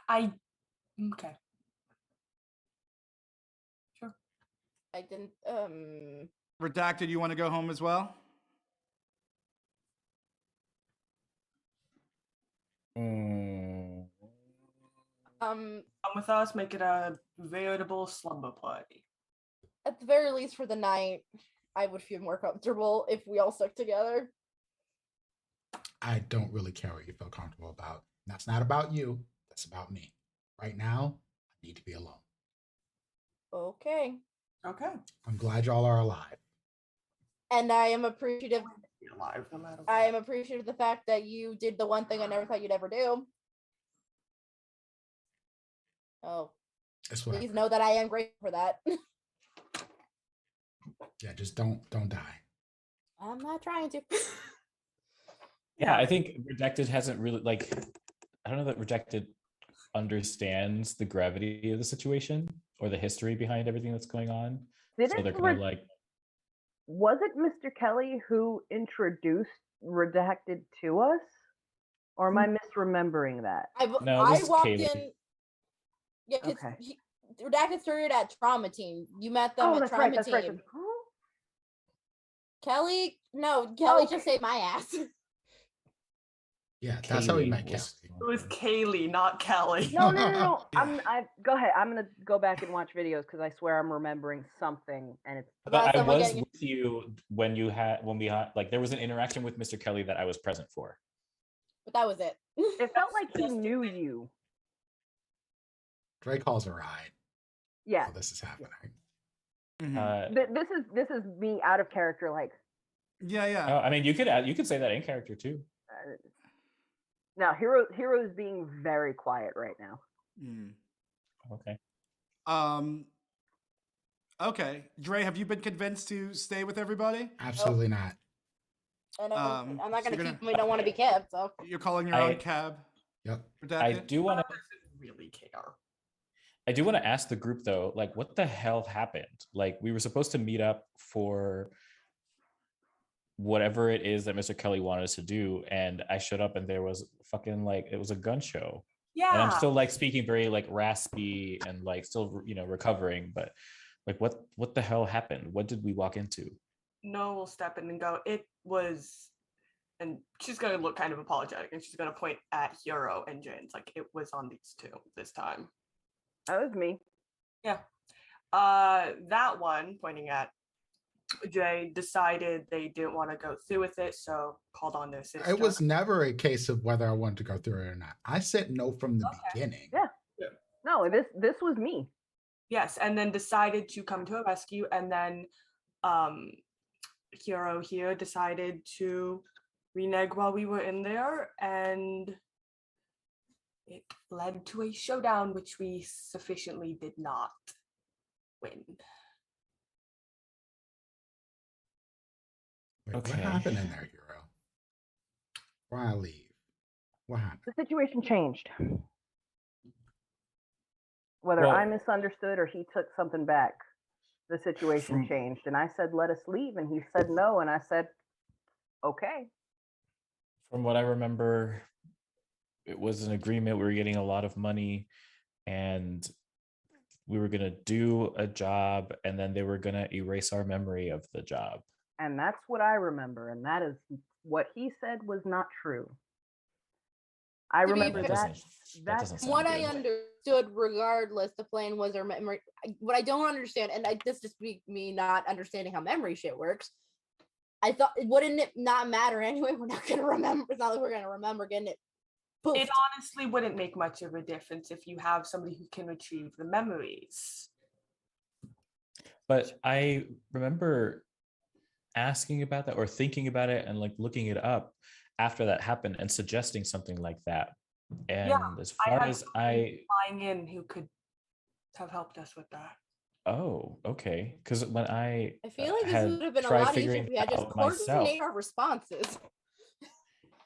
me. Okay. Sure. I didn't. Redacted, you want to go home as well? Come with us, make it a veritable slumber party. At the very least for the night. I would feel more comfortable if we all stuck together. I don't really care what you feel comfortable about. That's not about you. That's about me. Right now, I need to be alone. Okay. Okay. I'm glad y'all are alive. And I am appreciative. Be alive no matter what. I am appreciative of the fact that you did the one thing I never thought you'd ever do. Oh, It's whatever. please know that I am grateful for that. Yeah, just don't die. I'm not trying to. Yeah, I think Redacted hasn't really like. I don't know that Redacted understands the gravity of the situation or the history behind everything that's going on. So they're kind of like. Was it Mr. Kelly who introduced Redacted to us? Or am I misremembering that? No, I this is walked Kaylee. in. Yeah, because Okay. Redacted started at Trauma Team. You met them at that's Trauma right, that's Team. right. Huh? Kelly, no, Kelly Okay. just saved my ass. Yeah, that's how we Kaylee met was- Kelly. It was Kaylee, not Kelly. No. Yeah. Go ahead. I'm gonna go back and watch videos because I swear I'm remembering something, and it's But About I someone was getting- with you when we had like there was an interaction with Mr. Kelly that I was present for. But that was it. it felt like he knew you. Drake calls a ride. Yeah. Oh, this is happening. This is me out of character. Like, Yeah. I mean, you could say that in character too. now Hero's being very quiet right now. Okay. Okay. Dre, have you been convinced to stay with everybody? Absolutely not. And I'm not so gonna you're keep them. We don't want to be kept. So You're calling your own cab? Yep. I do want to. Really care. I do want to ask the group though, like, what the hell happened? Like, we were supposed to meet up for whatever it is that Mr. Kelly wanted us to do, and I showed up, and there was fucking like it was a gun show. Yeah. And I'm still like speaking very like raspy and like still recovering, but like what the hell happened? What did we walk into? No will step in and go, it was, and she's going to look kind of apologetic, and she's going to point at Hero and Jane's, like, it was on these two this time. That was me. Yeah. That one, pointing at Jay, decided they didn't want to go through with it, so called on their sister. It was never a case of whether I wanted to go through it or not. I said no from the beginning. Yeah. No, this was me. Yes, and then decided to come to a rescue, and then Hero here decided to renege while we were in there, and it led to a showdown which we sufficiently did not win. Wait, Okay. What happened in there, Hero? Why leave? What happened? The situation changed. Whether Well- I misunderstood or he took something back, the situation changed. And I said, let us leave. And he said no. And I said, okay. From what I remember, it was an agreement. We were getting a lot of money, and we were gonna do a job, and then they were gonna erase our memory of the job. And that's what I remember. And that is what he said was not true. I To be remember fair- that. That doesn't sound what I good. understood, regardless, the plan was our memory. What I don't understand, and this just be me not understanding how memory shit works. I thought, wouldn't it not matter anyway? We're not gonna remember. It's not like we're gonna remember getting it. Poofed. It honestly wouldn't make much of a difference if you have somebody who can retrieve the memories. But I remember asking about that or thinking about it and like looking it up after that happened and suggesting something like that. And as far as flying in who could have helped us with that. oh, okay. Because when I feel like this had would have been a tried lot easier figuring if we had just out myself, coordinated our responses.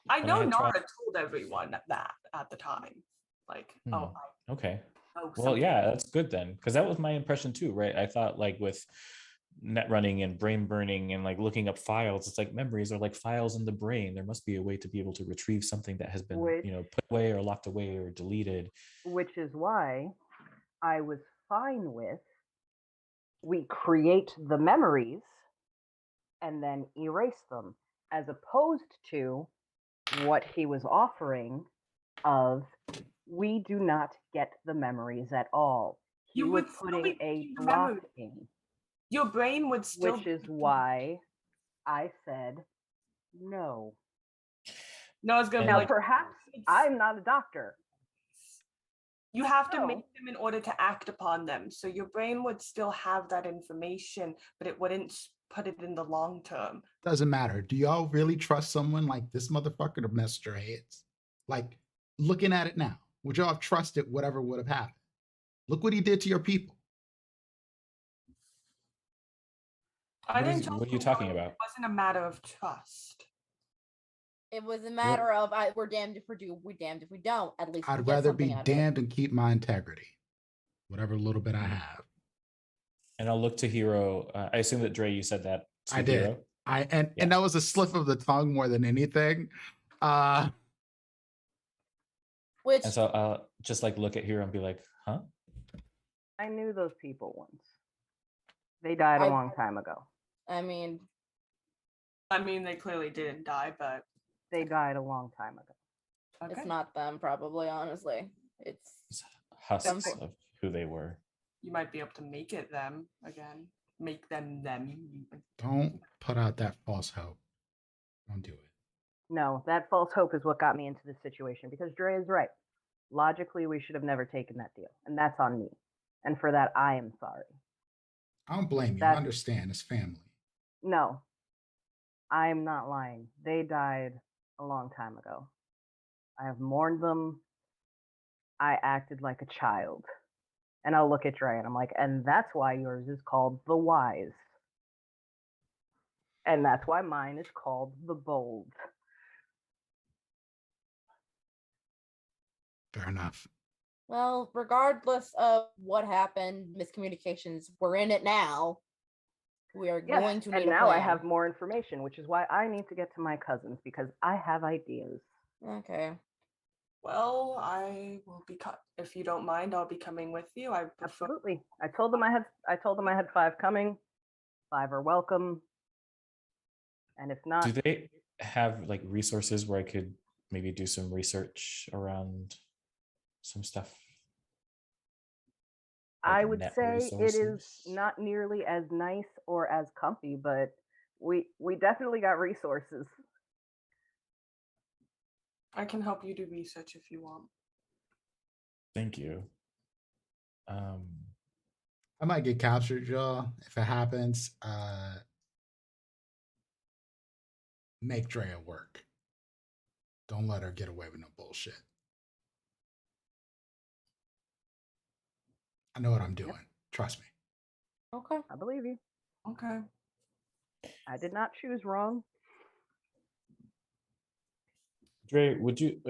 I When know I had Nara tried- told everyone that at the time. Like, oh, okay. I know Well, something. yeah, that's good then, because that was my impression too, right? I thought like with net running and brain burning and like looking up files, it's like memories are like files in the brain. There must be a way to be able to retrieve something that has been, Which- put away or locked away or deleted. Which is why I was fine with we create the memories and then erase them, as opposed to what he was offering of we do not get the memories at all. He You was would still putting be a keeping the block memory. in. Your brain would still. Which is why I said no. No, it's gonna be Now, like. perhaps I'm not a doctor. You have to No. make them in order to act upon them. So your brain would still have that information, but it wouldn't put it in the long term. Doesn't matter. Do y'all really trust someone like this motherfucker to mess with your heads? Like, looking at it now, would y'all have trusted whatever would have happened? Look what he did to your people. I didn't. What are you talking about? It wasn't a matter of trust. It was a matter of we're damned if we do, we're damned if we don't. At least I'd rather be damned and keep my integrity, whatever little bit I have. And I'll look to Hero. I assume that Dre, you said that. I did. Hero. And that was a slip of the tongue more than anything. Which and so I'll just like look at Hero and be like, huh? I knew those people once. They died a long time ago. I mean, they clearly didn't die, but they died a long time ago. It's not them, probably. Honestly, it's husks of who they were. You might be able to make it them again. Make them them. Don't put out that false hope. Don't do it. No, that false hope is what got me into this situation because Dre is right. Logically, we should have never taken that deal, and that's on me. And for that, I am sorry. I don't blame you. I understand. It's family. No, I'm not lying. They died a long time ago. I have mourned them. I acted like a child. And I'll look at Dre and I'm like, and that's why yours is called the wise. And that's why mine is called the bold. Fair enough. Well, regardless of what happened, miscommunications, we're in it now. We are going to need and now I have more information, which is why I need to get to my cousins because I have ideas. Okay. Well, I will be if you don't mind, I'll be coming with you. Absolutely. I told them I had 5 coming. 5 are welcome. And if not, do they have like resources where I could maybe do some research around some stuff? I would say it is not nearly as nice or as comfy, but we definitely got resources. I can help you do research if you want. Thank you. I might get captured, y'all. If it happens, make Drea work. Don't let her get away with no bullshit. I know what I'm doing. Yep. Trust me. Okay. I believe you. Okay. I did not choose wrong. Dre, would you,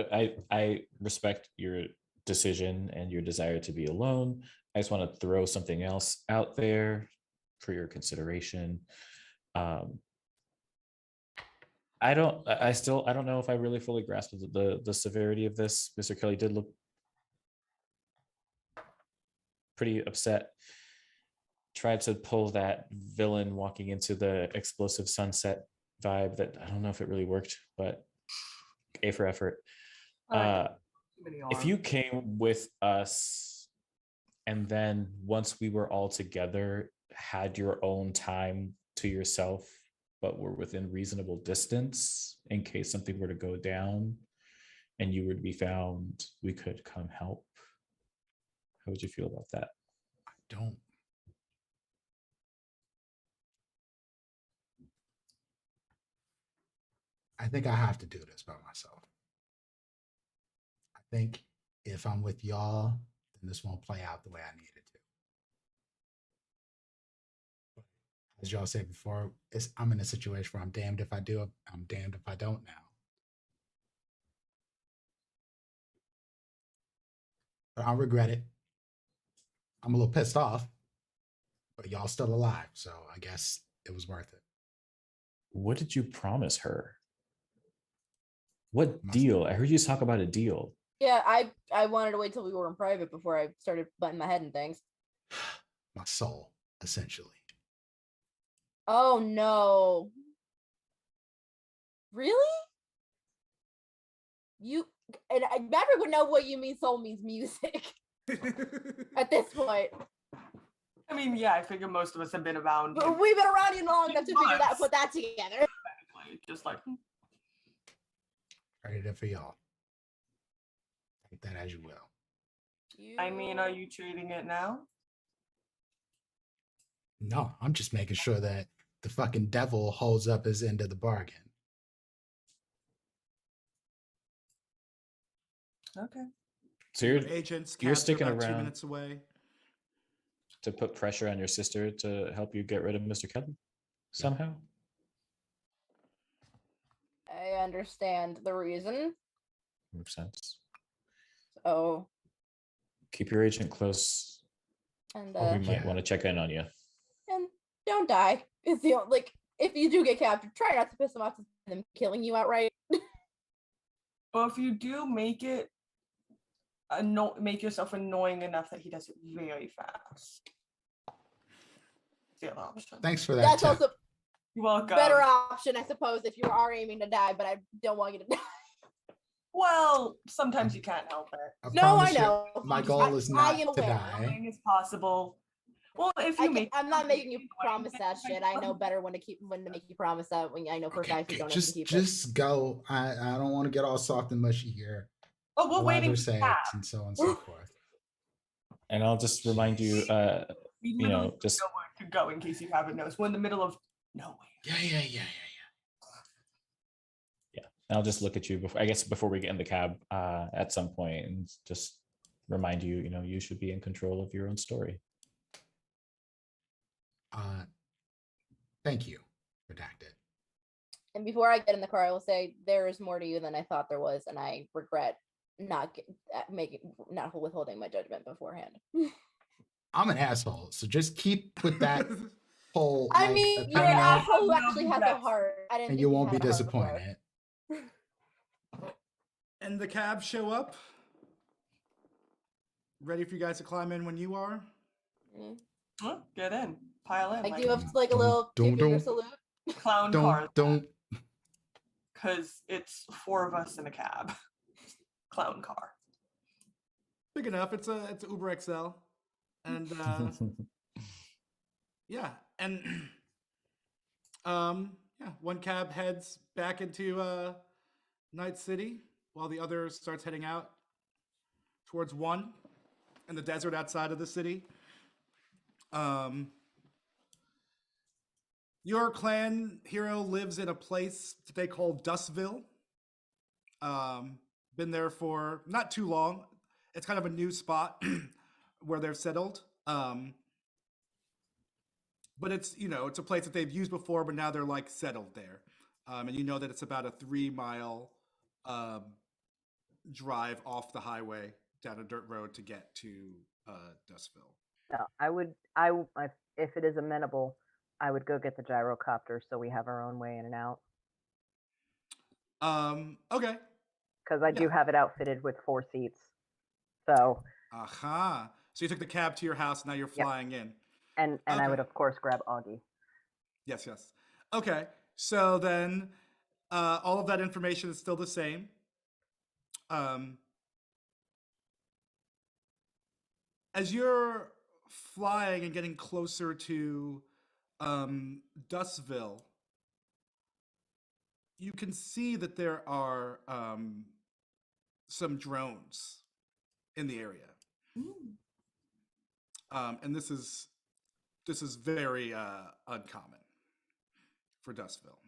I respect your decision and your desire to be alone. I just want to throw something else out there for your consideration. I don't know if I really fully grasped the severity of this. Mr. Kelly did look pretty upset. Tried to pull that villain walking into the explosive sunset vibe that I don't know if it really worked, but A for effort. If you came with us and then once we were all together, had your own time to yourself, but were within reasonable distance in case something were to go down and you were to be found, we could come help. How would you feel about that? I don't. I think I have to do this by myself. I think if I'm with y'all, then this won't play out the way I need it to. But as y'all said before, I'm in a situation where I'm damned if I do, I'm damned if I don't now. But I'll regret it. I'm a little pissed off, but y'all still alive, so I guess it was worth it. What did you promise her? What deal? I heard you talk about a deal. Yeah, I wanted to wait till we were in private before I started butting my head in things. My soul, essentially. Oh no. Really? And I never would know what you mean soul means music. At this point. I mean, yeah, I figure most of us have been around. But we've been around you long enough to figure that, put that together. Just like. Ready for y'all. Take that as you will. I mean, are you trading it now? No, I'm just making sure that the fucking devil holds up his end of the bargain. Okay. So Your agents, you're cabs are sticking about 2 around minutes away. to put pressure on your sister to help you get rid of Mr. Kelly somehow? I understand the reason. Makes sense. So. Keep your agent close. And we might want to check in on you. And don't die. It's the like if you do get captured, try not to piss them off to them killing you outright. Well, if you do make it, make yourself annoying enough that he does it very fast. The other option. Thanks for that. That's tip. also You're welcome. Better option, I suppose, if you are aiming to die, but I don't want you to die. Well, sometimes you can't help it. No, I know. My goal is not am to aware. die. As possible. Well, if you I'm not making you promise that shit. I know better when to make you promise that. When I know for a fact you don't have to keep it. Just go. I don't want to get all soft and mushy here. Oh, we're waiting for and so on and so forth. And I'll just remind you, you know, just nowhere to go in case you haven't noticed. We're in the middle of nowhere. Yeah. I'll just look at you before we get in the cab at some point and just remind you, you know, you should be in control of your own story. Thank you. Redacted. And before I get in the car, I will say there is more to you than I thought there was, and I regret not withholding my judgment beforehand. I'm an asshole, so just keep with that whole. I mean, you're an asshole who actually has a heart. I didn't. And you won't be disappointed. And the cabs show up. Ready for you guys to climb in when you are? Oh, get in. Pile in. I do have like a little two-finger salute. Clown car. Don't. Because it's 4 of us in a cab. Clown car. Big enough. It's a Uber XL. And yeah. And one cab heads back into Night City while the other starts heading out towards 1 in the desert outside of the city. Your clan hero lives in a place that they call Dustville. Been there for not too long. It's kind of a new spot where they're settled. But it's, you know, it's a place that they've used before, but now they're like settled there. And you know that it's about a 3-mile drive off the highway down a dirt road to get to Dustville. No, if it is amenable, I would go get the gyrocopter so we have our own way in and out. Okay. Because I do have it outfitted with 4 seats. So. Aha. So you took the cab to your house, now you're flying in. And I would, of course, grab Augie. Yes. Okay. So then all of that information is still the same. As you're flying and getting closer to Dustville, you can see that there are some drones in the area. And this is very uncommon for Dustville.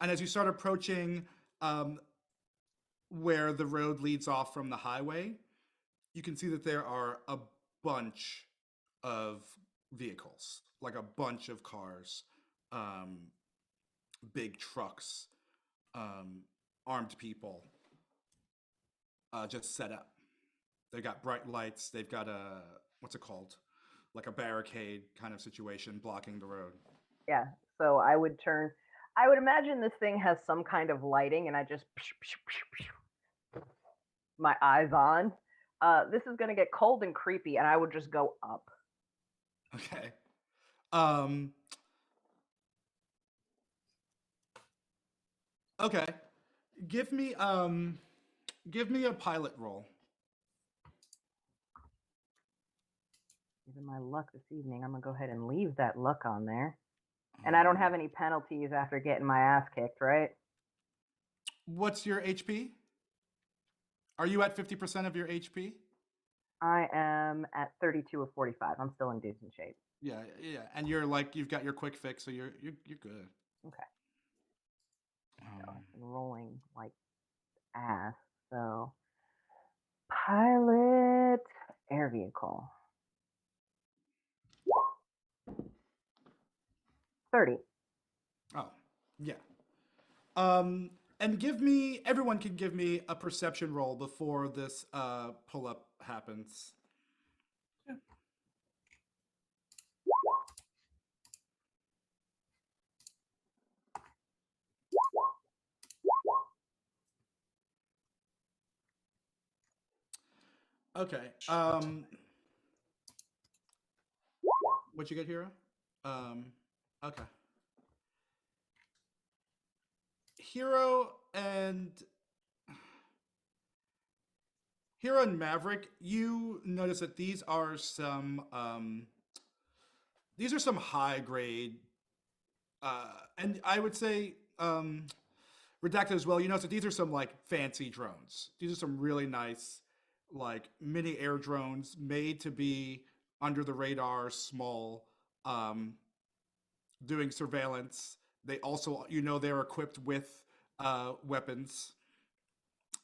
And as you start approaching where the road leads off from the highway, you can see that there are a bunch of vehicles, like a bunch of cars, big trucks, armed people, just set up. They've got bright lights. They've got what's it called? Like a barricade kind of situation blocking the road. Yeah, so I would imagine this thing has some kind of lighting, and I just my eyes on. This is going to get cold and creepy, and I would just go up. Okay. Okay. Give me Give me a pilot roll. Given my luck this evening, I'm gonna go ahead and leave that luck on there. And I don't have any penalties after getting my ass kicked, right? What's your HP? Are you at 50% of your HP? I am at 32 of 45. I'm still in decent shape. Yeah, yeah. And you're like, you've got your quick fix, so you're good. Okay. So I've been rolling like ass. So pilot air vehicle. 30. Oh, yeah. And everyone can give me a perception roll before this pull up happens. Okay. What'd you get, Hero? Okay. Hero and Maverick, you notice that these are some high grade, and I would say Redacted as well. You notice that these are some like fancy drones. These are some really nice like mini air drones made to be under the radar, small, doing surveillance. They also, they're equipped with weapons.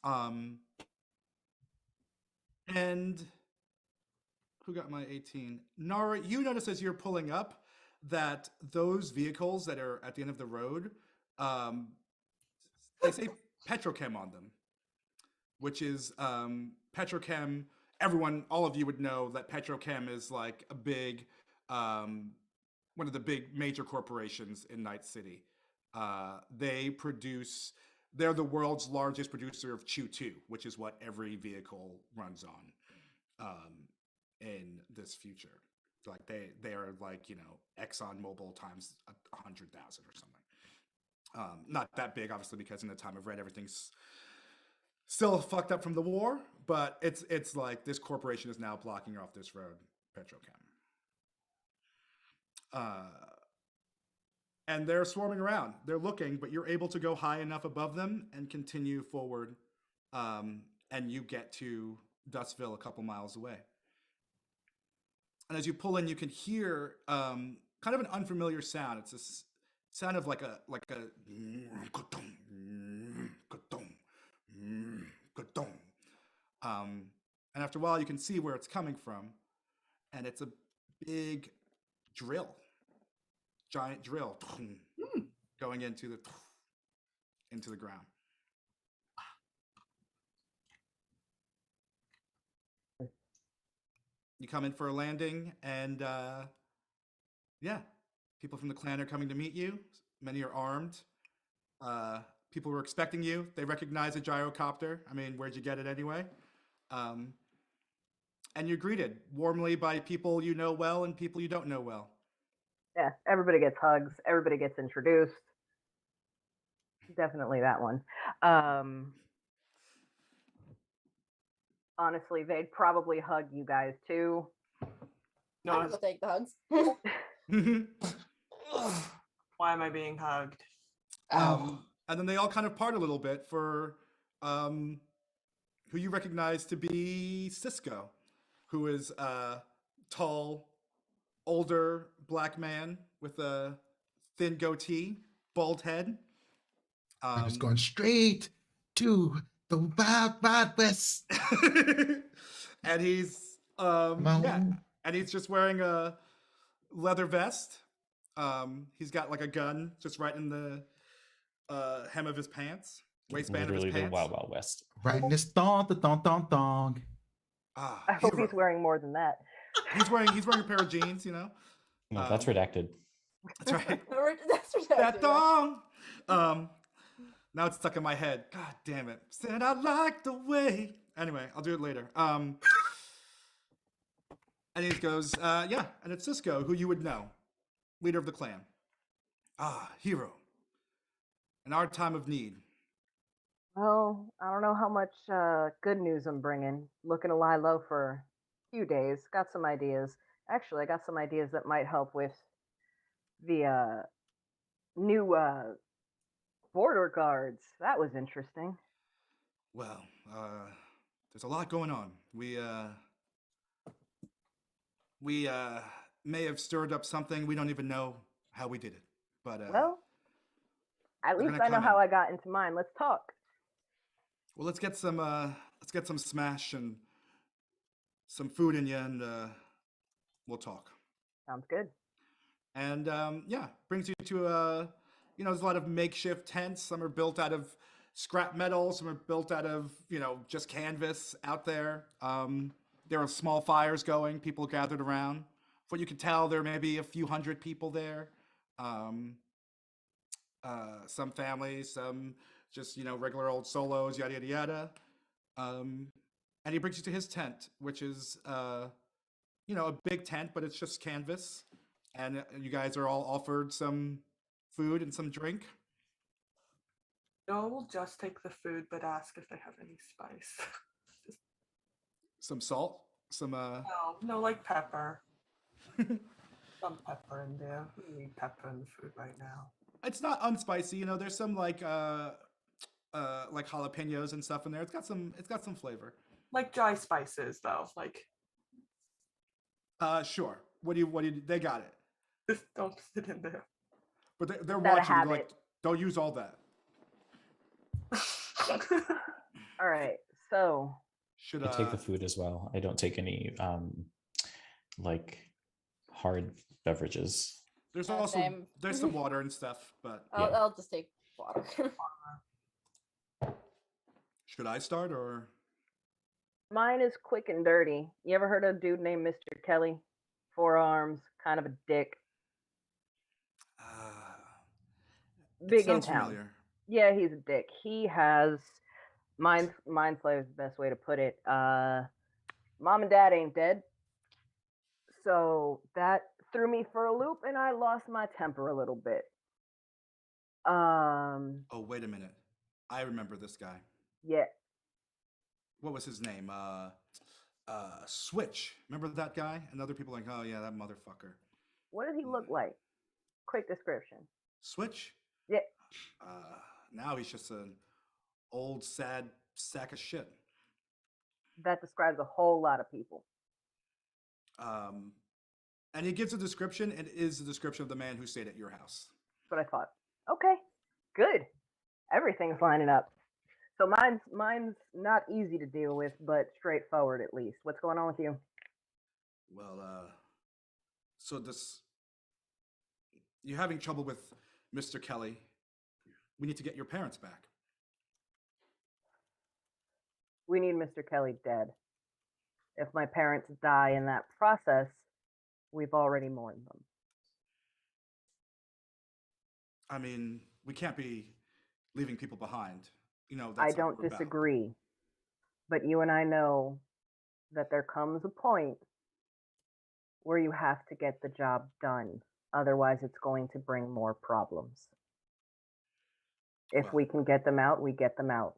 And who got my 18? Nara, you notice as you're pulling up that those vehicles that are at the end of the road, they say Petrochem on them, which is Petrochem. All of you would know that Petrochem is like a big, one of the big major corporations in Night City. They're the world's largest producer of Chew-2, which is what every vehicle runs on in this future. Like they are like, ExxonMobil times 100,000 or something. Not that big, obviously, because in the time of Red, everything's still fucked up from the war, but it's like this corporation is now blocking off this road, Petrochem. And they're swarming around. They're looking, but you're able to go high enough above them and continue forward. And you get to Dustville a couple miles away. And as you pull in, you can hear kind of an unfamiliar sound. It's a sound of like a and after a while, you can see where it's coming from, and it's a big drill. Giant drill going into the ground. You come in for a landing, and people from the clan are coming to meet you. Many are armed. People were expecting you. They recognize a gyrocopter. I mean, where'd you get it anyway? And you're greeted warmly by people you know well and people you don't know well. Yeah, everybody gets hugs. Everybody gets introduced. Definitely that one. Honestly, they'd probably hug you guys too. No, I'll take the hugs. Why am I being hugged? And then they all kind of part a little bit for who you recognize to be Cisco, who is a tall, older black man with a thin goatee, bald head. I'm just going straight to the Wild West. And he's and he's just wearing a leather vest. He's got like a gun just right in the hem of his pants, waistband Literally of his pants. the Wild Wild West. Right in this thong. I hope he's wearing more than that. He's wearing a pair of jeans, No, that's redacted. That's right. That's That thong. Now it's stuck in my head. God damn it. Said I like the way. Anyway, I'll do it later. And he goes, and it's Cisco, who you would know, leader of the clan. Hero. In our time of need, Well, I don't know how much good news I'm bringing. Looking to lie low for a few days. Got some ideas. Actually, I got some ideas that might help with the new border guards. That was interesting. Well, there's a lot going on. We may have stirred up something. We don't even know how we did it, but Well, at we're least gonna I know come in. how I got into mine. Let's talk. Well, let's get some smash and some food in you, and we'll talk. Sounds good. And yeah, brings you to there's a lot of makeshift tents. Some are built out of scrap metal. Some are built out of just canvas out there. There are small fires going. People gathered around. From what you can tell, there may be a few hundred people there. Um, some families, some just regular old solos, yada yada yada. Um, and he brings you to his tent, which is a big tent, but it's just canvas. And you guys are all offered some food and some drink. No, we'll just take the food, but ask if they have any spice. Some salt, some No, like pepper. Some pepper in there. We need pepper in the food right now. It's not unspicy, there's some like jalapenos and stuff in there. It's got some flavor. Like dry spices, though. Like Sure. What do you they got it. just don't sit in there. But they're Is that a watching you like, habit? don't use all that. All right. So, Should I take the food as well. I don't take any like hard beverages. there's Yeah, also same. there's some water and stuff, but Yeah. I'll just take water. should I start or mine is quick and dirty. You ever heard of a dude named Mr. Kelly? Forearms, kind of a dick, it big in sounds town. familiar. Yeah, he's a dick. He has mind slave is the best way to put it. Mom and dad ain't dead. So that threw me for a loop and I lost my temper a little bit. Oh, wait a minute. I remember this guy. Yeah. What was his name? Switch. Remember that guy? And other people like, oh yeah, that motherfucker. What did he look like? Quick description. Switch? Yeah. Now he's just an old, sad sack of shit. That describes a whole lot of people. And he gives a description, and it is the description of the man who stayed at your house. That's what I thought. Okay. Good. Everything's lining up. So mine's not easy to deal with, but straightforward at least. What's going on with you? Well, so you're having trouble with Mr. Kelly. We need to get your parents back. We need Mr. Kelly dead. If my parents die in that process, we've already mourned them. I mean, we can't be leaving people behind. That's I not don't what we're about. disagree. But you and I know that there comes a point where you have to get the job done. Otherwise, it's going to bring more problems. If Well- we can get them out, we get them out.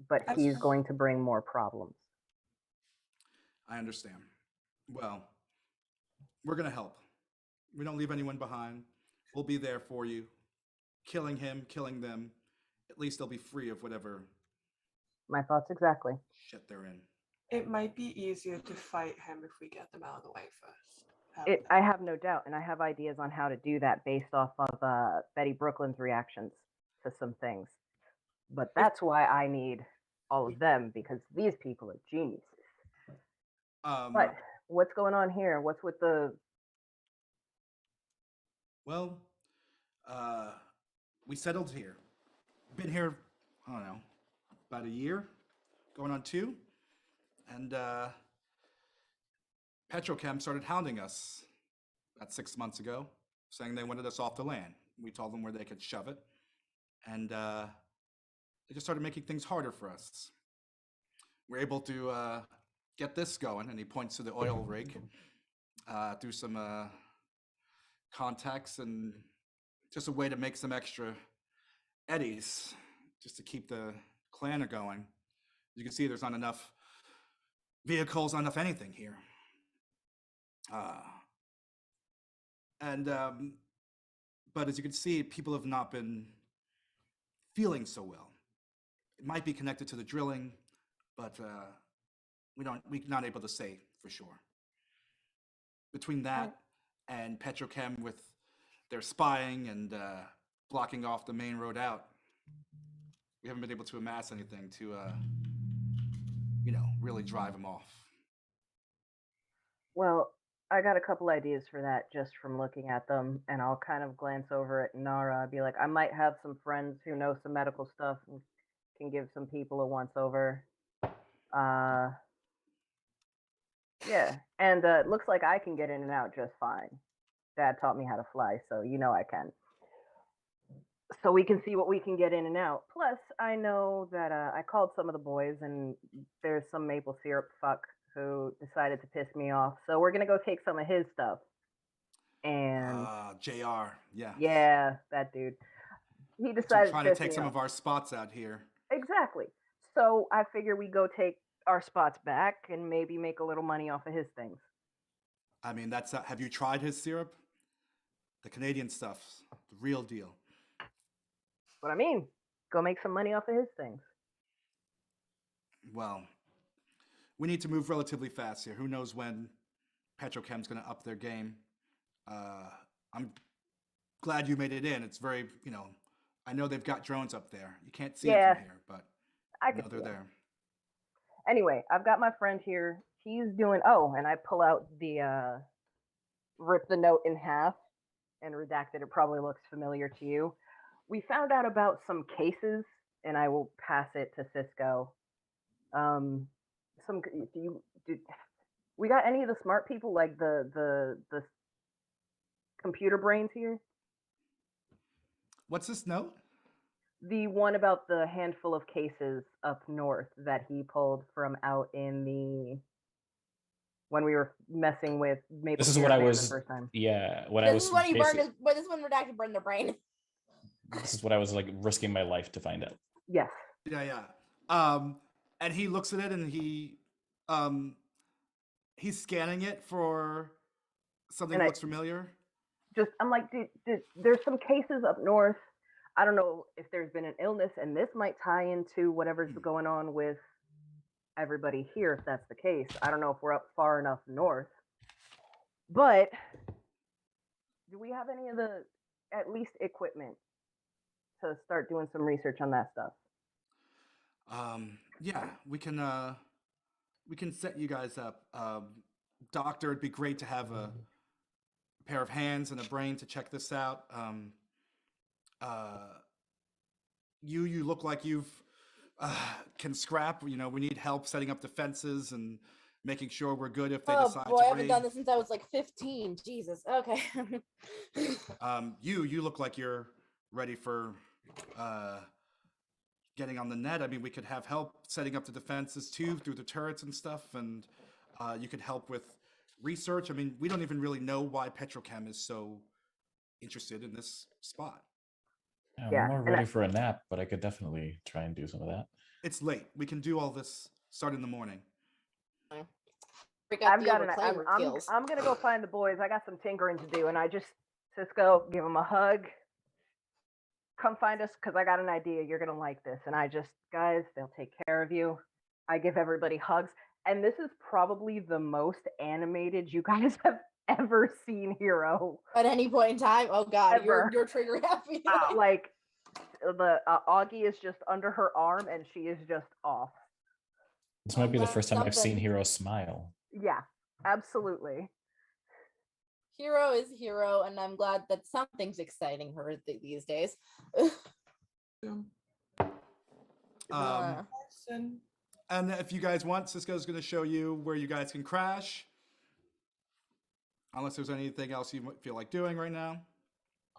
But That's- he's going to bring more problems. I understand. Well, we're going to help. We don't leave anyone behind. We'll be there for you. Killing him, killing them. At least they'll be free of whatever My thoughts exactly. shit they're in. It might be easier to fight him if we get them out of the way first. I have no doubt, and I have ideas on how to do that based off of Betty Brooklyn's reactions to some things. But that's why I need all of them, because these people are geniuses. But what's going on here? What's with the... Well, we settled here. Been here, I don't know, about a year, going on 2. And Petrochem started hounding us about 6 months ago, saying they wanted us off the land. We told them where they could shove it. And they just started making things harder for us. We're able to get this going, and he points to the oil rig through some contacts and just a way to make some extra eddies. just to keep the clan going. As you can see, there's not enough vehicles, not enough anything here. But as you can see, people have not been feeling so well. It might be connected to the drilling, but we're not able to say for sure. Between that and Petrochem with their spying and blocking off the main road out, we haven't been able to amass anything to, really drive them off. Well, I got a couple ideas for that just from looking at them, and I'll kind of glance over at Nara. Be like, I might have some friends who know some medical stuff and can give some people a once over. Yeah, and it looks like I can get in and out just fine. Dad taught me how to fly, so I can. So we can see what we can get in and out. Plus, I know that I called some of the boys, and there's some maple syrup fuck who decided to piss me off. So we're gonna go take some of his stuff. And JR, yeah. Yeah, that dude. He decided trying to take some of our spots out here. Exactly. So I figure we go take our spots back and maybe make a little money off of his things. I mean, that's have you tried his syrup? The Canadian stuff, the real deal. What I mean, go make some money off of his things. Well, we need to move relatively fast here. Who knows when Petrochem's going to up their game? I'm glad you made it in. It's very, I know they've got drones up there. You can't see it from here, but I know they're there. Anyway, I've got my friend here. He's doing, and I pull out the, rip the note in half and redact it. It probably looks familiar to you. We found out about some cases, and I will pass it to Cisco. We got any of the smart people, like the computer brains here? What's this note? The one about the handful of cases up north that he pulled from out in when we were messing with Maple. This is what I was. The first time. Yeah, this is when he burned his. But this one redacted burned the brain. This is what I was like risking my life to find out. Yes. Yeah. And he looks at it and he's scanning it for something that looks familiar. I'm like, dude, there's some cases up north. I don't know if there's been an illness, and this might tie into whatever's going on with everybody here, if that's the case. I don't know if we're up far enough north. But do we have any of the, at least, equipment to start doing some research on that stuff? Yeah, we can set you guys up. Doctor, it'd be great to have a pair of hands and a brain to check this out. You look like you've can scrap. We need help setting up defenses and making sure we're good if they decide to raid. I haven't done this since I was like 15. Jesus. Okay. You look like you're ready for getting on the net. I mean, we could have help setting up the defenses too through the turrets and stuff, and you could help with research. I mean, we don't even really know why Petrochem is so interested in this spot. Yeah, I'm more ready for a nap, but I could definitely try and do some of that. It's late. We can do all this start in the morning. I'm gonna go find the boys. I got some tinkering to do, and Cisco, give them a hug. Come find us, because I got an idea. You're gonna like this, and guys, they'll take care of you. I give everybody hugs, and this is probably the most animated you guys have ever seen Hero at any point in time. Oh God, ever. You're trigger happy. Like the Augie is just under her arm, and she is just off. This might be the first time I've seen Hero smile. Yeah, absolutely. Hero is Hero, and I'm glad that something's exciting her these days. And if you guys want, Cisco's going to show you where you guys can crash. Unless there's anything else you feel like doing right now.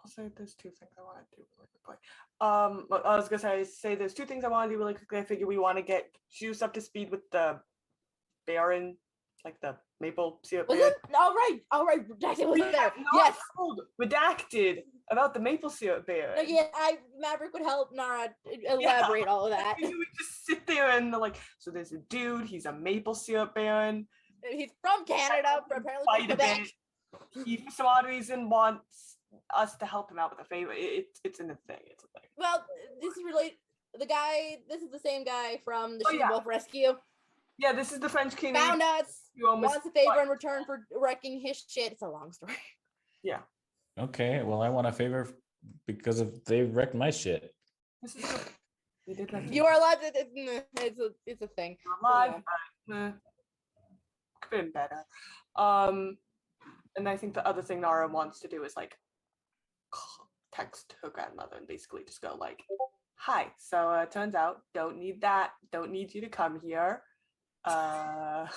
I'll say there's two things I want to do really quickly. I was gonna say there's two things I want to do really quickly. I figure we want to get Juice up to speed with the Baron, like the maple syrup. Was it? All right. Redacted was there. Yes. Redacted. about the maple syrup bear. No, yeah, Maverick would help Nara elaborate all of that. You would just sit there and like, so there's a dude, he's a maple syrup baron. He's from Canada, but apparently from Fight a Quebec. bit. He for some odd reason wants us to help him out with a favor. It's in the thing. It's a thing. Well, this is related. This is the same guy from the Oh, She-Wolf Rescue. Yeah, this is the French king. Found us. You almost Wants a favor in return for wrecking his shit. It's a long story. Yeah. Okay, well, I want a favor because of they wrecked my shit. This is we did that. You are allowed to. It's a thing. Alive, but could have been better. And I think the other thing Nara wants to do is like text her grandmother and basically just go like, "Hi, so turns out don't need you to come here. Plan.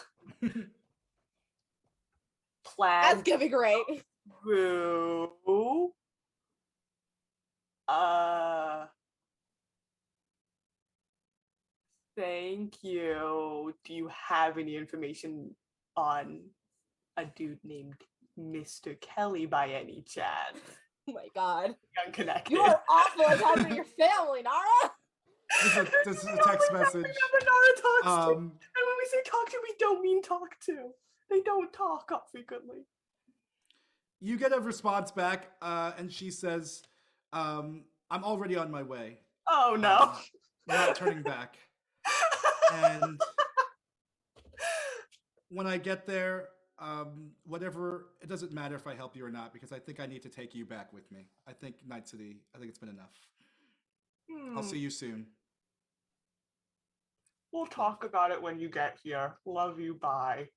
That's gonna be great. Thank you. Do you have any information on a dude named Mr. Kelly by any chance?" Oh my god. Unconnected. You are awful at talking to your family, Nara. This is a text message. Remember Nara talks to. And when we say talk to, we don't mean talk to. They don't talk frequently. You get a response back, and she says, "I'm already on my way. Oh no. Not turning back. And when I get there, whatever, it doesn't matter if I help you or not, because I think I need to take you back with me. I think Night City, I think it's been enough. I'll see you soon. We'll talk about it when you get here. Love you, bye."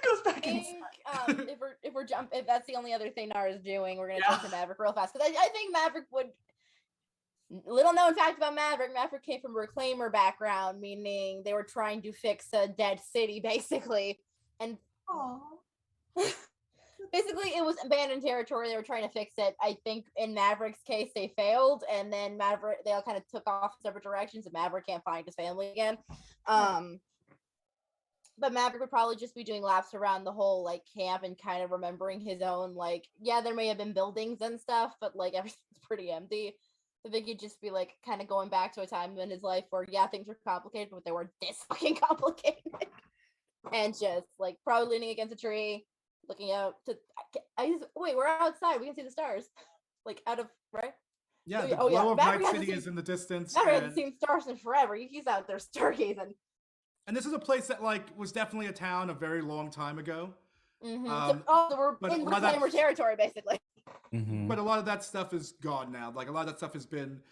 Goes back inside. If that's the only other thing Nara's doing, we're gonna jump to Maverick real fast, because I think Maverick would. Little known fact about Maverick came from a reclaimer background, meaning they were trying to fix a dead city, basically. And basically it was abandoned territory. They were trying to fix it. I think in Maverick's case, they failed, and then they all kind of took off in separate directions, and Maverick can't find his family again. But Maverick would probably just be doing laps around the whole like camp and kind of remembering his own, like, yeah, there may have been buildings and stuff, but like everything's pretty empty. I think he'd just be like kind of going back to a time in his life where, yeah, things were complicated, but they were this fucking complicated. And just like probably leaning against a tree, looking out to. Wait, we're outside. We can see the stars, like out of right. Yeah, the glow of Night City is in the distance. Maverick hasn't seen stars in forever. He's out there stargazing. And this is a place that like was definitely a town a very long time ago. Mm-hmm. So we're in reclaimer territory, basically. Mm-hmm. But a lot of that stuff is gone now. Like a lot of that stuff has been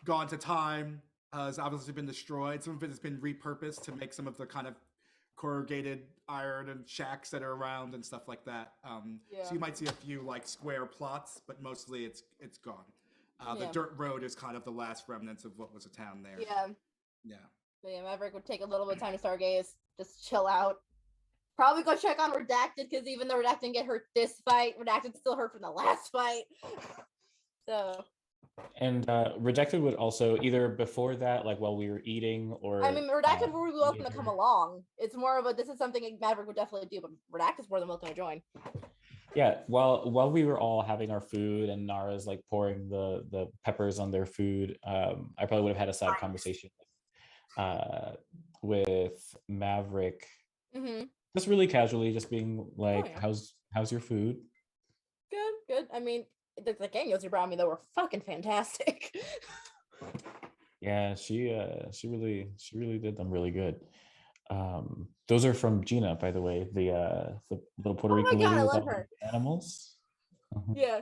gone to time. Has obviously been destroyed. Some of it has been repurposed to make some of the kind of corrugated iron and shacks that are around and stuff like that. So you might see a few like square plots, but mostly it's gone. The dirt road is kind of the last remnants of what was a town there. Yeah. So yeah, Maverick would take a little bit of time to stargaze, just chill out. Probably go check on Redacted, because even though Redacted didn't get hurt this fight, Redacted still hurt from the last fight. So. And Redacted would also either before that, like while we were eating, or I mean, Redacted would be welcome to come along. It's more of a, this is something Maverick would definitely do, but Redacted's more than welcome to join. Yeah, while we were all having our food and Nara's like pouring the peppers on their food, I probably would have had a side conversation with Maverick, just really casually, just being like, "How's your food?" Good. I mean, the Daniels you brought me though were fucking fantastic. Yeah, she really did them really good. Those are from Gina, by the way, the little Puerto Rican lady with all the animals. Yeah.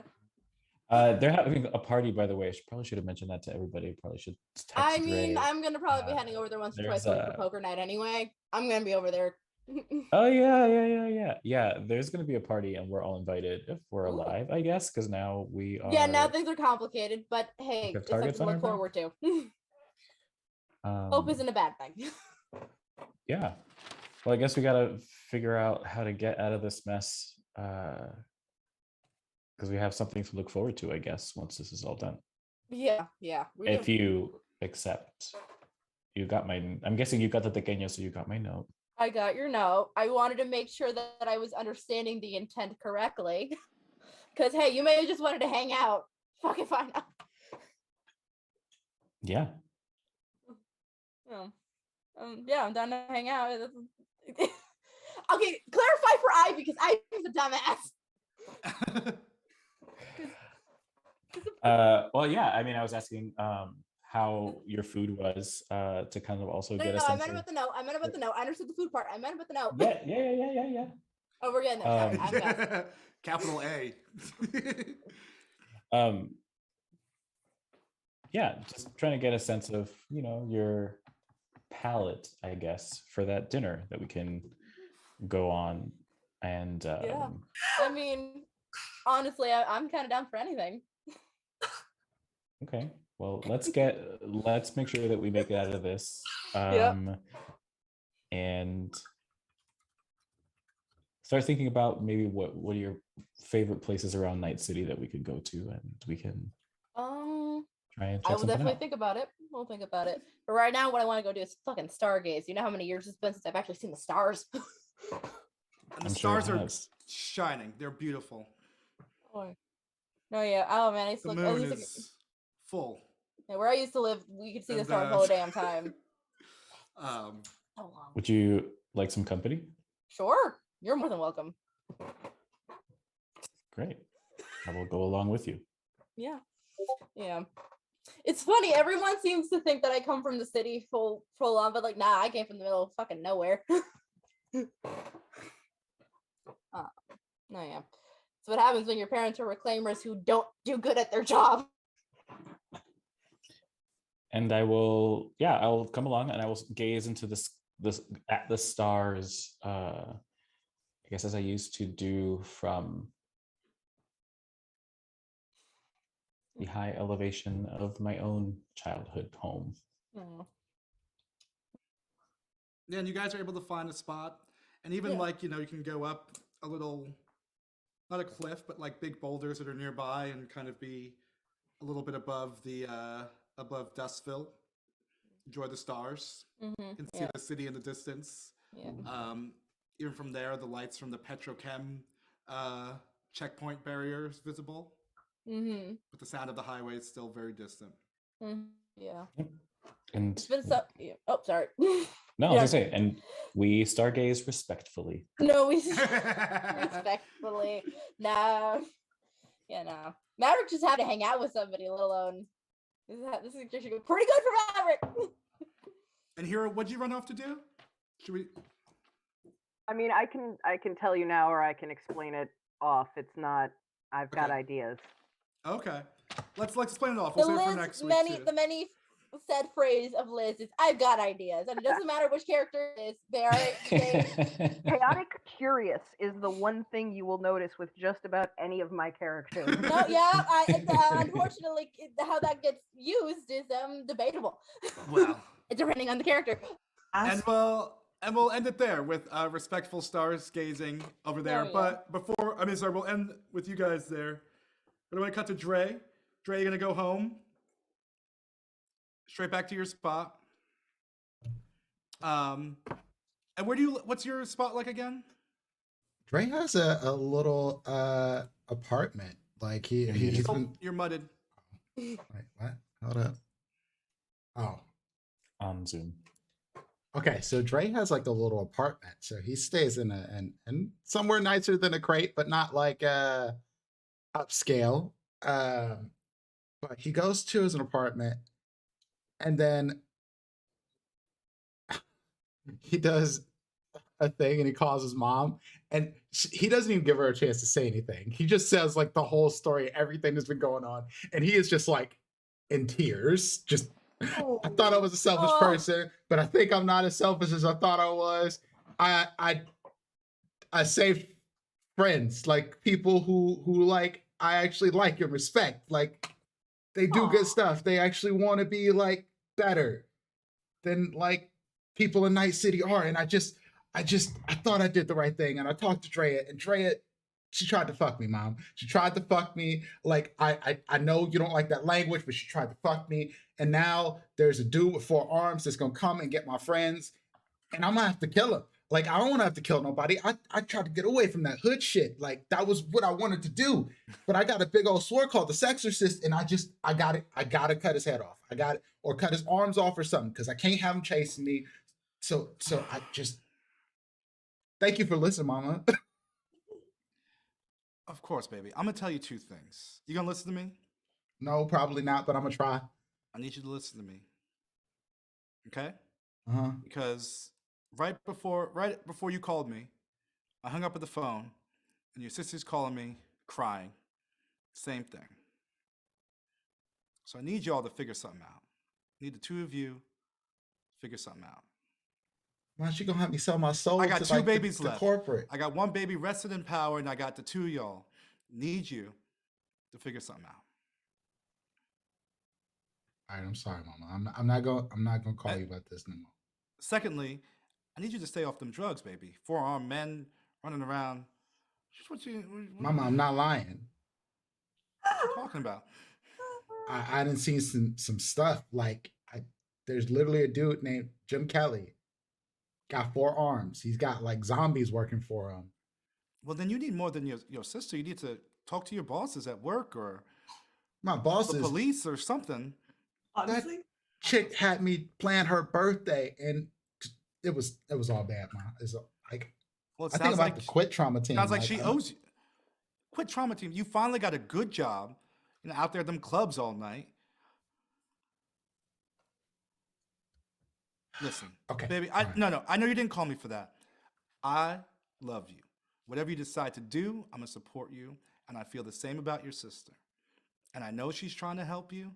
They're having a party, by the way. I probably should have mentioned that to everybody. Probably should text I mean, Ray. I'm gonna probably be heading over there once or twice for poker night anyway. I'm gonna be over there. Oh yeah. There's gonna be a party, and we're all invited if we're alive, I guess, because now we are. Yeah, now things are complicated, but hey, it's something to look forward to. Hope isn't a bad thing. Yeah. Well, I guess we gotta figure out how to get out of this mess. Because we have something to look forward to, I guess, once this is all done. Yeah. If you accept, you got my. I'm guessing you got the pequeño, so you got my note. I got your note. I wanted to make sure that I was understanding the intent correctly. Because, hey, you may have just wanted to hang out. Fucking fine. Yeah. Yeah, I'm down to hang out. Okay, clarify for Ivy, because Ivy's a dumbass. Well, yeah. I mean, I was asking how your food was to kind of also get a sense. I meant about the note. I understood the food part. I meant about the note. Yeah. Oh, we're getting there. Capital A. Yeah, just trying to get a sense of, your palate, I guess, for that dinner that we can go on. And yeah, I mean, honestly, I'm kind of down for anything. Okay, well, let's make sure that we make it out of this. And start thinking about maybe what are your favorite places around Night City that we could go to, and we can try and check I will definitely out. think about it. We'll think about it. But right now, what I want to go do is fucking stargaze. You know how many years it's been since I've actually seen the stars? And the stars are shining. They're beautiful. No, yeah. Oh man, I used to the look. moon is full. Yeah, where I used to live, we could see the stars the whole damn time. So long. Would you like some company? Sure, you're more than welcome. Great. I will go along with you. Yeah. It's funny. Everyone seems to think that I come from the city full on, but like, nah, I came from the middle of fucking nowhere. No, yeah. It's what happens when your parents are reclaimers who don't do good at their job. And I'll come along and I will gaze into this at the stars, I guess, as I used to do from the high elevation of my own childhood home. Oh. Yeah, and you guys are able to find a spot, and even you can go up a little, not a cliff, but like big boulders that are nearby, and kind of be a little bit above above Dustville. Enjoy the stars. Mm-hmm. And see the city in the distance. Yeah. Even from there, the lights from the Petrochem checkpoint barrier is visible. Mm-hmm. But the sound of the highway is still very distant. Mm-hmm. Yeah. And it's been oh, sorry. No, I was gonna say, and we stargaze respectfully. No, we respectfully. No. Yeah, no. Maverick just had to hang out with somebody, let alone. This is pretty good for Maverick. And Hero, what'd you run off to do? Should we? I mean, I can tell you now, or I can explain it off. It's not. I've got ideas. Okay, let's explain it off. We'll save it for next week. The many said phrase of Liz is, "I've got ideas," and it doesn't matter which character it is. Chaotic curious is the one thing you will notice with just about any of my characters. No, yeah, unfortunately, how that gets used is debatable. Well, depending on the character. And we'll end it there with respectful stars gazing over there. Oh, yeah. But before, we'll end with you guys there. But I want to cut to Dre. Dre, you're gonna go home. Straight back to your spot. And what's your spot like again? Dre has a little apartment. Like he's been... You're mudded. Wait, what? Hold up. Oh. On Zoom. Okay, so Dre has like a little apartment. So he stays in somewhere nicer than a crate, but not like upscale. But he goes to his apartment, and then he does a thing, and he calls his mom, and he doesn't even give her a chance to say anything. He just says like the whole story, everything that's been going on, and he is just like in tears. Just I thought I was a selfish person, but I think I'm not as selfish as I thought I was. I saved friends, like people who like I actually like and respect. Like they do good stuff. They actually want to be like better than like people in Night City are. And I thought I did the right thing. And I talked to Drea, and Drea, she tried to fuck me, Mom. She tried to fuck me. Like I know you don't like that language, but she tried to fuck me. And now there's a dude with 4 arms that's gonna come and get my friends, and I'm gonna have to kill him. Like, I don't want to have to kill nobody. I tried to get away from that hood shit. Like, that was what I wanted to do. But I got a big old sword called the Sexorcist, and I got it. I got to cut his head off. I got it, or cut his arms off or something, because I can't have him chasing me. So I just, thank you for listening, Mama. Of course, baby. I'm gonna tell you two things. You gonna listen to me? No, probably not, but I'm gonna try. I need you to listen to me. Okay? Uh-huh. Because right before you called me, I hung up at the phone, and your sister's calling me, crying. Same thing. So I need y'all to figure something out. I need the two of you to figure something out. Why don't you gonna have me sell my soul? I got to, two like, babies the left. Corporate. I got one baby rested in power, and I got the two of y'all. Need you to figure something out. All right, I'm sorry, Mama. I'm not gonna call you about this no more. Secondly, I need you to stay off them drugs, baby. 4-armed men running around. Just what Mama, I'm not lying. What are you talking about? I didn't see some stuff. Like, there's literally a dude named Jim Kelly. Got 4 arms. He's got like zombies working for him. Well, then you need more than your sister. You need to talk to your bosses at work or My bosses, the police or something. Honestly, that chick had me plan her birthday, and it was all bad, Ma. It's like, Well, it I think sounds about like the quit trauma team. sounds like she owes you. Quit trauma team. You finally got a good job, out there at them clubs all night. Listen, Okay, baby. all right. No. I know you didn't call me for that. I love you. Whatever you decide to do, I'm gonna support you, and I feel the same about your sister. And I know she's trying to help you.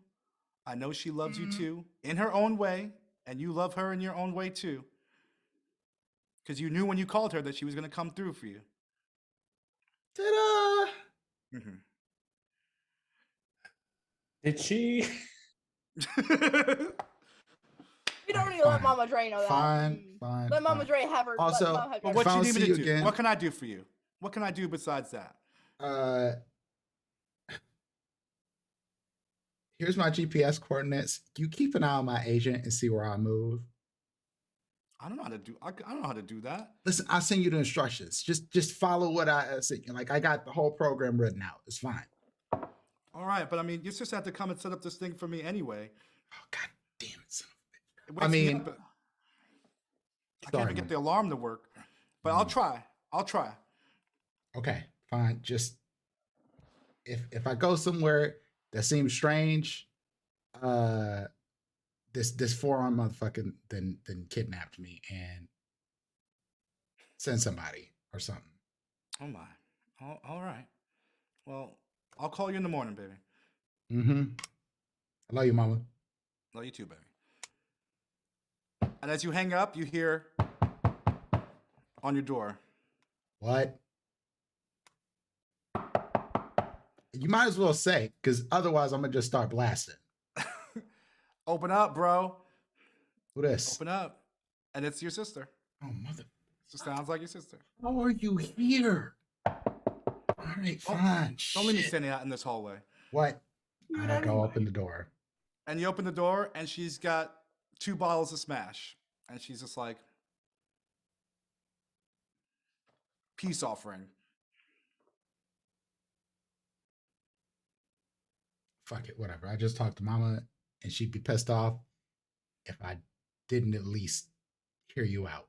I know she loves you too, in her own way, and you love her in your own way too. Because you knew when you called her that she was gonna come through for you. Ta-da! Mm-hmm. Did she? We don't Alright, need to let fine. Mama Dre know that. Fine. Let Mama Dre have her. let Also, Mama have But her- what If I you don't need me see to you do? again- What can I do for you? What can I do besides that? Here's my GPS coordinates. You keep an eye on my agent and see where I move. I don't know how to do. I don't know how to do that. Listen, I'll send you the instructions. Just follow what I say. Like, I got the whole program written out. It's fine. All right, but I mean, your sister had to come and set up this thing for me anyway. Oh, God damn it, son It I wakes me mean- up, but I Sorry, can't even get Mom. the alarm to work. But I'll try. I'll try. Okay, fine. Just if I go somewhere that seems strange, this 4-arm motherfucker then kidnapped me and send somebody or something. Oh my. All right. Well, I'll call you in the morning, baby. Mm-hmm. I love you, Mama. Love you too, baby. And as you hang up, you hear on your door. What? You might as well say, because otherwise I'm gonna just start blasting. Open up, bro. Who this? Open up. And it's your sister. Oh, mother. It sounds like your sister. How are you here? All right, fine. Don't leave me Shit. standing out in this hallway. What? Do it I go anyway. open the door. And you open the door, and she's got 2 bottles of Smash. And she's just like, peace offering. Fuck it, whatever. I just talked to Mama, and she'd be pissed off if I didn't at least hear you out.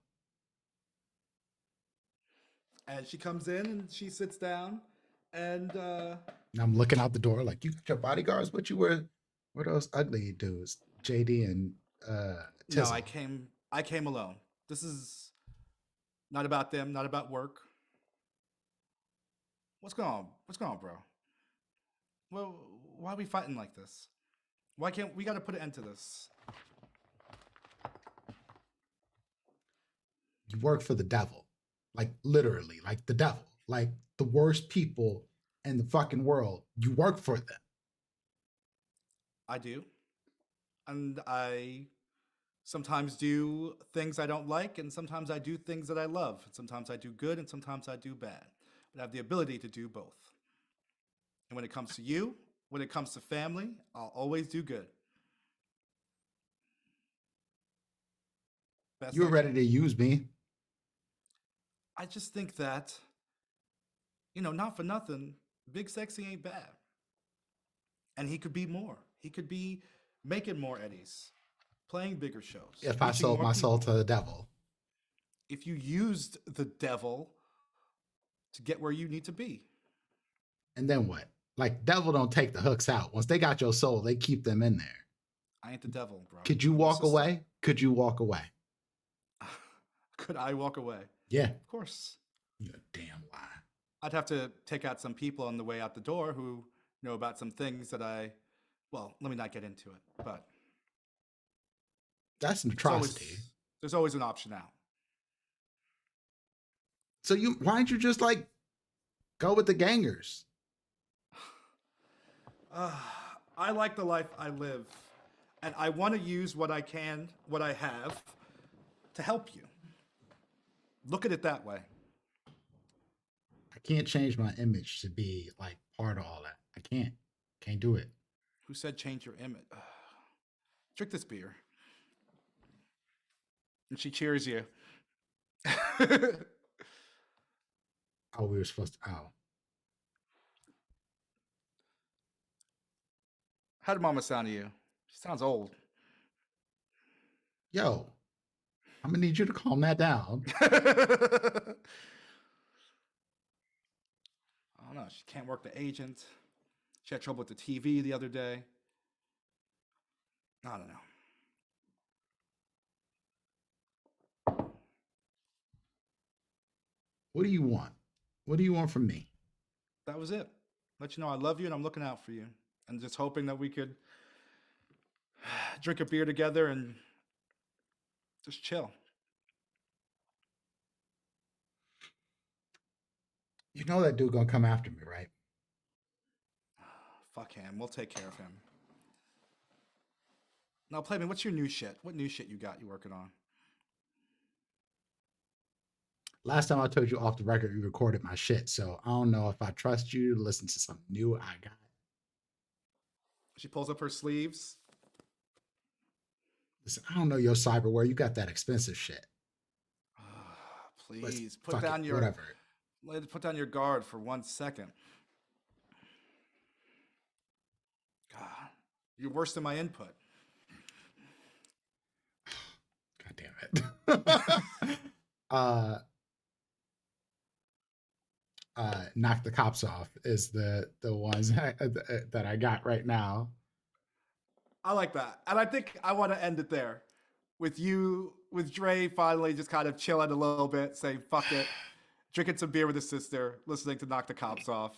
And she comes in, and she sits down, and And I'm looking out the door like, you got your bodyguards, but you were those ugly dudes, JD and no, Tizzle. I came alone. This is not about them, not about work. What's going on? What's going on, bro? Well, why are we fighting like this? Why can't we got to put an end to this? You work for the devil. Like, literally, like the devil. Like, the worst people in the fucking world. You work for them. I do. And I sometimes do things I don't like, and sometimes I do things that I love. Sometimes I do good, and sometimes I do bad. But I have the ability to do both. And when it comes to you, when it comes to family, I'll always do good. Best You were I ready can. to use me. I just think that, not for nothing, Big Sexy ain't bad. And he could be more. He could be making more Eddies, playing bigger shows. If I sold my soul to the devil. If you used the devil to get where you need to be. And then what? Like, devil don't take the hooks out. Once they got your soul, they keep them in there. I ain't the devil, bro. Could you walk away? Could you walk away? Could I walk away? Yeah. Of course. You're a damn lie. I'd have to take out some people on the way out the door who know about some things that well, let me not get into it, but. That's an atrocity. There's always an option out. So why don't you just like go with the gangers? I like the life I live, and I want to use what I have to help you. Look at it that way. I can't change my image to be like part of all that. I can't do it. Who said change your image? Drink this beer. And she cheers you. Oh, we were supposed to. Oh. How did Mama sound to you? She sounds old. Yo, I'm gonna need you to calm that down. I don't know. She can't work the agent. She had trouble with the TV the other day. I don't know. What do you want? What do you want from me? That was it. Let you know I love you and I'm looking out for you. And just hoping that we could drink a beer together and just chill. You know that dude gonna come after me, right? Fuck him. We'll take care of him. Now, Playman, what's your new shit? What new shit you working on? Last time I told you off the record, you recorded my shit. So I don't know if I trust you to listen to something new I got. She pulls up her sleeves. Listen, I don't know your cyberware. You got that expensive shit. Please put down your guard for 1 second. God, you're worse than my input. God damn it. Knock the Cops Off is the ones that I got right now. I like that. And I think I want to end it there with Dre finally just kind of chilling a little bit, saying, fuck it, drinking some beer with his sister, listening to Knock the Cops Off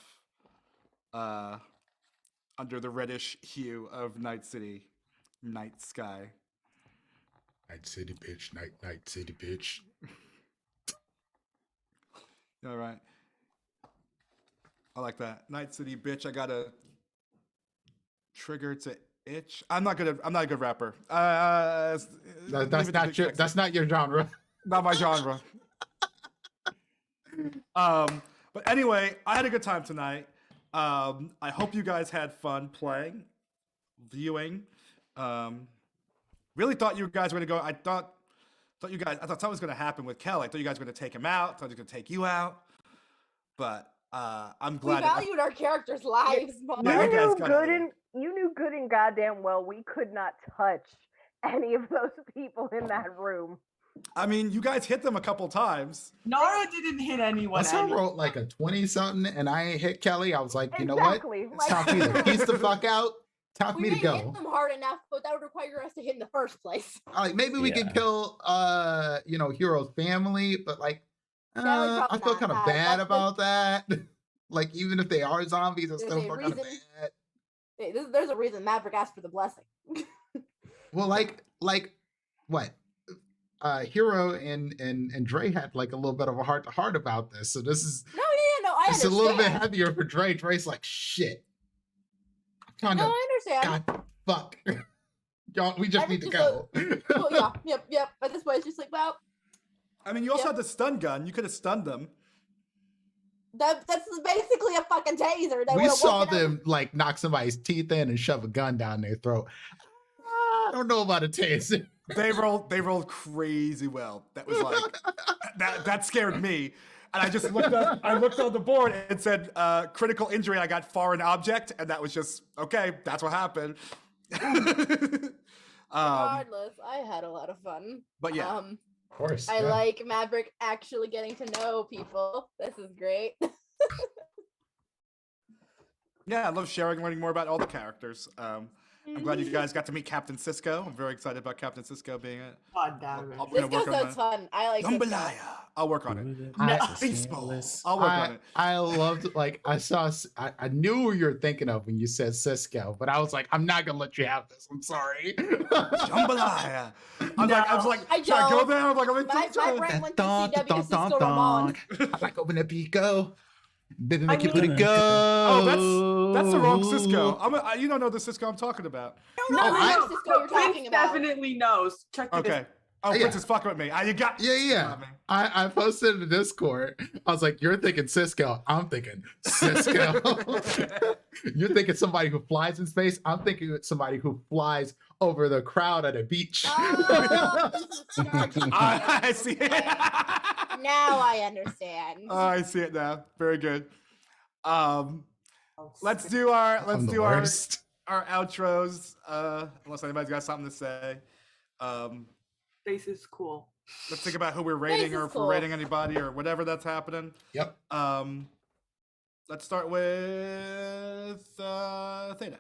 under the reddish hue of Night City, night sky. Night City, bitch. Night City, bitch. All right. I like that. Night City, bitch. I got a trigger to itch. I'm not a good rapper. That's not your genre. Not my genre. But anyway, I had a good time tonight. I hope you guys had fun playing, viewing. Really thought you guys were gonna go. I thought something was gonna happen with Kel. I thought you guys were gonna take him out. I thought he was gonna take you out. But I'm glad. We valued our characters' lives. You knew good and goddamn well we could not touch any of those people in that room. I mean, you guys hit them a couple times. Nara didn't hit anyone. Once I wrote like a 20-something and I ain't hit Kelly, I was like, you know what? Exactly. It's time for you to piece the fuck out. Time for me to go. We hit them hard enough, but that would require us to hit in the first place. Like maybe we could kill Hero's family, but like I feel kind of bad about that. Like even if they are zombies, I still feel kind of bad. There's a reason Maverick asked for the blessing. Well, like what? Hero and Dre had like a little bit of a heart to heart about this. So this is it's a little bit heavier for Dre. Dre's like, shit. I understand. God, fuck. Y'all, we just need to go. Well, yeah, yep. At this point, it's just like, well. I mean, you also had the stun gun. You could have stunned them. That's basically a fucking taser. We saw them like knock somebody's teeth in and shove a gun down their throat. don't know about a taser. They rolled crazy well. That was like that scared me. And I just looked up. I looked on the board and it said critical injury. I got foreign object, and that was just okay. That's what happened. Regardless, I had a lot of fun. But yeah, of course. I like Maverick actually getting to know people. This is great. yeah, I love sharing, learning more about all the characters. I'm glad you guys got to meet Captain Cisco. I'm very excited about Captain Cisco being it. God damn it. Cisco sounds fun. I like Cisco. Jambalaya. I'll work on it. Baseball. I'll work on it. I loved, like, I knew who you were thinking of when you said Cisco, but I was like, I'm not gonna let you have this. I'm sorry. Jambalaya. I was like, should I go there? I'm like, my brain went to CW Cisco Ramon. I like open up Pico. Baby, make it go. Oh, that's the wrong Cisco. You don't know the Cisco I'm talking about. No, Cisco you're talking about. Definitely knows. Check the Okay. Oh, Prince is fucking with me. You got Yeah. I posted in the Discord. I was like, you're thinking Cisco. I'm thinking Cisco. You're thinking somebody who flies in space. I'm thinking somebody who flies over the crowd at a beach. I see it. Now I understand. I see it now. Very good. Let's do our outros. Unless anybody's got something to say. Space is cool. Let's think about who we're rating or if we're rating anybody or whatever that's happening. Yep. Let's start with Theta.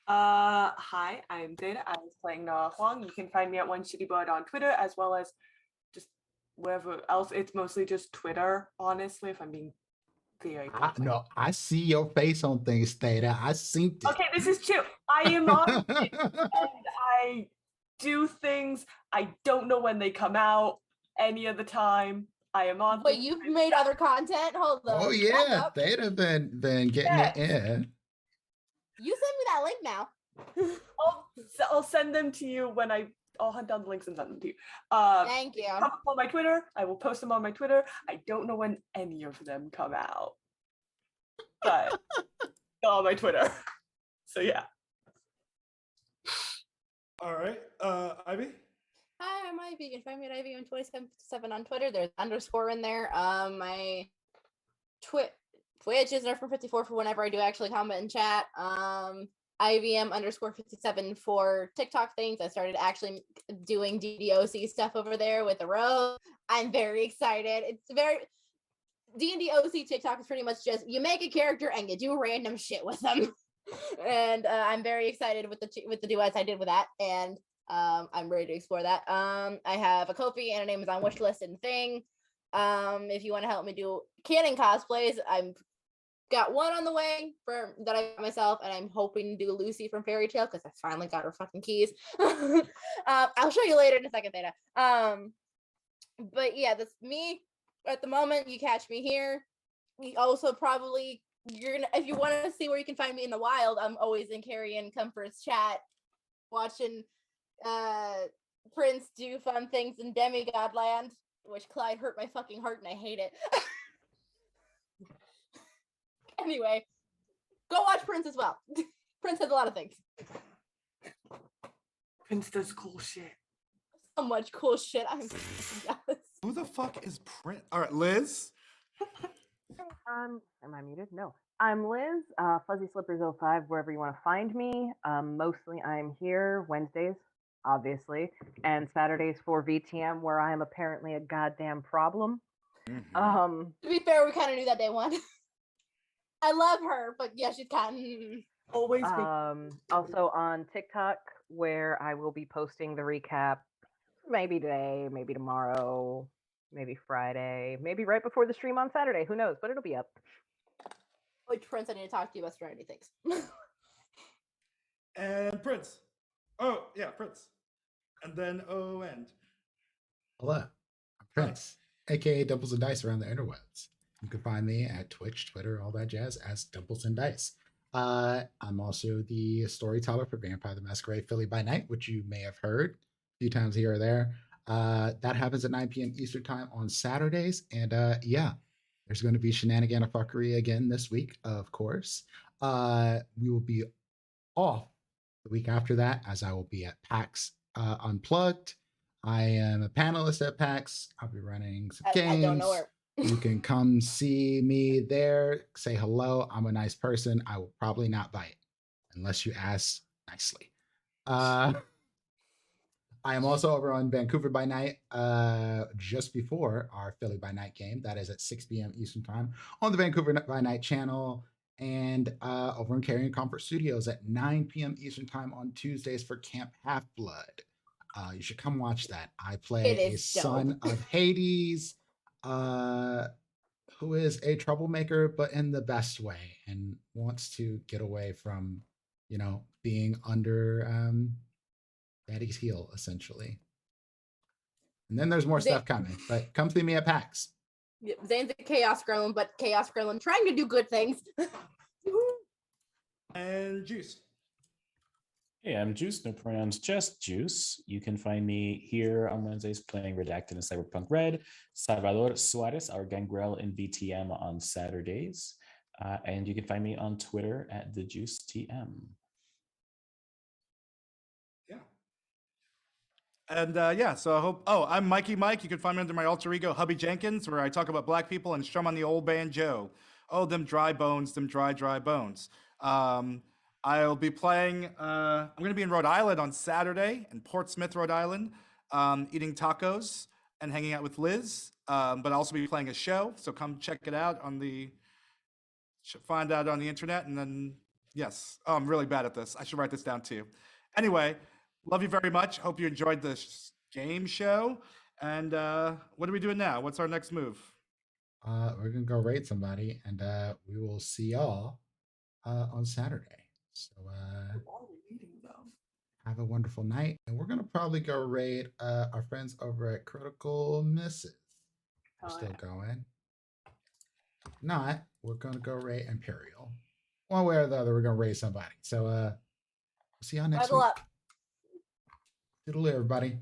Hi, I'm Theta. I was playing Nara Huang. You can find me at One Shitty Bird on Twitter, as well as just wherever else. It's mostly just Twitter, honestly, if I'm being very No, I see your face on things, Theta. I seen it. Okay, this is true. I am on it, and I do things. I don't know when they come out any of the time. I am on. But you've made other content? Hold on. Oh yeah, Theta been getting it in. You send me that link now. I'll send them to you when I'll hunt down the links and send them to you. Thank you. Come up on my Twitter. I will post them on my Twitter. I don't know when any of them come out, but they're on my Twitter. So yeah. All right, Ivy. Hi, I'm Ivy. You can find me at Ivy on 27 on Twitter. There's underscore in there. My Twitch is Nerf54 for whenever I do actually comment and chat. IVM_57 for TikTok things. I started actually doing DDoC stuff over there with the row. I'm very excited. It's very D&D OC TikTok is pretty much just you make a character and you do random shit with them. And I'm very excited with the duets I did with that, and I'm ready to explore that. I have a Ko-fi and an Amazon wishlist and thing. If you want to help me do canon cosplays, I'm got one on the way for that I got myself, and I'm hoping to do Lucy from Fairy Tale because I finally got her fucking keys. I'll show you later in a second, Theta. But yeah, that's me at the moment. You catch me here. You also probably if you want to see where you can find me in the wild, I'm always in Carrie and Comfort's chat watching Prince do fun things in Demigod Land, which Clyde hurt my fucking heart and I hate it. Anyway, go watch Prince as well. Prince has a lot of things. Prince does cool shit. So much cool shit. I'm jealous. Who the fuck is Prince? All right, Liz. Am I muted? No. I'm Liz, Fuzzy Slippers 05, wherever you want to find me. Mostly I'm here Wednesdays, obviously, and Saturdays for VTM, where I am apparently a goddamn problem. Mm-hmm. To be fair, we kind of knew that day one. I love her, but yeah, she's kind of always. Also on TikTok, where I will be posting the recap, maybe today, maybe tomorrow, maybe Friday, maybe right before the stream on Saturday. Who knows? But it'll be up. Which Prince, I need to talk to you about Serenity things. And Prince. Oh, yeah, Prince. And then O-End. Hello, I'm Prince, aka Doubles and Dice around the interwebs. You can find me at Twitch, Twitter, all that jazz as Doubles and Dice. I'm also the storyteller for Vampire the Masquerade Philly by Night, which you may have heard a few times here or there. That happens at 9 p.m. Eastern time on Saturdays. And yeah, there's going to be shenanigan of fuckery again this week, of course. We will be off the week after that, as I will be at PAX Unplugged. I am a panelist at PAX. I'll be running some games. I don't know her. You can come see me there. Say hello. I'm a nice person. I will probably not bite unless you ask nicely. I am also over on Vancouver by Night just before our Philly by Night game. That is at 6 p.m. Eastern Time on the Vancouver by Night channel. And over in Carrion Comfort Studios at 9 p.m. Eastern Time on Tuesdays for Camp Half-Blood. You should come watch that. I play a son of Hades, who is a troublemaker, but in the best way, and wants to get away from, being under Daddy's heel, essentially. And then there's more stuff coming, but come see me at PAX. Zane's a Chaos Gremlin, but Chaos Gremlin trying to do good things. And Juice. Hey, I'm Juice, no pronouns, just Juice. You can find me here on Wednesdays playing Redacted and Cyberpunk Red, Salvador Suarez, our Gangrel in VTM on Saturdays. And you can find me on Twitter at TheJuiceTM. Yeah. And so I hope. I'm Mikey Mike. You can find me under my alter ego, Hubby Jenkins, where I talk about Black people and strum on the old banjo. Oh, them dry bones, them dry bones. I'll be playing. I'm going to be in Rhode Island on Saturday, in Portsmouth, Rhode Island, eating tacos and hanging out with Liz. But I'll also be playing a show, so come check it out find out on the internet. And then, yes, I'm really bad at this. I should write this down too. Anyway, love you very much. Hope you enjoyed this game show. And what are we doing now? What's our next move? We're gonna go raid somebody, and we will see y'all on Saturday. So have a wonderful night, and we're gonna probably go raid our friends over at Critical Misses. We're still going. If not, we're gonna go raid Imperial. One way or the other, we're gonna raid somebody. So we'll see y'all next week. Toodaloo, everybody.